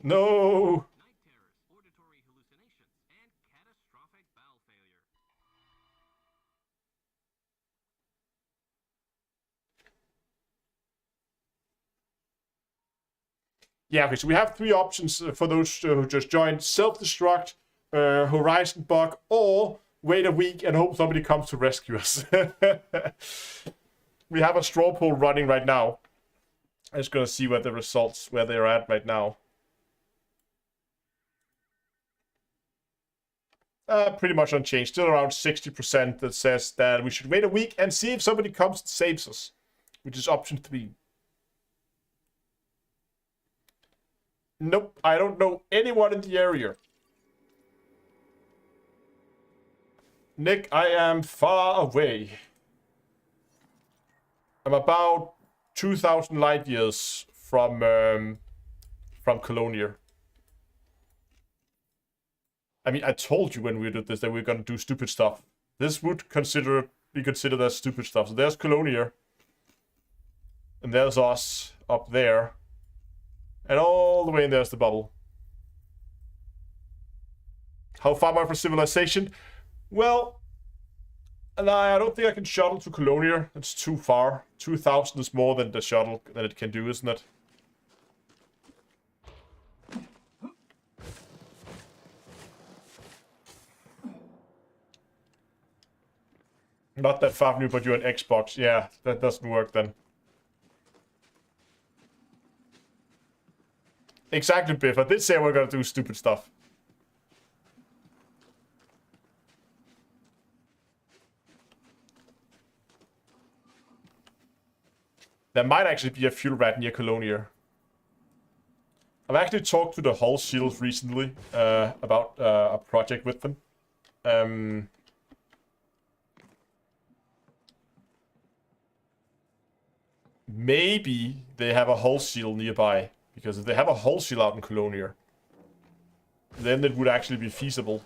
No! Yeah, okay, so we have three options for those who just joined. Self-destruct, Horizon bug, or wait a week and hope somebody comes to rescue us. We have a straw poll running right now. I'm just going to see what the results, where they're at right now. Pretty much unchanged. Still around 60% that says that we should wait a week and see if somebody comes and saves us, which is option 3. Nope, I don't know anyone in the area. Nick, I am far away. I'm about 2,000 light years from Colonia. I mean, I told you when we did this that we were gonna do stupid stuff. This would be considered as stupid stuff. So there's Colonia. And there's us up there. And all the way in there's the bubble. How far am I from civilization? Well, No, I don't think I can shuttle to Colonia. It's too far. 2,000 is more than the shuttle that it can do, isn't it? Not that far from you, but you're an Xbox. Yeah, that doesn't work then. Exactly, Biff. I did say we're gonna do stupid stuff. There might actually be a fuel rat near Colonia. I've actually talked to the Hull Seals recently about a project with them. Maybe they have a Hull Seal nearby. Because if they have a Hull Seal out in Colonia, then it would actually be feasible.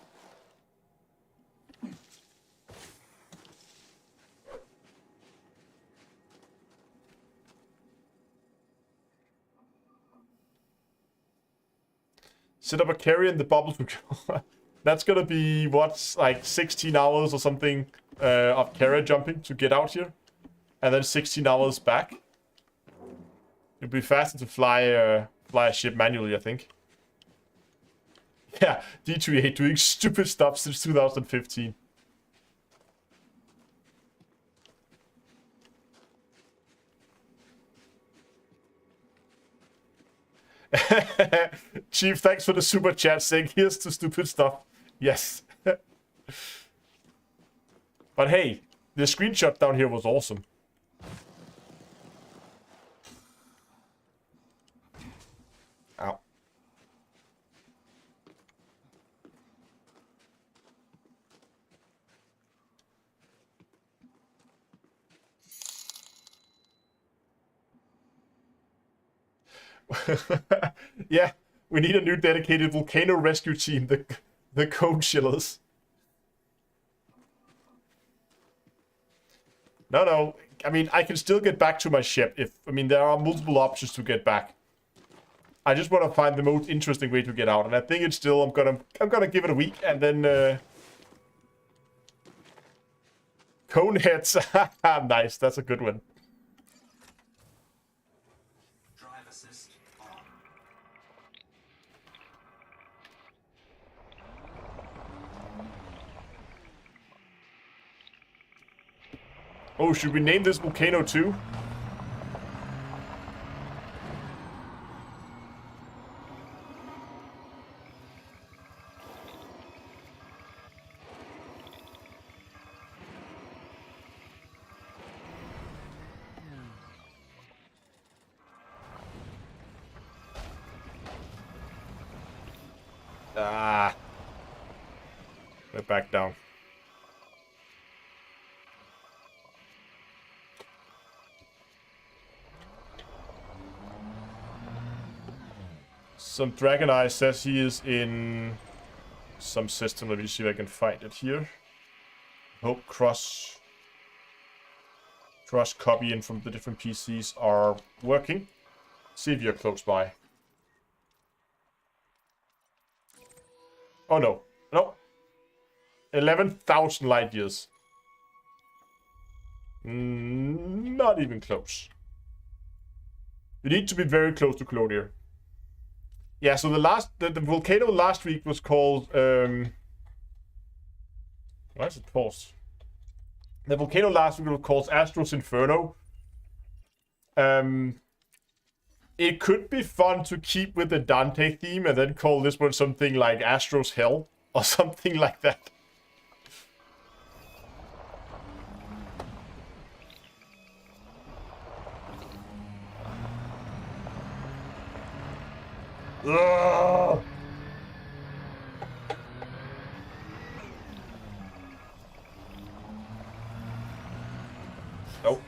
Set up a carrier in the bubble to That's gonna be, what, like 16 hours or something of carrier jumping to get out here. And then 16 hours back. It'd be faster to fly a ship manually, I think. Yeah, D28 doing stupid stuff since 2015. Chief, thanks for the super chat saying here's the stupid stuff. Yes. But hey, the screenshot down here was awesome. Ow. Yeah, we need a new dedicated volcano rescue team, the Cone Chillers. No, I mean, I can still get back to my ship there are multiple options to get back. I just want to find the most interesting way to get out, and I think it's still, I'm gonna give it a week, and then cone heads. Nice, that's a good one. Drive assist on. Oh, should we name this volcano too? Ah. We're back down. Some Dragon Eye says he is in some system. Let me see if I can find it here. Hope cross copying from the different PCs are working. See if you're close by. Oh no. No. 11,000 light years. Not even close. You need to be very close to Colonia. Yeah, so the volcano last week was called why is it paused? The volcano last week was called Astro's Inferno. It could be fun to keep with the Dante theme and then call this one something like Astro's Hell or something like that. Ugh. Nope.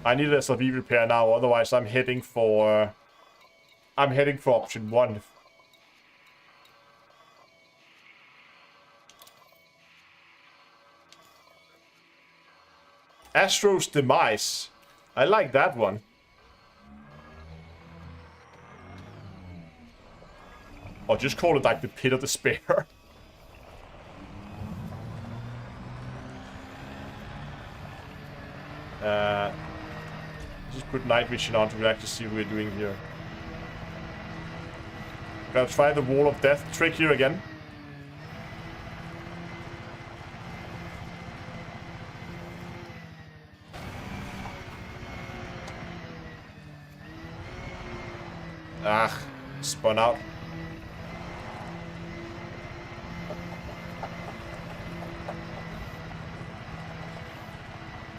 I need a SLV repair now, otherwise I'm heading for option 1. Astro's Demise. I like that one. Or just call it like the Pit of Despair. good night vision on to actually see what we're doing here. Gotta try the wall of death trick here again. Ah, spun out.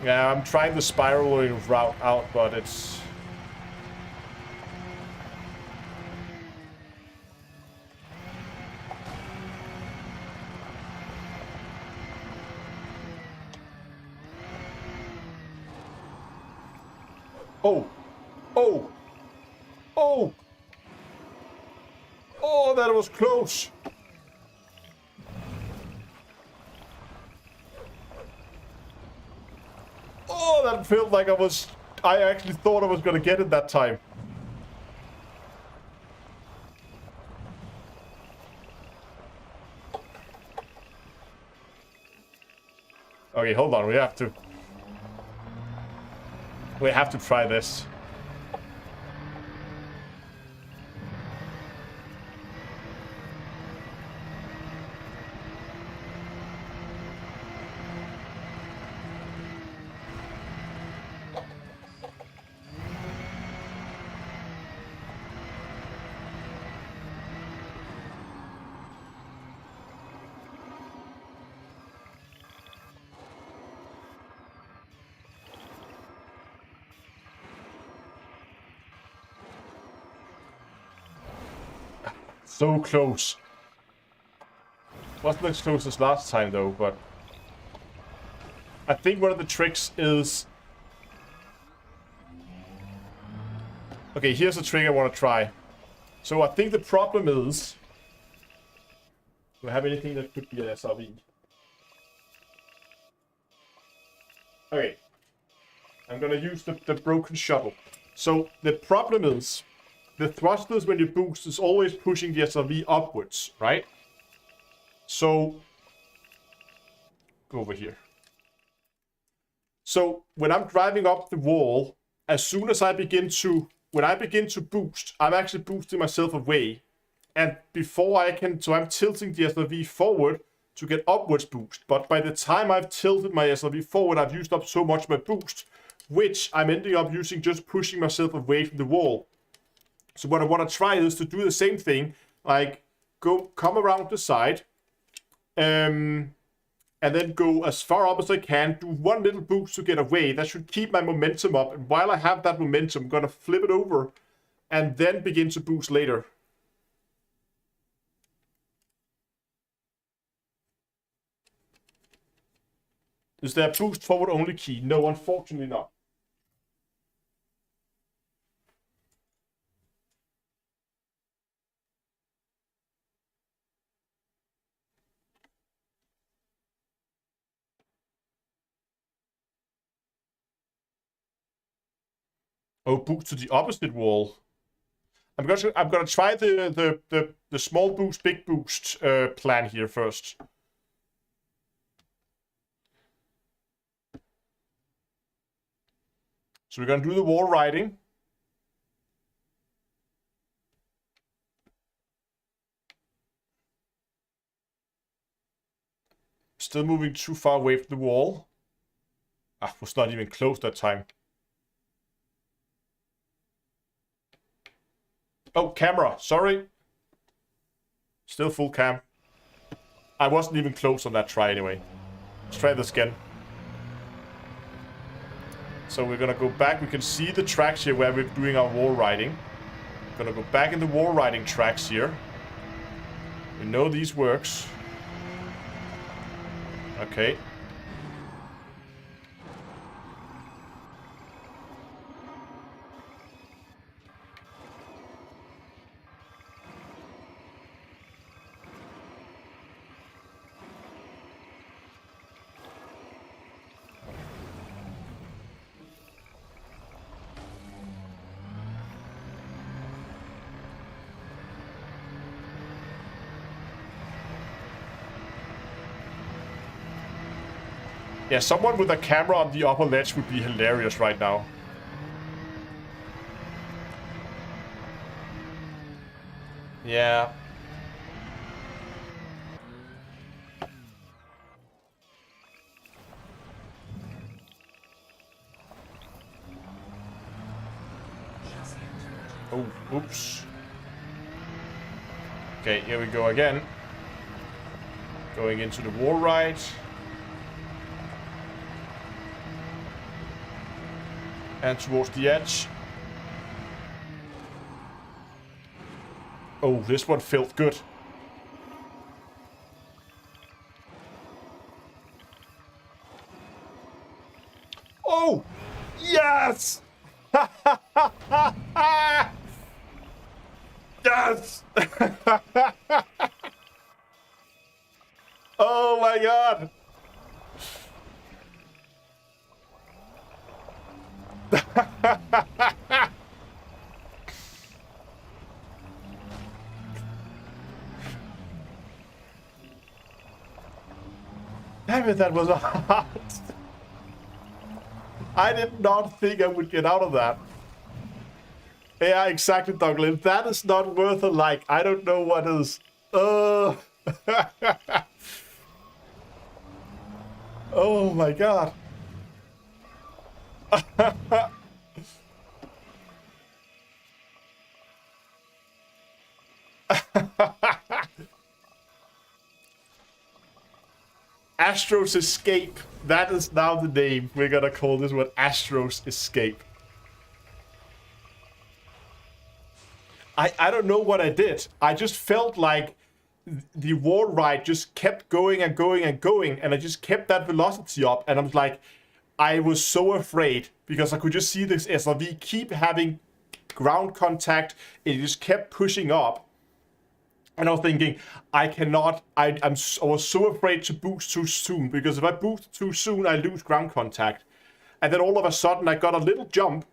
Yeah, I'm trying the spiraling route out, but it's... Oh! Oh! Oh! Oh, that was close! Oh, that felt like I actually thought I was gonna get it that time. Okay, hold on, we have to try this. So close. Wasn't as close as last time though, but I think one of the tricks is... Okay, here's a trick I want to try. So I think the problem is... Do I have anything that could be an SRV? Okay. I'm gonna use the broken shuttle. So the problem is... The thrusters when you boost is always pushing the SRV upwards, right? So... Go over here. So when I'm driving up the wall, as soon as I begin to... When I begin to boost, I'm actually boosting myself away. And before I can... So I'm tilting the SRV forward to get upwards boost. But by the time I've tilted my SRV forward, I've used up so much of my boost, which I'm ending up using just pushing myself away from the wall. So what I want to try is to do the same thing, like come around the side, and then go as far up as I can, do one little boost to get away. That should keep my momentum up, and while I have that momentum, I'm going to flip it over, and then begin to boost later. Is there a boost forward only key? No, unfortunately not. Oh, boost to the opposite wall. I'm gonna try the small boost, big boost plan here first. So we're gonna do the wall riding. Still moving too far away from the wall. Ah, was not even close that time. Oh, camera. Sorry. Still full cam. I wasn't even close on that try anyway. Let's try this again. So we're gonna go back. We can see the tracks here where we're doing our wall riding. We're gonna go back in the wall riding tracks here. We know these works. Okay. Yeah, someone with a camera on the upper ledge would be hilarious right now. Yeah. Oh, oops. Okay, here we go again. Going into the wall ride. And towards the edge. Oh, this one felt good. Oh! Yes! Yes! Oh my god! Damn it, that was hard. I did not think I would get out of that. Yeah, exactly, Douglas. If that is not worth a like, I don't know what is. Oh my god. Astro's Escape. That is now the name. We're gonna call this one Astro's Escape. I don't know what I did. I just felt like the wall ride just kept going and going and going, and I just kept that velocity up, and I was like, I was so afraid because I could just see this SRV keep having ground contact. It just kept pushing up. And I was thinking, I cannot, I was so afraid to boost too soon, because if I boost too soon, I lose ground contact. And then all of a sudden, I got a little jump,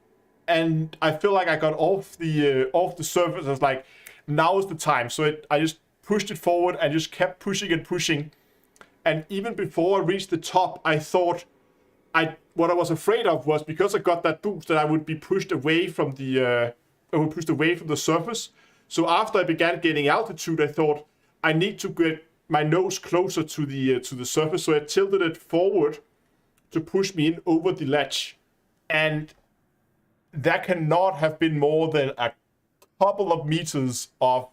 and I feel like I got off the surface. I was like, now is the time. So I just pushed it forward and just kept pushing and pushing. And even before I reached the top, I thought, what I was afraid of was because I got that boost that I would be pushed away from the, surface. So after I began gaining altitude, I thought I need to get my nose closer to the surface. So I tilted it forward to push me in over the ledge, and that cannot have been more than a couple of meters of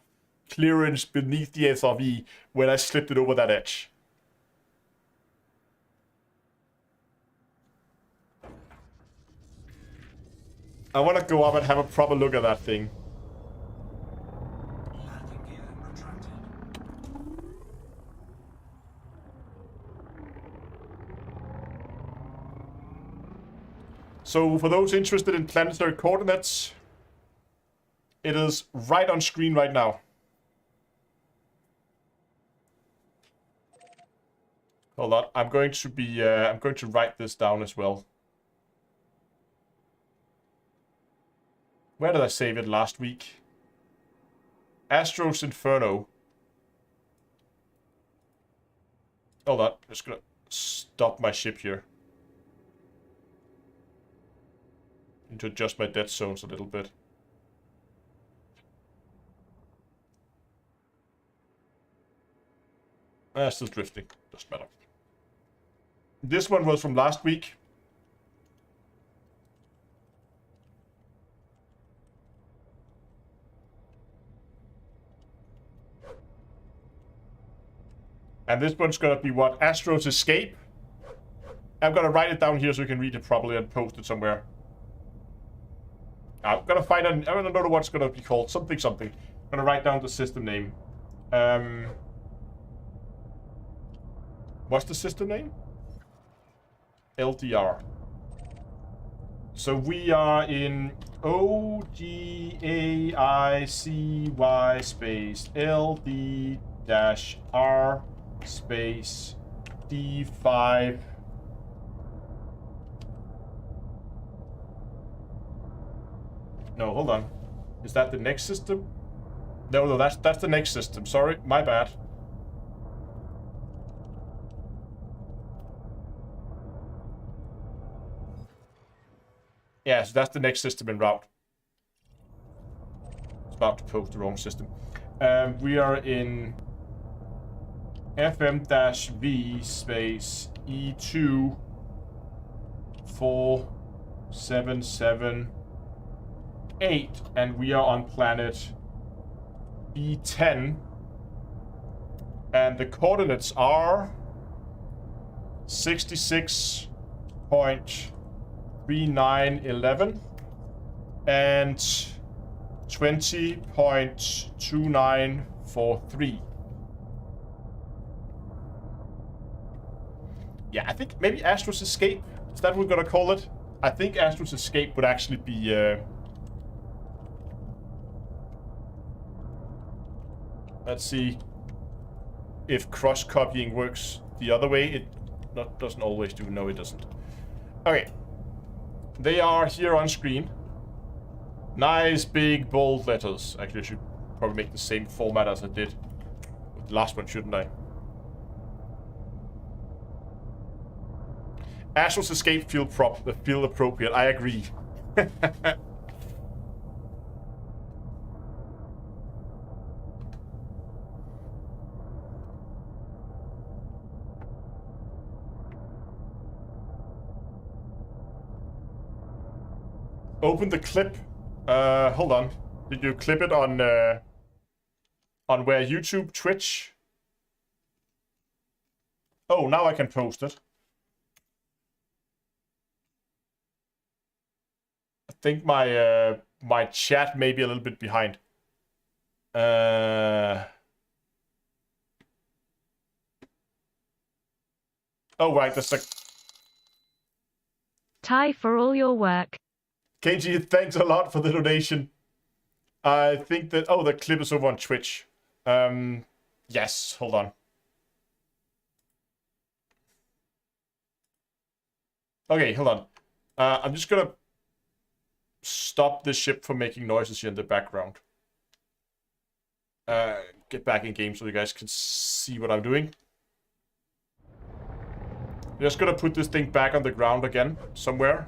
clearance beneath the SRV when I slipped it over that edge. I want to go up and have a proper look at that thing. Landing gear retracted. So for those interested in planetary coordinates, it is right on screen right now. Hold on, I'm going to write this down as well. Where did I save it last week? Astro's Inferno. Hold on, I'm just gonna stop my ship here. Need to adjust my dead zones a little bit. Still drifting. Doesn't matter. This one was from last week. And this one's gonna be what? Astro's Escape. I'm gonna write it down here so you can read it properly and post it somewhere. I'm gonna find I don't know what it's gonna be called. Something. I'm gonna write down the system name. What's the system name? LDR. So we are in OGAICY space LD-R space D5. No, hold on. Is that the next system? No, that's the next system. Sorry, my bad. Yeah, so that's the next system en route. It's about to post the wrong system. We are in FM-V space E2 4778, and we are on planet B10, and the coordinates are 66.3911 and 20.2943. Yeah, I think maybe Astro's Escape, is that what we're gonna call it? I think Astro's Escape would actually be let's see if cross-copying works the other way. It doesn't always do. No, it doesn't. Okay. They are here on screen. Nice big bold letters. Actually, I should probably make the same format as I did with the last one, shouldn't I? Astro's Escape feel appropriate. I agree. Open the clip. Hold on. Did you clip it on where? YouTube, Twitch? Oh, now I can post it. I think my my chat may be a little bit behind. Oh right, that's like Ty for all your work. KG, thanks a lot for the donation. I think that the clip is over on Twitch. Yes, hold on. Okay, hold on. I'm just gonna stop this ship from making noises here in the background. Get back in game so you guys can see what I'm doing. I'm just gonna put this thing back on the ground again, somewhere.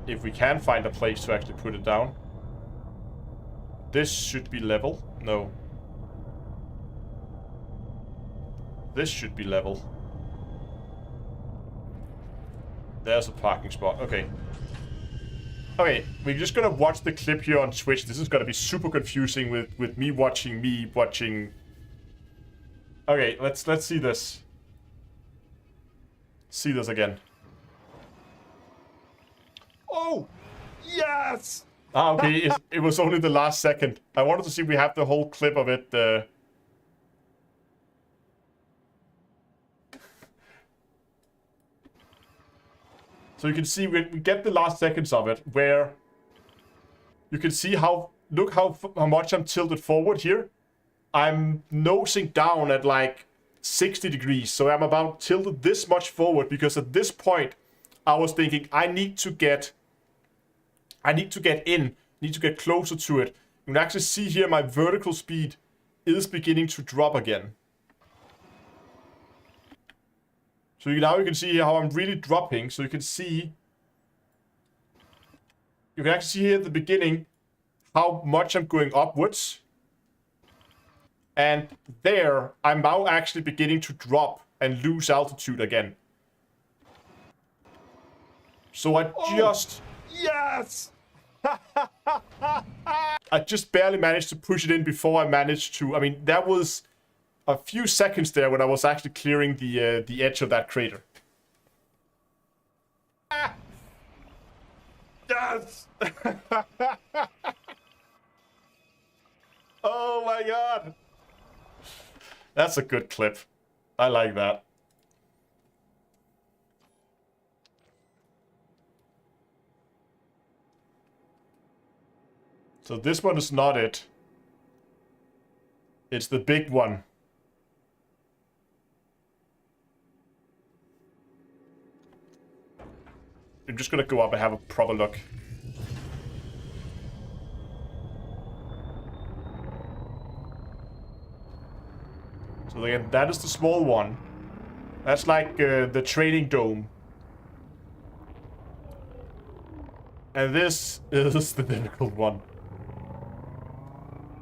If we can find a place to actually put it down. This should be level. No. This should be level. There's a parking spot. Okay. Okay, we're just gonna watch the clip here on Twitch. This is gonna be super confusing with me watching. Okay, let's see this. See this again. Oh! Yes! Ah, okay, it was only the last second. I wanted to see if we have the whole clip of it. So you can see we get the last seconds of it, where you can see how much I'm tilted forward here. I'm nosing down at like 60 degrees, so I'm about tilted this much forward, because at this point I was thinking I need to get closer to it. You can actually see here my vertical speed is beginning to drop again. So now you can see here how I'm really dropping. So you can actually see here at the beginning how much I'm going upwards. And there, I'm now actually beginning to drop and lose altitude again. So I just... Yes! I just barely managed to push it in before I managed to... I mean, that was a few seconds there when I was actually clearing the edge of that crater. Ah! Yes! Oh my god! That's a good clip. I like that. So this one is not it. It's the big one. I'm just gonna go up and have a proper look. So again, that is the small one. That's like the training dome. And this is the difficult one.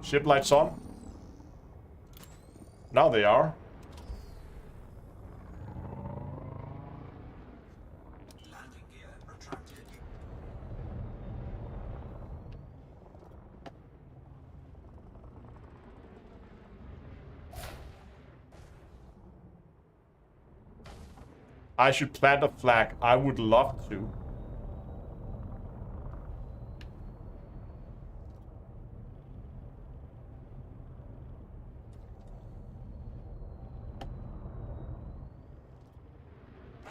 Ship lights on. Now they are. Landing gear retracted. I should plant a flag. I would love to.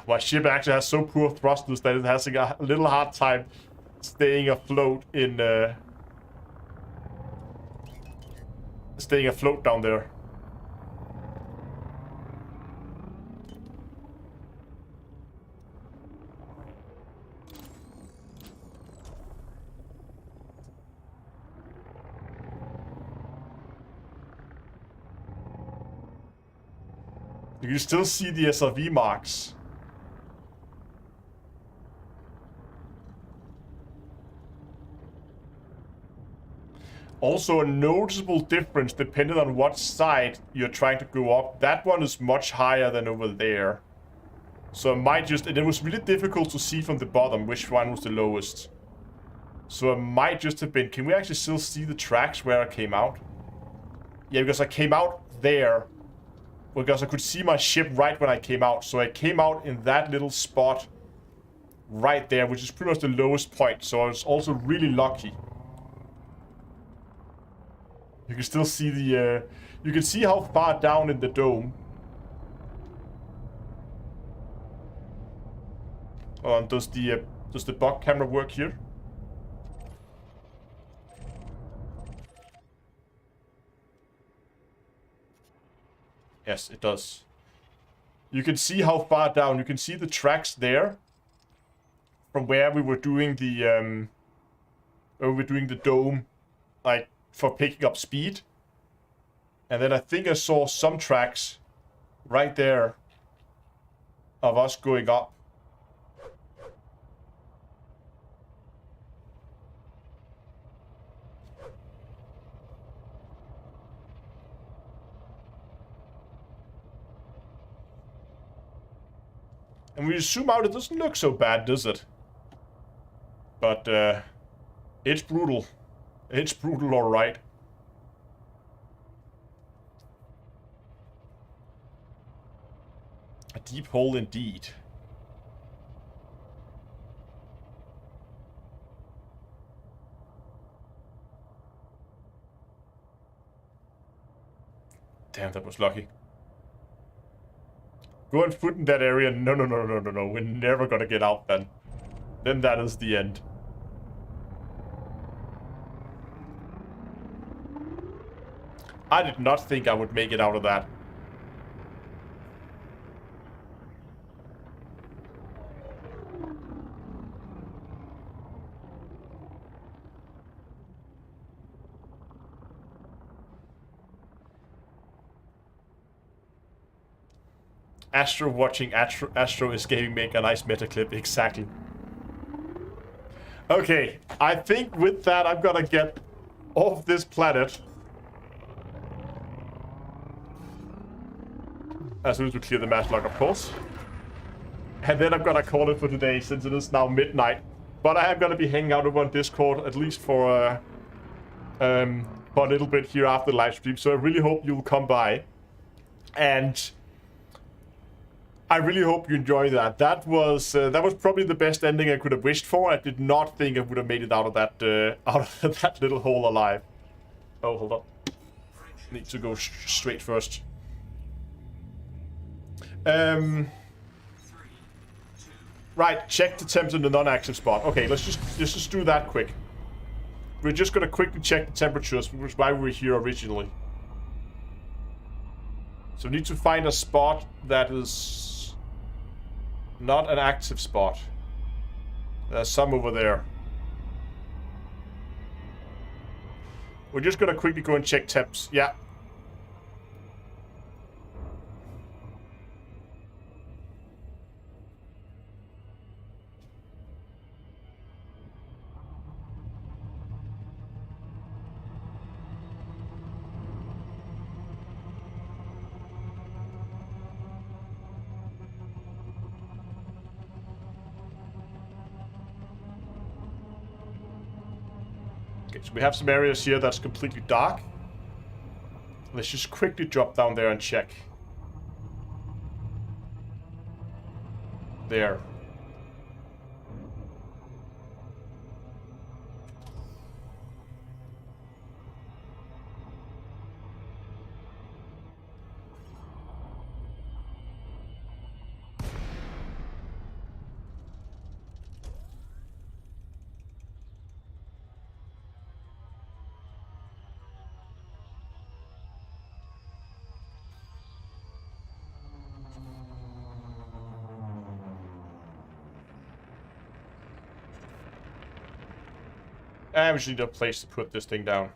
My ship actually has so poor thrusters that it has a little hard time staying afloat in staying afloat down there. You can still see the SRV marks. Also a noticeable difference depending on what side you're trying to go up. That one is much higher than over there. So I might just... And it was really difficult to see from the bottom which one was the lowest. So it might just have been... Can we actually still see the tracks where I came out? Yeah, because I came out there. Because I could see my ship right when I came out. So I came out in that little spot right there, which is pretty much the lowest point. So I was also really lucky. You can still see the, you can see how far down in the dome. And does the bug camera work here? Yes, it does. You can see how far down. You can see the tracks there. From where we were doing the, dome, like, for picking up speed. And then I think I saw some tracks right there of us going up. And when you zoom out, it doesn't look so bad, does it? But it's brutal. It's brutal, alright. A deep hole indeed. Damn, that was lucky. Go and foot in that area. No. We're never gonna get out then. Then that is the end. I did not think I would make it out of that. Astro watching Astro escaping make a nice meta clip. Exactly. Okay, I think with that I'm gonna get off this planet. As soon as we clear the match log, of course. And then I'm gonna call it for today, since it is now midnight. But I am gonna be hanging out over on Discord, at least for a little bit here after the live stream. So I really hope you'll come by. And I really hope you enjoy that. That was probably the best ending I could have wished for. I did not think I would have made it out of that that little hole alive. Oh, hold on. Need to go straight first. Right, check the temps in the non-active spot. Okay, let's just do that quick. We're just gonna quickly check the temperatures, which is why we were here originally. So we need to find a spot that is not an active spot. There's some over there. We're just gonna quickly go and check temps. Yeah. Okay, so we have some areas here that's completely dark. Let's just quickly drop down there and check. There. And we just need a place to put this thing down.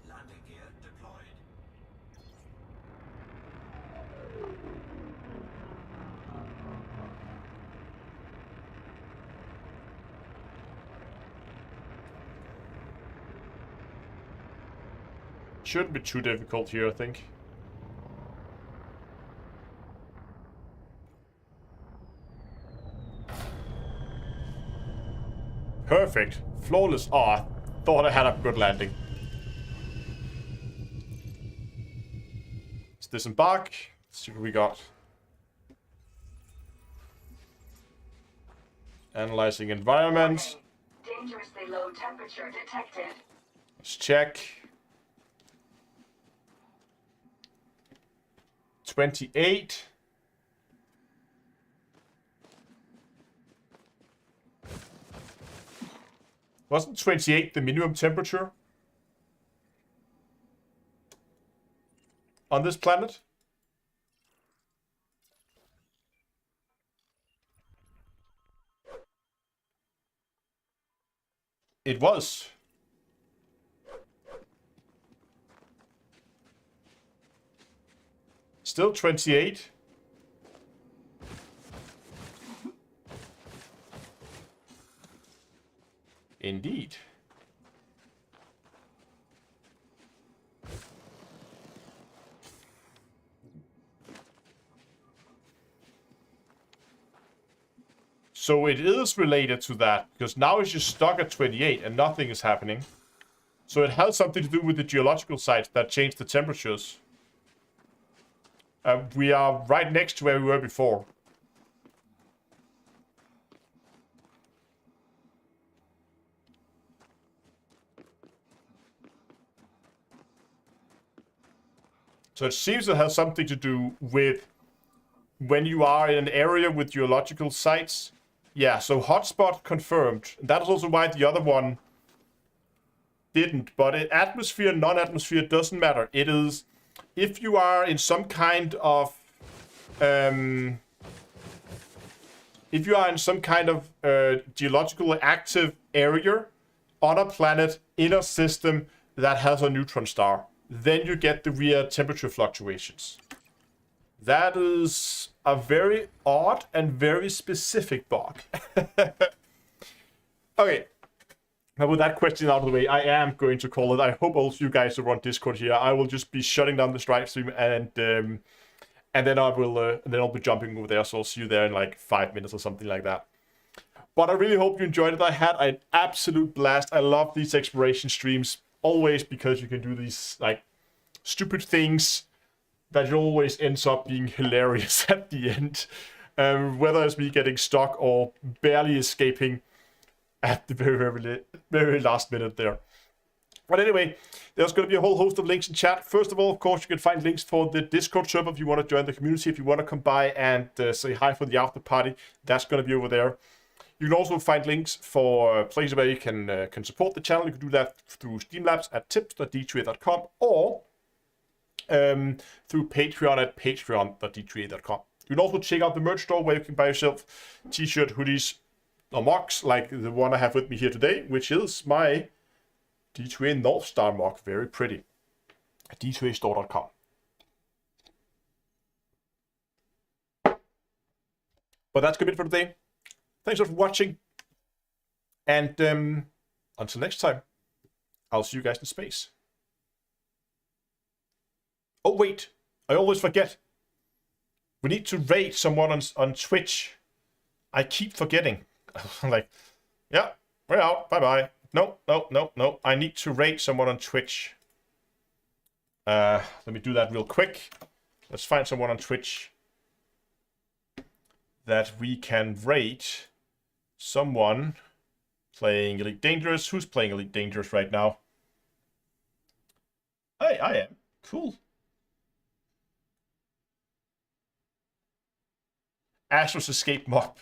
Landing gear deployed. Shouldn't be too difficult here, I think. Perfect. Flawless. Oh, I thought I had a good landing. Let's disembark. Let's see what we got. Analyzing environment. Dangerously low temperature detected. Let's check. 28. Wasn't 28 the minimum temperature on this planet? It was. Still 28. Indeed. So it is related to that, because now it's just stuck at 28 and nothing is happening. So it has something to do with the geological sites that change the temperatures. We are right next to where we were before. So it seems to have something to do with when you are in an area with geological sites. Yeah, so hotspot confirmed. That is also why the other one didn't. But atmosphere, non-atmosphere, doesn't matter. It is if you are in some kind of geological active area on a planet in a system that has a neutron star, then you get the weird temperature fluctuations. That is a very odd and very specific bug. Okay. Now with that question out of the way, I am going to call it. I hope also you guys are on Discord here. I will just be shutting down the live stream and then I'll be jumping over there. So I'll see you there in like 5 minutes or something like that. But I really hope you enjoyed it. I had an absolute blast. I love these exploration streams always because you can do these like stupid things that always ends up being hilarious at the end. Whether it's me getting stuck or barely escaping at the very last minute there. But anyway, there's going to be a whole host of links in chat. First of all, of course, you can find links for the Discord server if you want to join the community. If you want to come by and say hi for the after party, that's going to be over there. You can also find links for places where you can support the channel. You can do that through Streamlabs at tips.d3a.com or through Patreon at patreon.d3a.com. You can also check out the merch store where you can buy yourself t-shirt, hoodies, or mugs like the one I have with me here today, which is my D2A North Star mug. Very pretty. At d2astore.com. But that's good for today. Thanks for watching. And until next time, I'll see you guys in space. Oh, wait. I always forget. We need to rate someone on Twitch. I keep forgetting. I'm like, yeah, we're out. Bye-bye. No, no, no, no. I need to rate someone on Twitch. Let me do that real quick. Let's find someone on Twitch that we can rate. Someone playing Elite Dangerous. Who's playing Elite Dangerous right now? Hey, I am. Cool. Astro's escape mock.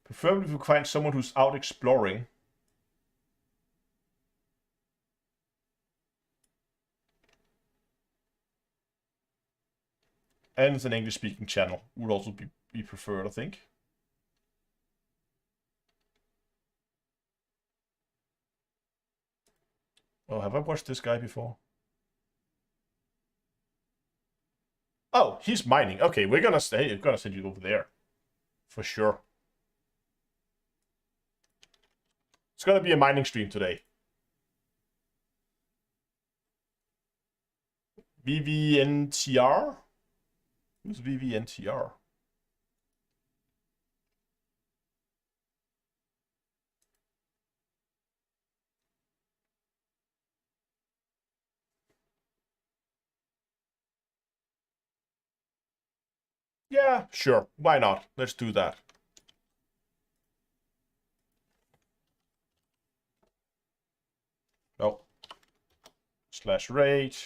Preferably if we find someone who's out exploring. And it's an English-speaking channel. Would also be preferred, I think. Oh, have I watched this guy before? Oh, he's mining. Okay, we're gonna send you over there. For sure. It's gonna be a mining stream today. VVNTR? Who's VVNTR? Yeah, sure. Why not? Let's do that. Oh. /rate.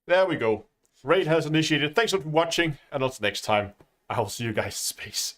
There we go. Raid has initiated. Thanks for watching, and until next time, I will see you guys in space.